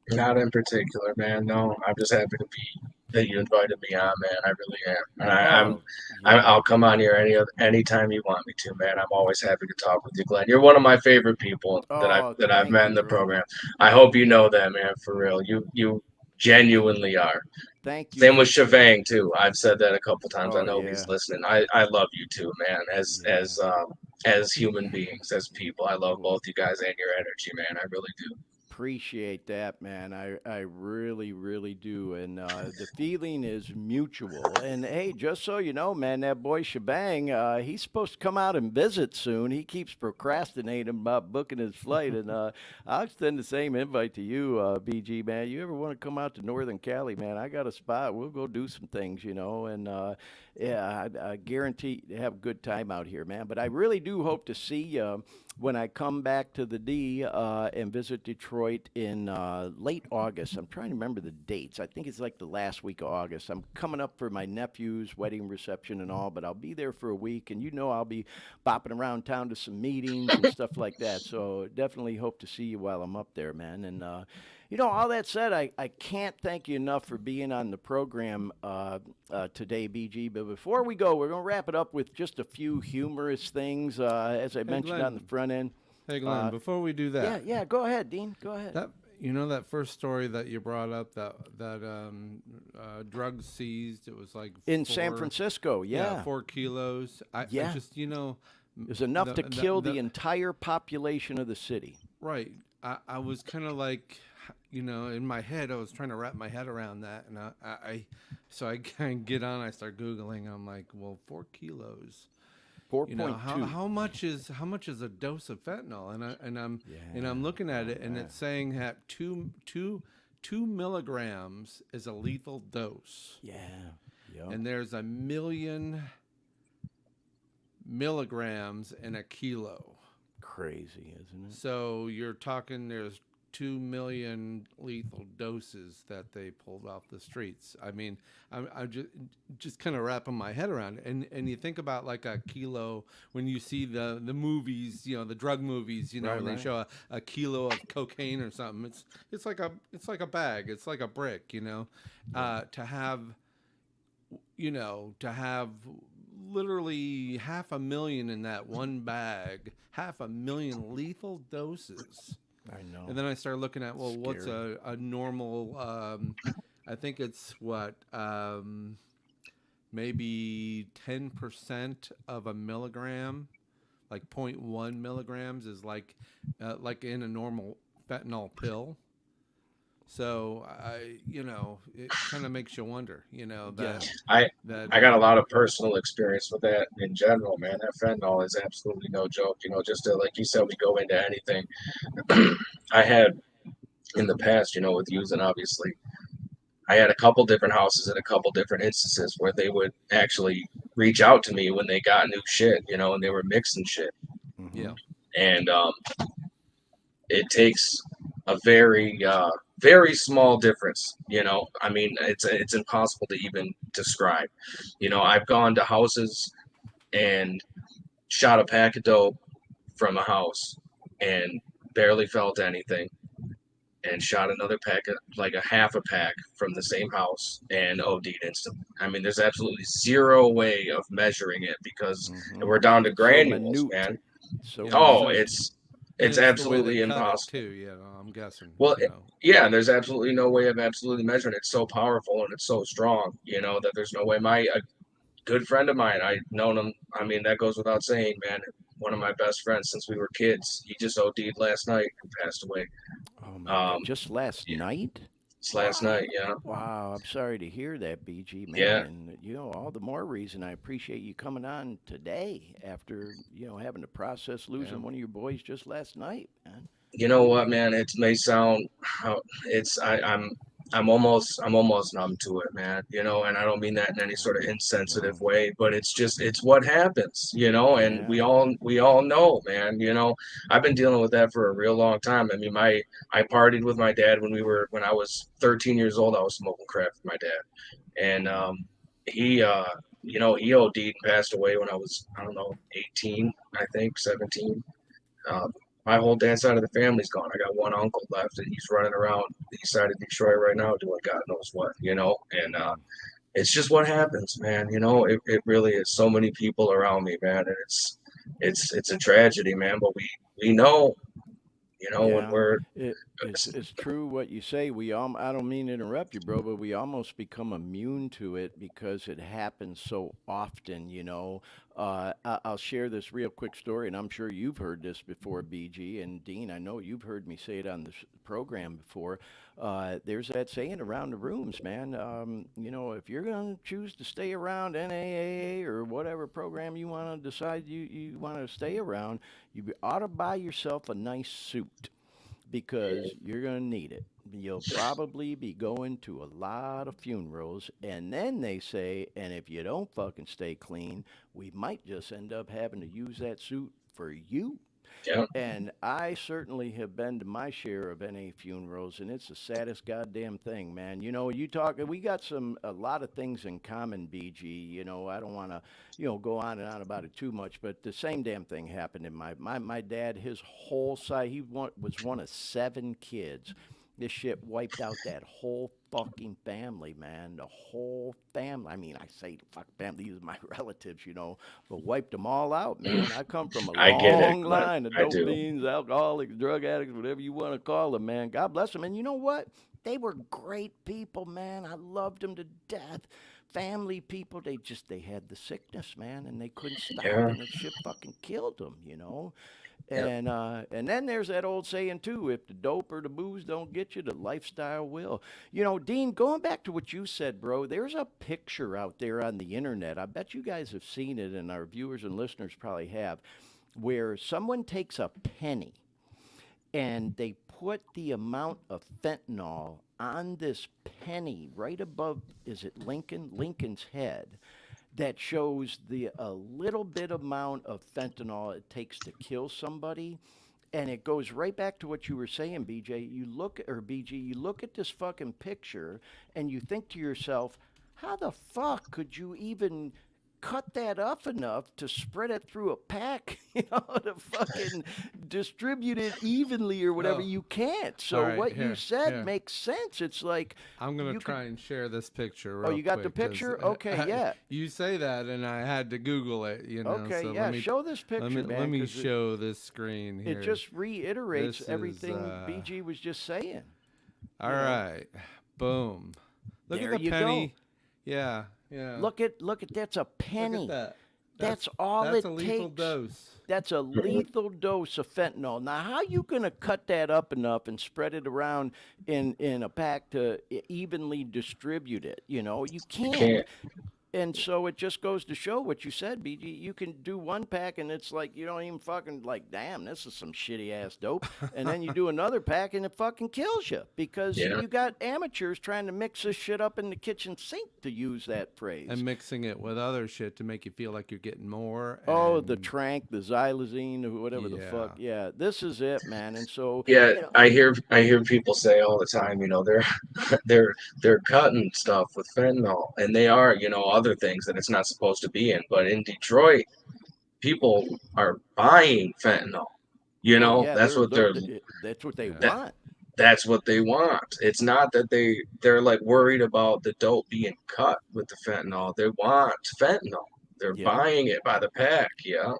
Not in particular, man. No, I'm just happy to be that you invited me on, man. I really am, and Oh, yeah. I'll come on here anytime you want me to, man. I'm always happy to talk with you, Glenn. You're one of my favorite people Oh, that I've thank met you, in the bro. program. I hope you know that, man. For real, you genuinely are. Thank you Same with for saying. Shivang too. I've said that a couple times. I Oh, know he's yeah. listening. I love you too, man. Yeah. As human beings, as people, I love Well, both you guys and your energy, man. I really do. appreciate that, man. I really, really do. And the feeling is mutual. And hey, just so you know, man, that boy Shebang, he's supposed to come out and visit soon. He keeps procrastinating about booking his flight. And I'll extend the same invite to you, BG, man. You ever want to come out to Northern Cali, man? I got a spot. We'll go do some things, And yeah, I guarantee to have a good time out here, man. But I really do hope to see you when I come back to the D and visit Detroit in late August. I'm trying to remember the dates. I think it's like the last week of August. I'm coming up for my nephew's wedding reception and all, but I'll be there for a week. And I'll be bopping around town to some meetings and stuff like that. So definitely hope to see you while I'm up there, man. And all that said, I can't thank you enough for being on the program today, BG. But before we go, we're going to wrap it up with just a few humorous things, as I mentioned Glenn. on the front end. Hey, Glenn, before we do that. Yeah, go ahead, Dean. Go ahead. That first story that you brought up, that drugs seized, it was like in San Francisco, yeah. 4 kilos. I just, it was enough to kill the entire population of the city. Right. I was kind of like, in my head, I was trying to wrap my head around that, and so I kind of get on. I start Googling. I'm like, well, 4 kilos. 4.2. How much is a dose of fentanyl? And I'm looking at it, and it's saying that two milligrams is a lethal dose. Yeah. Yep. And there's 1 million milligrams in a kilo. Crazy, isn't it? So you're talking there's 2 million lethal doses that they pulled off the streets. I mean, I'm just kind of wrapping my head around it. And you think about like a kilo when you see the movies, the drug movies, when they show a kilo of cocaine or something. It's like a bag. It's like a brick, to have literally 500,000 in that one bag, 500,000 lethal doses. I know. And then I started looking at, well, what's a normal, I think it's maybe 10% of a milligram, like 0.1 milligrams is like in a normal fentanyl pill. So it kind of makes you wonder, I got a lot of personal experience with that in general, man. That fentanyl is absolutely no joke. Just to, like you said, we go into anything. I had in the past, with using, obviously, I had a couple different houses and a couple different instances where they would actually reach out to me when they got new shit, and they were mixing shit. Mm-hmm. Yeah. And it takes a very small difference. I mean, it's impossible to even describe. I've gone to houses and shot a pack of dope from a house and barely felt anything, and shot another pack, like a half a pack from the same house, and OD'd instantly. I mean, there's absolutely zero way of measuring it because Mm-hmm. we're down to So granules, minute. man. So Oh, minute. And it's it's the way they absolutely cut it impossible. too. You know, I'm guessing. Well, You know. yeah, there's absolutely no way of absolutely measuring it. It's so powerful and it's so strong, that there's no way. A good friend of mine, I've known him. I mean, that goes without saying, man. One of my best friends since we were kids. He just OD'd last night and passed away. Oh my God! Um, Just last yeah, night? it's last Wow. night. Yeah, Wow. I'm sorry to hear that, BG, man. yeah. And, all the more reason I appreciate you coming on today after, having to process Yeah. losing one of your boys just last night, man. You know what, man? It may sound how it's I'm almost numb to it, man. And I don't mean that in any sort of insensitive No. way, but it's what happens, and Yeah. we all know, man. I've been dealing with that for a real long time. I mean, I partied with my dad when I was 13 years old. I was smoking crack with my dad, and he he OD'd and passed away when I was, I don't know, 18, I think 17. My whole dad's side of the family's gone. I got one uncle left, and he's running around the east side of Detroit right now doing God knows what. And Mm. it's just what happens, man. It really is. So many people around me, man, and it's a tragedy, man. But we know, when Yeah, we're it's true what you say. I don't mean to interrupt you, bro, but we almost become immune to it because it happens so often. I'll share this real quick story, and I'm sure you've heard this before, BG and Dean. I know you've heard me say it on this program before. There's that saying around the rooms, man. If you're going to choose to stay around NAAA or whatever program you want to decide you want to stay around, ought to buy yourself a nice suit because you're going to need it. You'll probably be going to a lot of funerals. And then they say, and if you don't fucking stay clean, we might just end up having to use that suit for you. yeah, And I certainly have been to my share of NA funerals, and it's the saddest goddamn thing, man. We got a lot of things in common, BG. I don't want to, go on and on about it too much, but the same damn thing happened in my dad, his whole side, was one of 7 kids. This shit wiped out that whole fucking family, man. The whole family. I mean, I say the fuck family, these are my relatives, but wiped them all out, man. I come from a I get it, long Glenn. line of I dope do. fiends, alcoholics, drug addicts, whatever you want to call them, man. God bless them. And you know what? They were great people, man. I loved them to death. Family people, they had the sickness, man, and they couldn't stop, Yeah, and it shit fucking killed them. yeah, And then there's that old saying too: if the dope or the booze don't get you, the lifestyle will. Dean, going back to what you said, bro, there's a picture out there on the internet. I bet you guys have seen it, and our viewers and listeners probably have, where someone takes a penny and they put the amount of fentanyl on this penny right above, is it Lincoln's head, that shows the a little bit amount of fentanyl it takes to kill somebody. And it goes right back to what you were saying, BG, you look at this fucking picture and you think to yourself, how the fuck could you even cut that up enough to spread it through a pack, to fucking distribute it evenly or whatever? Oh, You can't. all So right. what you said Here. makes sense. It's like I'm gonna you could. try and share this picture Oh, real you got the quick because picture? Okay, yeah. you say that, and I had to Google it. Okay, So yeah. Show this let picture, me let man, me because show this screen here. it just reiterates This is everything BG was just saying. all you know. right. Boom. Look There at the you penny. go. Yeah, yeah. Look at that's a Look penny. at that. That's all That's it a lethal takes. dose. That's a lethal dose of fentanyl. Now, how you gonna cut that up enough and spread it around in a pack to evenly distribute it? You you can't. can't. And so it just goes to show what you said, BG. You can do one pack and it's like you don't even fucking like, damn, this is some shitty ass dope. And then you do another pack and it fucking kills you because Yeah, you got amateurs trying to mix this shit up in the kitchen sink, to use that phrase. And mixing it with other shit to make you feel like you're getting more. Oh, the And trank, the xylazine, or whatever the yeah. fuck. Yeah, this is it, man. And so, yeah. you know, I hear people say all the time, they're they're cutting stuff with fentanyl, and they are, other things that it's not supposed to be in. But in Detroit, people are buying fentanyl. You Oh know, yeah, that's what that's what they Yeah. that want. that's what they want. It's not that they're like worried about the dope being cut with the fentanyl. They want fentanyl. They're Yeah. buying it by the pack. Yeah.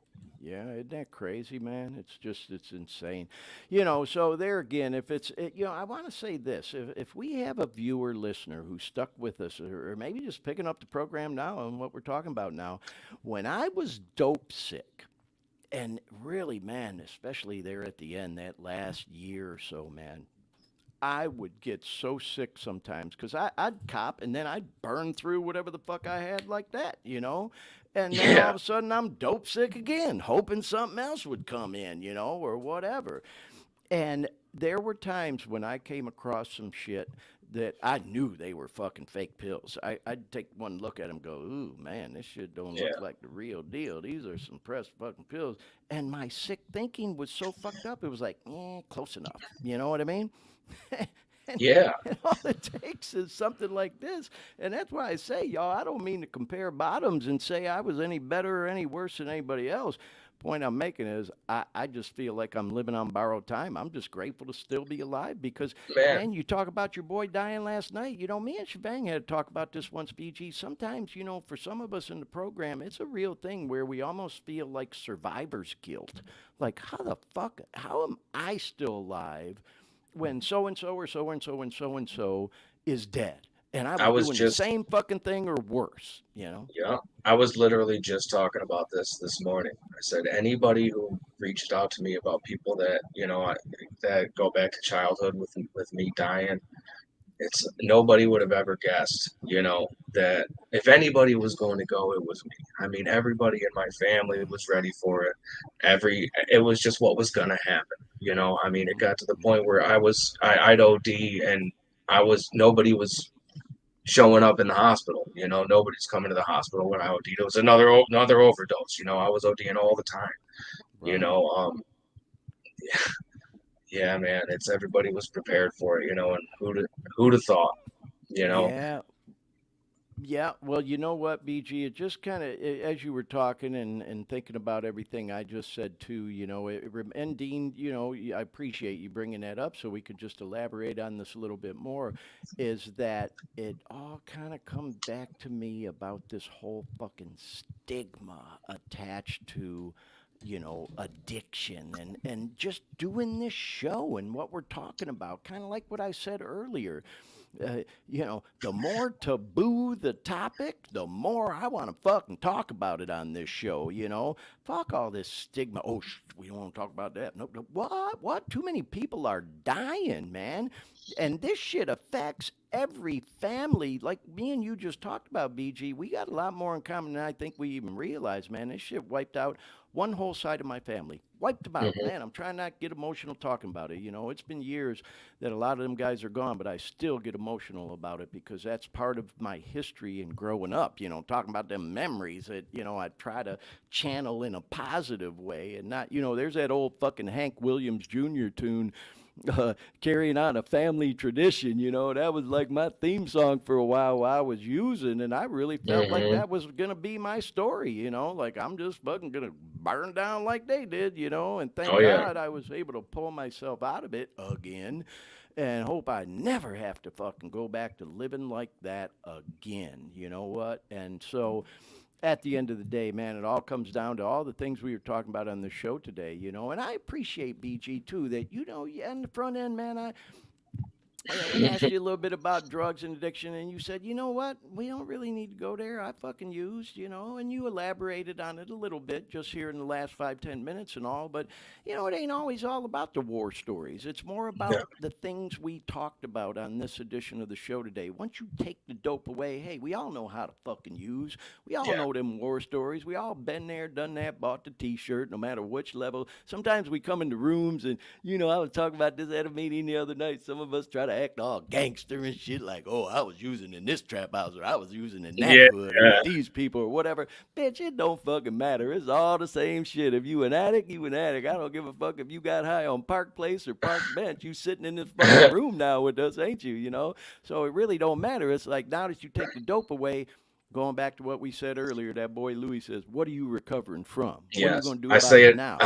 Yeah, isn't that crazy, man? It's insane. So there again, if I want to say this. If we have a viewer listener who's stuck with us, or maybe just picking up the program now and what we're talking about now, when I was dope sick, and really, man, especially there at the end, that last year or so, man, I would get so sick sometimes because I'd cop and then I'd burn through whatever the fuck I had like that. And then all Yeah. of a sudden I'm dope sick again, hoping something else would come in, or whatever. And there were times when I came across some shit that I knew they were fucking fake pills. I'd take one look at them, go, ooh, man, this shit don't Yeah. look like the real deal. These are some pressed fucking pills. And my sick thinking was so fucked up. It was like, close enough. You know what I mean? and, Yeah. and all it takes is something like this. And that's why I say, y'all, I don't mean to compare bottoms and say I was any better or any worse than anybody else. Point I'm making is I just feel like I'm living on borrowed time. I'm just grateful to still be alive because, Man. man, you talk about your boy dying last night. Me and Shebang had to talk about this once, BG. Sometimes, for some of us in the program, it's a real thing where we almost feel like survivor's guilt. Like, how am I still alive when so and so or so and so and so and so is dead? And I I was was doing the just same fucking thing or worse? Yeah, I was literally just talking about this morning. I said anybody who reached out to me about people that that go back to childhood with me dying, it's nobody would have ever guessed, that if anybody was going to go, it was me. I mean, everybody in my family was ready for it. It was just what was gonna happen. I mean, it Hmm. got to the point where I'd OD and nobody was showing up in the hospital. Nobody's coming to the hospital when I OD'd. It was another overdose. I was ODing all the time. You Right. know, um, yeah, man, it's everybody was prepared for it. And who'd have thought? You know, Yeah. Yeah, well, you know what, BG? It just kind of, as you were talking and thinking about everything I just said too, and Dean, I appreciate you bringing that up so we could just elaborate on this a little bit more. Is that it all kind of comes back to me about this whole fucking stigma attached to, addiction and just doing this show and what we're talking about, kind of like what I said earlier. The more taboo the topic, the more I want to fucking talk about it on this show. Fuck all this stigma. Oh, we don't want to talk about that. Nope, nope. What? What? Too many people are dying, man. And this shit affects every family. Like me and you just talked about, BG. We got a lot more in common than I think we even realize, man. This shit wiped out one whole side of my family. Wiped them out. hmm Man, I'm trying not to get emotional talking about it. It's been years that a lot of them guys are gone, but I still get emotional about it because that's part of my history and growing up, talking about them memories that, I try to channel in a positive way and not, there's that old fucking Hank Williams Jr. tune. Carrying on a family tradition, that was like my theme song for a while I was using, and I really felt like hmm that was gonna be my story, like I'm just fucking gonna burn down like they did, and thank Oh yeah. God I was able to pull myself out of it again and hope I never have to fucking go back to living like that again. You know what? And so at the end of the day, man, it all comes down to all the things we were talking about on the show today. And I appreciate BG too that, yeah, in the front end, man, we asked you a little bit about drugs and addiction, and you said, you know what? We don't really need to go there. I fucking used, and you elaborated on it a little bit just here in the last 5, 10 minutes and all. But, it ain't always all about the war stories. It's more Yeah. about the things we talked about on this edition of the show today. Once you take the dope away, hey, we all know how to fucking use. We all Yeah. know them war stories. We all been there, done that, bought the T-shirt, no matter which level. Sometimes we come into rooms and, I was talking about this at a meeting the other night. Some of us try to act all gangster and shit like, oh, I was using in this trap house or I was using in that Yeah. hood or with these people or whatever. Bitch, it don't fucking matter. It's all the same shit. If you an addict, you an addict. I don't give a fuck if you got high on Park Place or Park Bench. You sitting in this fucking room now with us, ain't you? So it really don't matter. It's like now that you take the dope away, Going back to what we said earlier, that boy Louis says, "What are you recovering from? What are you Yes, going to do I about say it it. now?"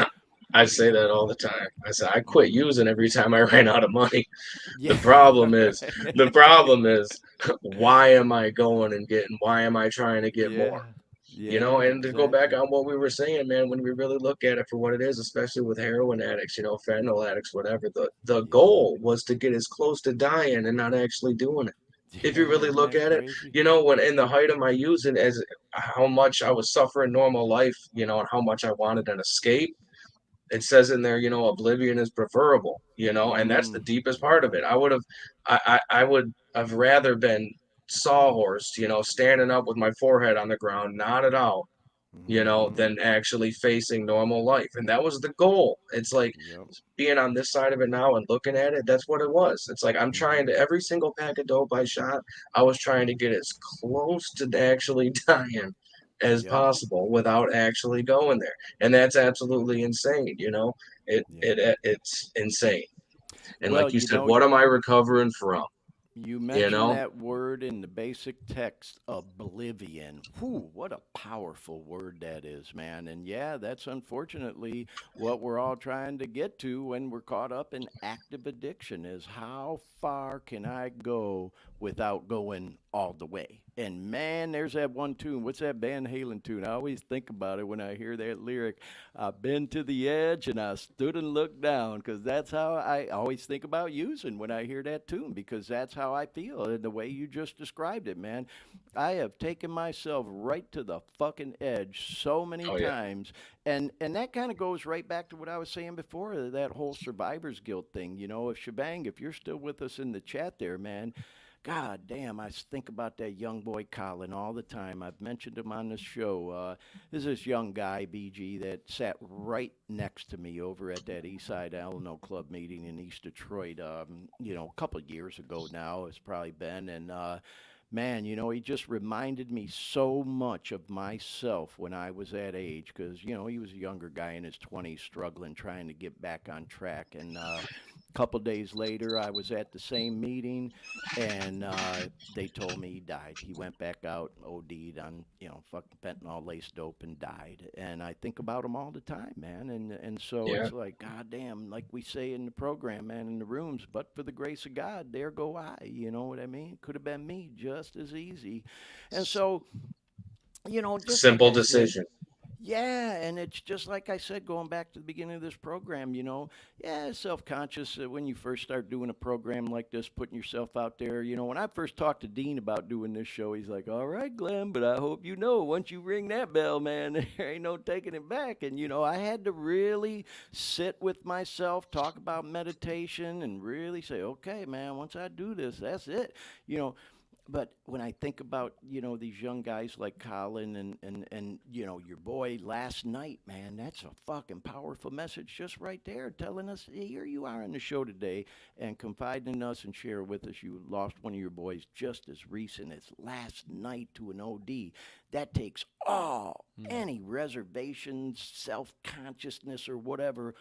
I say that all the time. I say I quit Hmm. using every time I ran out of money. Yeah. The problem is, the problem is, why am I going and getting? Why am I trying to get Yeah. more? Yeah. And to go back Exactly. on what we were saying, man, when we really look at it for what it is, especially with heroin addicts, fentanyl addicts, whatever, the Yep. goal was to get as close to dying and not actually doing it. If you Yeah. really Isn't look that at it, crazy? when in the height of my using, as how much I was suffering normal life, and how much I wanted an escape, it says in there, oblivion is preferable, and that's the deepest part of Yep. it. I would have rather been sawhorsed, standing up with my forehead on the ground, nodded out, Hmm. than actually facing normal life. And that was the goal. It's like Yep. being on this side of it now and looking at it, that's what it was. It's like I'm trying Hmm. to, every single pack of dope I shot, I was trying to get as close to actually dying as Yep. possible without actually going there. And that's absolutely insane, Yep. it's insane. And Well, like you said, what am I recovering from? you You mentioned know? that word in the basic text, oblivion. Whew, what a powerful word that is, man. And yeah, that's unfortunately what we're all trying to get to when we're caught up in active addiction is how far can I go without going all the way? And man, there's that one tune. What's that Van Halen tune? I always think about it when I hear that lyric. I've been to the edge and I stood and looked down because that's how I always think about using when I hear that tune because that's how I feel. And the way you just described it, man, I have taken myself right to the fucking edge so many Oh, yeah. times. And that kind of goes right back to what I was saying before, that whole survivor's guilt thing. If Shebang, if you're still with us in the chat there, man, God damn, I think about that young boy Colin all the time. I've mentioned him on this show. There's this young guy, BG, that sat right next to me over at that Eastside Alano Club meeting in East Detroit, a couple of years ago now, it's probably been. And man, he just reminded me so much of myself when I was that age because, he was a younger guy in his 20s struggling, trying to get back on track. And a couple days later, I was at the same meeting and they told me he died. He went back out, OD'd on, fucking fentanyl laced dope and died. And I think about him all the time, man. And so Yeah. it's like, God damn, like we say in the program, man, in the rooms, but for the grace of God, there go I. You know what I mean? Could have been me just as easy. And so, just like Simple I said, decision. yeah, and it's just like I said, going back to the beginning of this program, yeah, self conscious when you first start doing a program like this, putting yourself out there. When I first talked to Dean about doing this show, he's like, all right, Glenn, but I hope you know once you ring that bell, man, there ain't no taking it back. And, I had to really sit with myself, talk about meditation, and really say, okay, man, once I do this, that's it. You know, but when I think about these young guys like Colin and your boy last night, man, that's a fucking powerful message just right there, telling us here you are on the show today and confiding in us and share with us you lost one of your boys just as recent as last night to an OD. That takes all any reservations, self consciousness, or whatever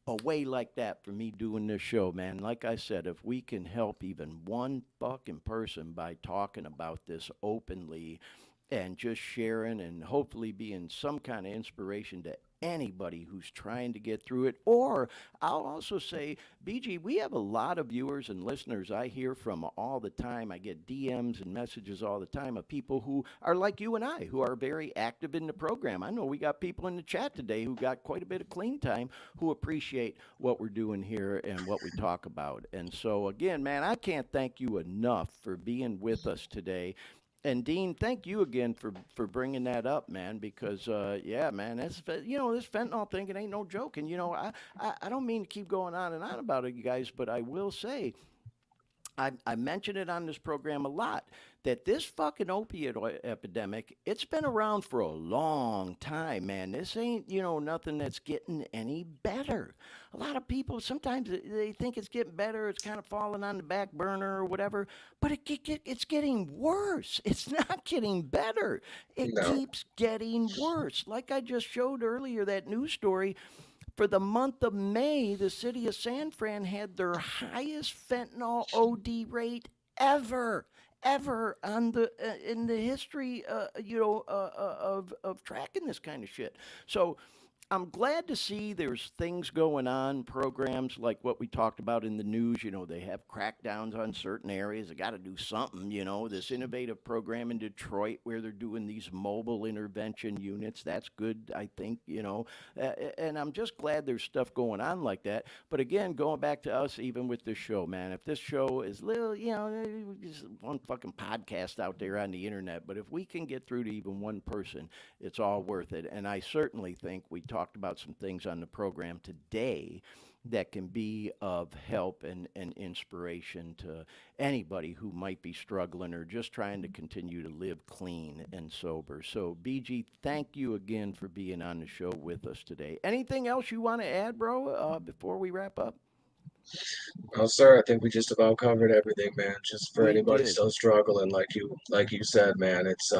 a way like that for me doing this show, man. Like I said, if we can help even one fucking person by talking about this openly and just sharing and hopefully being some kind of inspiration to anybody who's trying to get through it. Or I'll also say, BG, we have a lot of viewers and listeners I hear from all the time. I get DMs and messages all the time of people who are like you and I, who are very active in the program. I know we got people in the chat today who got quite a bit of clean time who appreciate what we're doing here and what we talk about. And so, again, man, I can't thank you enough for being with us today. And Dean, thank you again for bringing that up, man. Because yeah, man, this fentanyl thing, it ain't no joke. And I don't mean to keep going on and on about it, you guys, but I will say I mention it on this program a lot that this fucking opioid epidemic, it's been around for a long time, man. This ain't, nothing that's getting any better. A lot of people sometimes they think it's getting better, it's kind of falling on the back burner or whatever, but it's getting worse. It's not getting better. It No. keeps getting worse. Like I just showed earlier, that news story for the month of May, the city of San Fran had their highest fentanyl OD rate ever. ever on the in the history, of tracking this kind of shit. So I'm glad to see there's things going on, programs like what we talked about in the news. They have crackdowns on certain areas. They got to do something. This innovative program in Detroit where they're doing these mobile intervention units. That's good, I think. And I'm just glad there's stuff going on like that. But again, going back to us, even with this show, man, if this show is little, just one fucking podcast out there on the internet, but if we can get through to even one person, it's all worth it. And I certainly think we talked about some things on the program today that can be of help and inspiration to anybody who might be struggling or just trying to continue to live clean and sober. So, BG, thank you again for being on the show with us today. Anything else you want to add, bro, before we wrap up? Well, sir, I think we just about covered everything, man. Just for We anybody did. still struggling, like you said, man, it's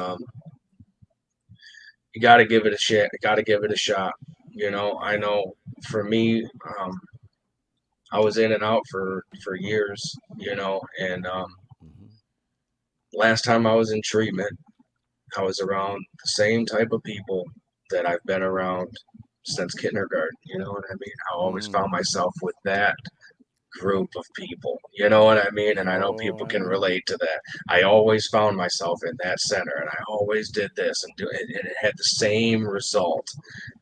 you got to give it a shot. You got to give it a shot. I Yeah. know for me, I was in and out for years, and Hmm. last time I was in treatment, I was around the same type of people that I've been around since kindergarten. You know what I mean? I always found Mm. myself with that group of people. You know what I mean? And I know Oh, people I can know. relate to that. I always found myself in that center, and I always did this and do it, and it had the same result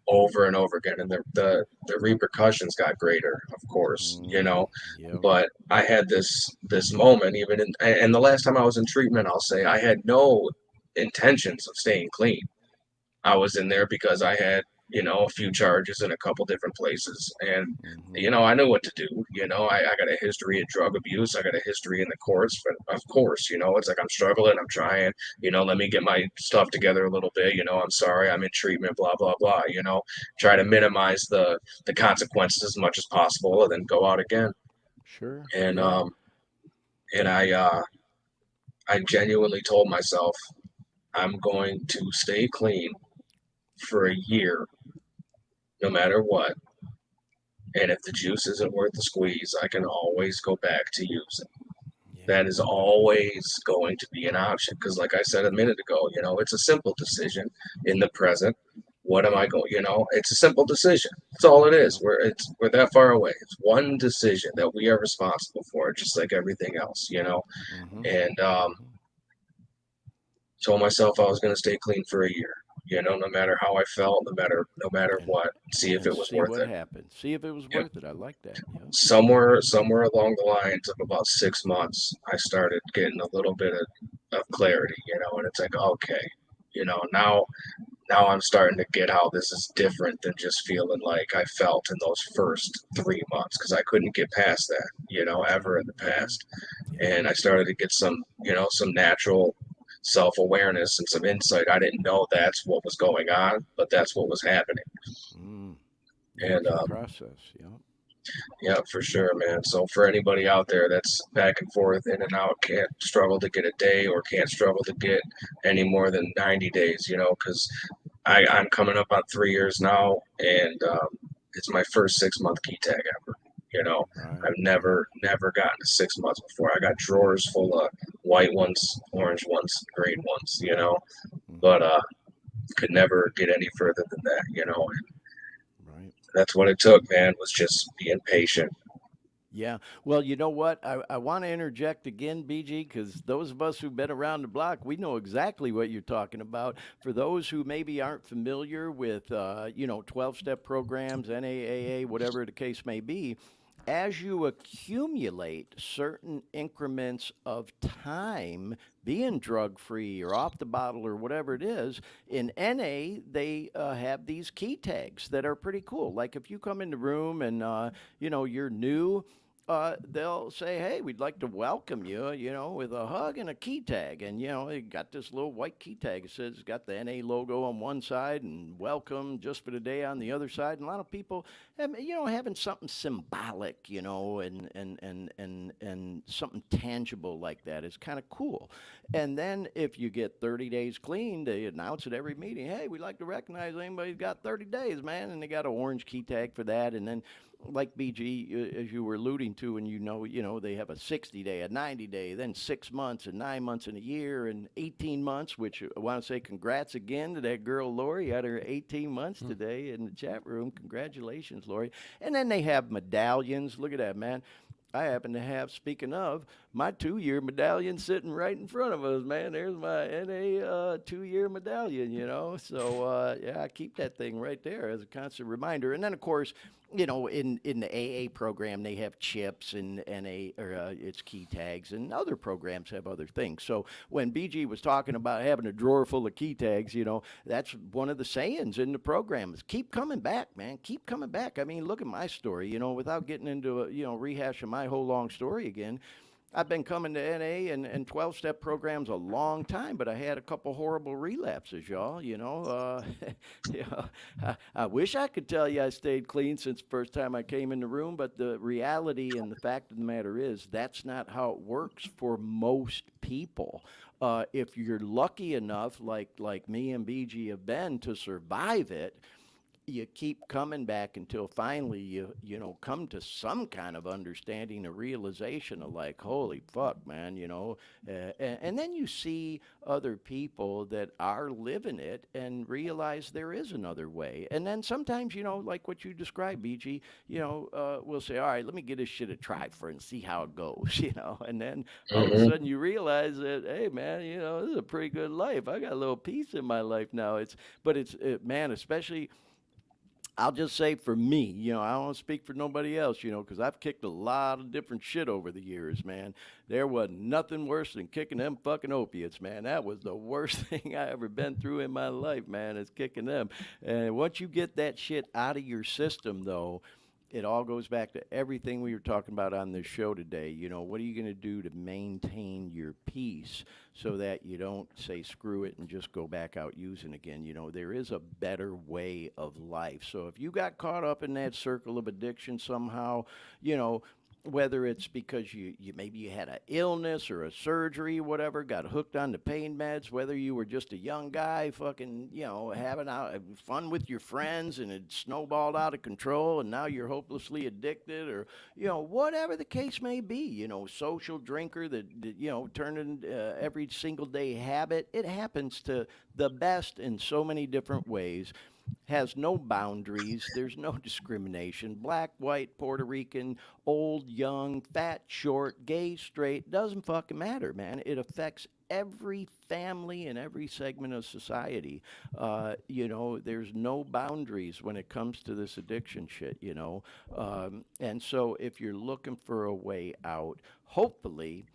over and over again. And the repercussions got greater, of course, Mm. Yep. But I had this moment, even in, and the last time I was in treatment, I'll say I had no intentions of staying clean. I was in there because I had, a few charges in a couple different places. And, Hmm. I knew what to do. I got a history of drug abuse. I got a history in the courts. But of course, it's like I'm struggling. I'm trying, let me get my stuff together a little bit. I'm sorry. I'm in treatment, blah, blah, blah. Try to minimize the consequences as much as possible and then go out again. Sure. And, Yeah. I genuinely told myself I'm going to stay clean for a year no matter what. And if the juice isn't worth the squeeze, I can always go back to using. Yeah. That is always going to be an option. Because, like I said a minute ago, it's a simple decision in the present. What am I Yeah. going? It's a simple decision. That's all it is. Yeah. We're that far away. It's one decision that we are responsible for, just like everything else. Hmm. And Hmm. told myself I was going to stay clean for a year. No matter how I felt, no matter And what, see if and it was see worth what it. happened. See if it was Yep. worth it. I like that. Yeah. Somewhere along the lines of about 6 months, I started getting a little bit of clarity, and it's like, okay, now I'm starting to get how this is different than just feeling like I felt in those first 3 months because I couldn't get past that, Hmm. ever in the Hmm. past. Yeah. And I started to get some natural self-awareness and some insight. I didn't know that's what was going on, but that's what was happening. Mm. And Natural process. Yeah. yeah, for sure, man. So for anybody out there that's back and forth, in and out, can't struggle to get a day or can't struggle to get any more than 90 days, because I'm coming up on 3 years now, and it's my first 6 month key tag ever. Right. I've Right. never gotten to 6 months before. I got drawers full of white ones, orange ones, green ones, but Hmm. could never get any further than that, Right. That's what it took, man, was just being patient. Yeah. Well, you know what? I want to interject again, BG, because those of us who've been around the block, we know exactly what you're talking about. For those who maybe aren't familiar with, 12-step programs, NAAA, whatever the case may be, as you accumulate certain increments of time being drug free or off the bottle or whatever it is, in NA, they have these key tags that are pretty cool. Like if you come in the room and, you're new, they'll say, "Hey, we'd like to welcome you," with a hug and a key tag. And, they got this little white key tag. It says, it's got the NA logo on one side and welcome just for the day on the other side. And a lot of people, having something symbolic, and something tangible like that is kind of cool. And then if you get 30 days clean, they announce at every meeting, "Hey, we'd like to recognize anybody who's got 30 days, man." And they got an orange key tag for that. And then like BG, as you were alluding to, and they have a 60-day, a 90-day, then 6 months, and 9 months, and a year, and 18 months. Which I want to say, congrats again to that girl Lori. Had her 18 months today in the chat room. Congratulations, Lori. And then they have medallions. Look at that, man. I happen to have, speaking of, my 2-year medallion sitting right in front of us, man. There's my NA 2-year medallion, So, yeah, I keep that thing right there as a constant reminder. And then, of course, in the AA program, they have chips and NA, or it's key tags, and other programs have other things. So when BG was talking about having a drawer full of key tags, that's one of the sayings in the program is keep coming back, man. Keep coming back. I mean, look at my story, without getting into, rehashing my whole long story again. I've been coming to NA and 12-step programs a long time, but I had a couple horrible relapses, y'all. I wish I could tell you I stayed clean since the first time I came in the room, but the reality and the fact of the matter is that's not how it works for most people. If you're lucky enough, like me and BG have been, to survive it, you keep coming back until finally you come to some kind of understanding, a realization of like, holy fuck, man, and then you see other people that are living it and realize there is another way. And then sometimes, like what you described, BG, we'll say, all right, let me give this shit a try for and see how it goes, and then all of a sudden you realize that, hey, man, this is a pretty good life. I got a little peace in my life now. Man, especially, I'll just say for me, I don't want to speak for nobody else, because I've kicked a lot of different shit over the years, man. There was nothing worse than kicking them fucking opiates, man. That was the worst thing I ever been through in my life, man, is kicking them. And once you get that shit out of your system, though, it all goes back to everything we were talking about on this show today. What are you going to do to maintain your peace so that you don't say screw it and just go back out using again? There is a better way of life. So if you got caught up in that circle of addiction somehow, whether it's because you maybe you had an illness or a surgery, whatever, got hooked on the pain meds, whether you were just a young guy fucking, having fun with your friends and it snowballed out of control and now you're hopelessly addicted, or, whatever the case may be, social drinker that turned into every single day habit. It happens to the best in so many different ways. Has no boundaries. There's no discrimination. Black, white, Puerto Rican, old, young, fat, short, gay, straight, doesn't fucking matter, man. It affects every family and every segment of society. There's no boundaries when it comes to this addiction shit, and so if you're looking for a way out, hopefully,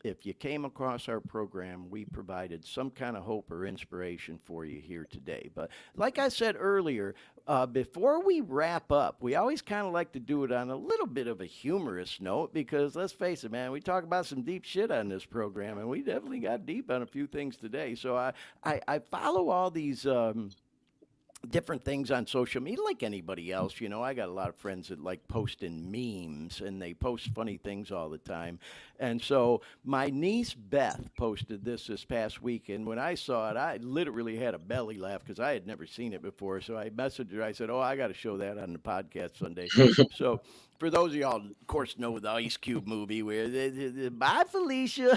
if you came across our program, we provided some kind of hope or inspiration for you here today. But like I said earlier, before we wrap up, we always kind of like to do it on a little bit of a humorous note because let's face it, man, we talk about some deep shit on this program, and we definitely got deep on a few things today. So I follow all these different things on social media like anybody else. I got a lot of friends that like posting memes and they post funny things all the time. And so my niece Beth posted this past week, and when I saw it, I literally had a belly laugh because I had never seen it before. So I messaged her. I said, oh, I got to show that on the podcast Sunday. So for those of y'all, of course, know the Ice Cube movie where bye, Felicia.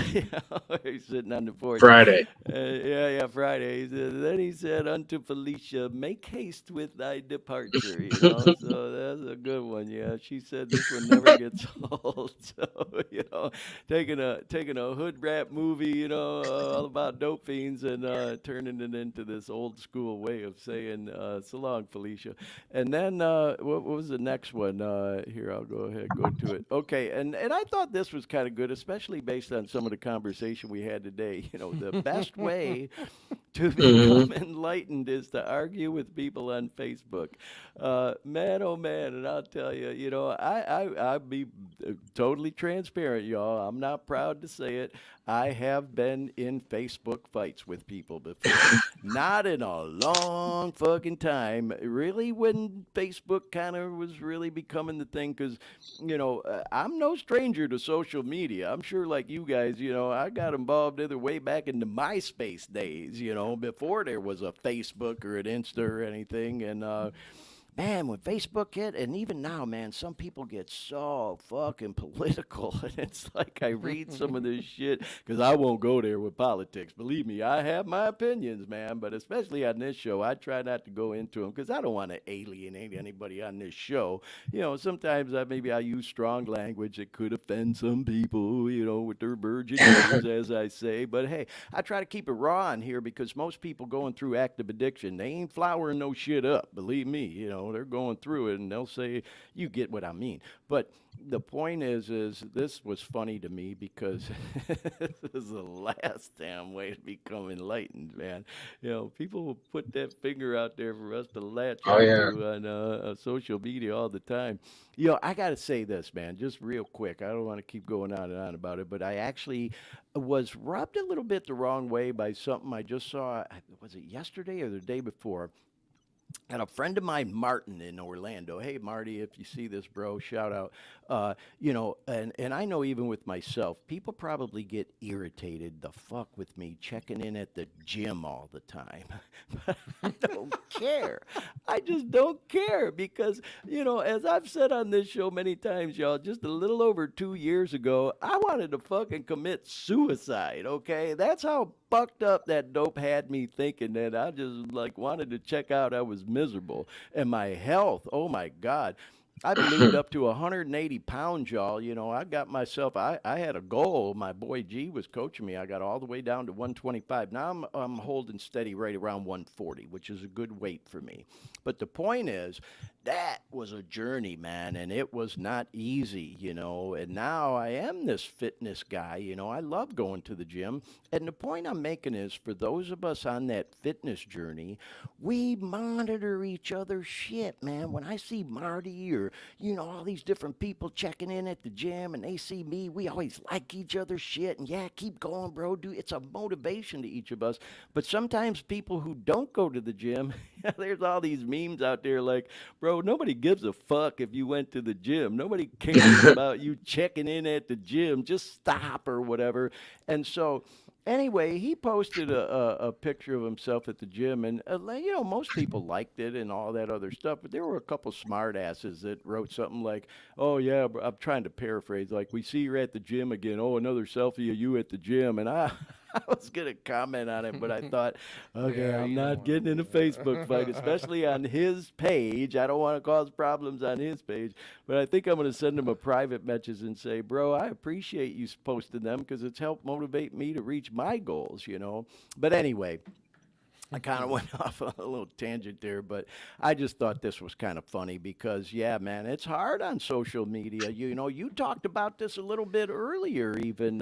He's sitting on the porch. Friday. Yeah, Friday. Then he said, unto Felicia, make haste with thy departure. So that's a good one. Yeah, she said this one never gets old. So, taking a hood rap movie, all about dope fiends and turning it into this old school way of saying so long, Felicia. And then what was the next one? Here, I'll go ahead and go to it. Okay, and I thought this was kind of good, especially based on some of the conversation we had today. The best way to become enlightened is to argue with people on Facebook. Man, oh man, and I'll tell you, I'll be totally transparent, y'all. I'm not proud to say it. I have been in Facebook fights with people before. Not in a long fucking time. Really, when Facebook kind of was really becoming the thing, because, I'm no stranger to social media. I'm sure like you guys, I got involved either way back in the MySpace days, before there was a Facebook or an Insta or anything. And, man, when Facebook hit, and even now, man, some people get so fucking political. And it's like I read some of this shit because I won't go there with politics. Believe me, I have my opinions, man. But especially on this show, I try not to go into them because I don't want to alienate anybody on this show. Sometimes maybe I use strong language that could offend some people, with their virgin ears, as I say. But hey, I try to keep it raw on here because most people going through active addiction, they ain't flowering no shit up. Believe me, they're going through it, and they'll say, you get what I mean. But the point is this was funny to me because this is the last damn way to become enlightened, man. People will put that finger out there for us to latch Oh yeah. onto on social media all the time. I got to say this, man, just real quick. I don't want to keep going on and on about it, but I actually was rubbed a little bit the wrong way by something I just saw. Was it yesterday or the day before? And a friend of mine, Martin, in Orlando. Hey, Marty, if you see this, bro, shout out. And I know even with myself, people probably get irritated the fuck with me checking in at the gym all the time. But I don't care. I just don't care because, as I've said on this show many times, y'all, just a little over 2 years ago, I wanted to fucking commit suicide, okay? That's how fucked up that dope had me thinking that I just wanted to check out. I was miserable. And my health, oh my God. I ballooned up to 180 pounds, y'all. I got myself, I had a goal. My boy G was coaching me. I got all the way down to 125. Now I'm holding steady right around 140, which is a good weight for me. But the point is, that was a journey, man, and it was not easy, and now I am this fitness guy. I love going to the gym. And the point I'm making is for those of us on that fitness journey, we monitor each other's shit, man. When I see Marty or, all these different people checking in at the gym and they see me, we always like each other's shit. And yeah, keep going, bro. It's a motivation to each of us. But sometimes people who don't go to the gym, there's all these memes out there like, bro, nobody gives a fuck if you went to the gym. Nobody cares about you checking in at the gym. Just stop or whatever. And so, anyway, he posted a picture of himself at the gym, and most people liked it and all that other stuff. But there were a couple smart asses that wrote something like, "Oh yeah," I'm trying to paraphrase, like, "We see you're at the gym again. Oh, another selfie of you at the gym." And I, I was gonna comment on it, but I thought, okay, Yeah, I'm you don't not want getting in a to do Facebook fight, especially on his page. I don't want to cause problems on his page, but I think I'm gonna send him a private message and say, bro, I appreciate you posting them because it's helped motivate me to reach my goals. But anyway. I kind of went off on a little tangent there, but I just thought this was kind of funny because, yeah, man, it's hard on social media. You talked about this a little bit earlier, even,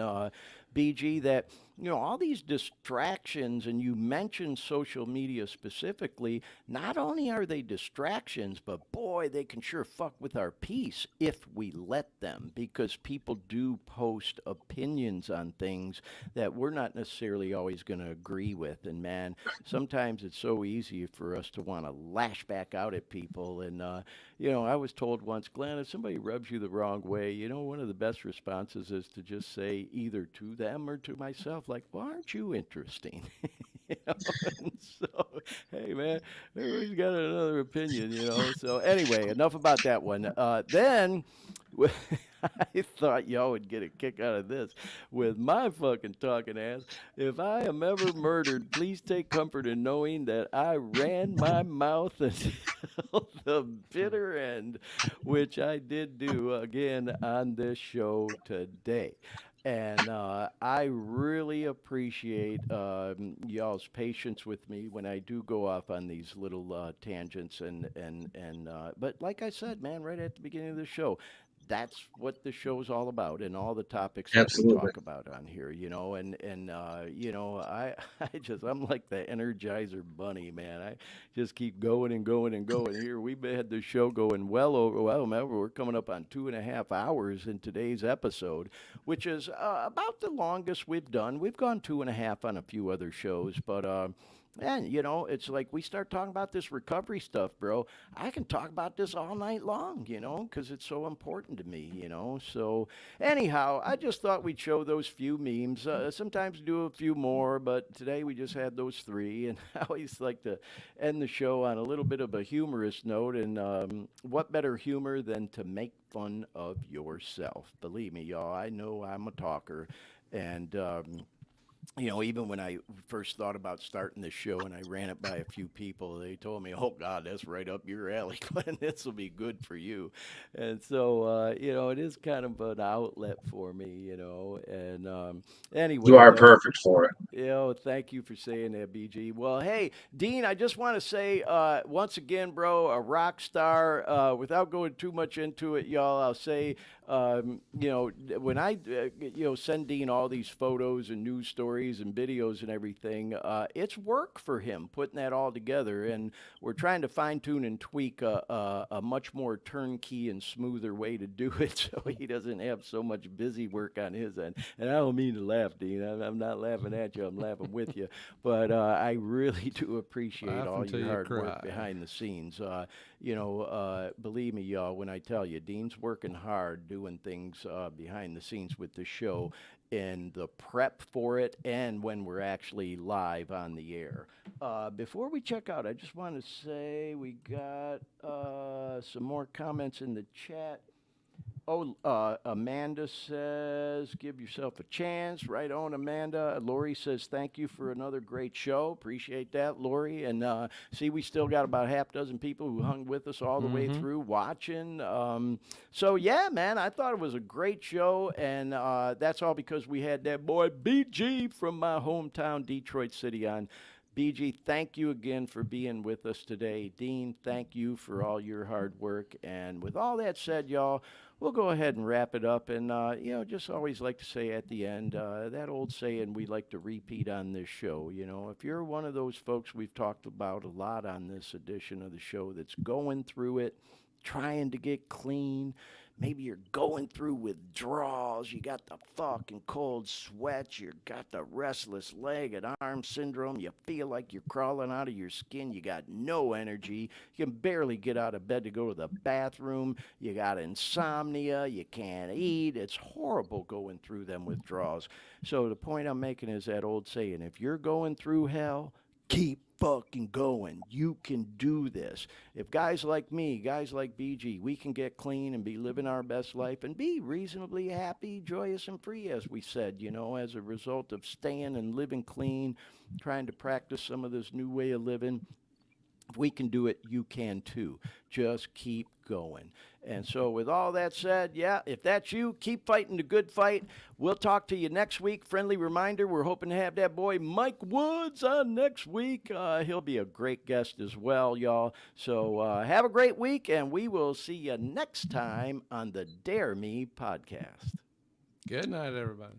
BG, that, all these distractions, and you mentioned social media specifically, not only are they distractions, but boy, they can sure fuck with our peace if we let them, because people do post opinions on things that we're not necessarily always going to agree with. And man, sometimes it's so easy for us to want to lash back out at people. And, I was told once, Glenn, if somebody rubs you the wrong way, one of the best responses is to just say either to them or to myself, like, well, aren't you interesting? you know? And so, hey, man, everybody's got another opinion. So, anyway, enough about that one. Then, I thought y'all would get a kick out of this with my fucking talking ass. If I am ever murdered, please take comfort in knowing that I ran my mouth until the bitter end, which I did do again on this show today. And I really appreciate y'all's patience with me when I do go off on these little tangents. But like I said, man, right at the beginning of the show, that's what the show's all about, and all the topics that we Absolutely. talk about on here. I'm like the Energizer Bunny, man. I just keep going and going and going. Here we've had the show going remember, we're coming up on 2.5 hours in today's episode, which is about the longest we've done. We've gone 2.5 on a few other shows, but And, it's like we start talking about this recovery stuff, bro. I can talk about this all night long, because it's so important to me. So, anyhow, I just thought we'd show those few memes. Sometimes do a few more, but today we just had those three. And I always like to end the show on a little bit of a humorous note. And what better humor than to make fun of yourself? Believe me, y'all, I know I'm a talker. And, even when I first thought about starting this show and I ran it by a few people, they told me, "Oh God, that's right up your alley, Glenn. This will be good for you." And so, it is kind of an outlet for me, And You anyway, are though, perfect for it. thank you for saying that, BG. Well, hey, Dean, I just want to say once again, bro, a rock star. Without going too much into it, y'all, I'll say, when I, send Dean all these photos and news stories and videos and everything, it's work for him putting that all together. And we're trying to fine tune and tweak a much more turnkey and smoother way to do it so he doesn't have so much busy work on his end. And I don't mean to laugh, Dean. I'm not laughing at you. I'm laughing with you. But I really do appreciate Laugh all until your you hard work cry. behind the scenes. Believe me, y'all, when I tell you, Dean's working hard doing things behind the scenes with the show and the prep for it and when we're actually live on the air. Before we check out, I just want to say we got some more comments in the chat. Oh, Amanda says, give yourself a chance. Right on, Amanda. Lori says, thank you for another great show. Appreciate that, Lori. And see, we still got about half dozen people who hung with us all the way through watching. So, yeah, man, I thought it was a great show. And that's all because we had that boy BG from my hometown, Detroit City, on. BG, thank you again for being with us today. Dean, thank you for all your hard work. And with all that said, y'all, we'll go ahead and wrap it up. And, just always like to say at the end, that old saying we like to repeat on this show. If you're one of those folks we've talked about a lot on this edition of the show that's going through it, trying to get clean, maybe you're going through withdrawals, you got the fucking cold sweats, you got the restless leg and arm syndrome, you feel like you're crawling out of your skin, you got no energy, you can barely get out of bed to go to the bathroom, you got insomnia, you can't eat, it's horrible going through them withdrawals. So the point I'm making is that old saying, if you're going through hell, keep fucking going. You can do this. If guys like me, guys like BG, we can get clean and be living our best life and be reasonably happy, joyous, and free, as we said, as a result of staying and living clean, trying to practice some of this new way of living. If we can do it, you can too. Just keep going. And so with all that said, yeah, if that's you, keep fighting the good fight. We'll talk to you next week. Friendly reminder, we're hoping to have that boy Mike Woods on next week. He'll be a great guest as well, y'all. So have a great week, and we will see you next time on the Dare Me podcast. Good night, everybody.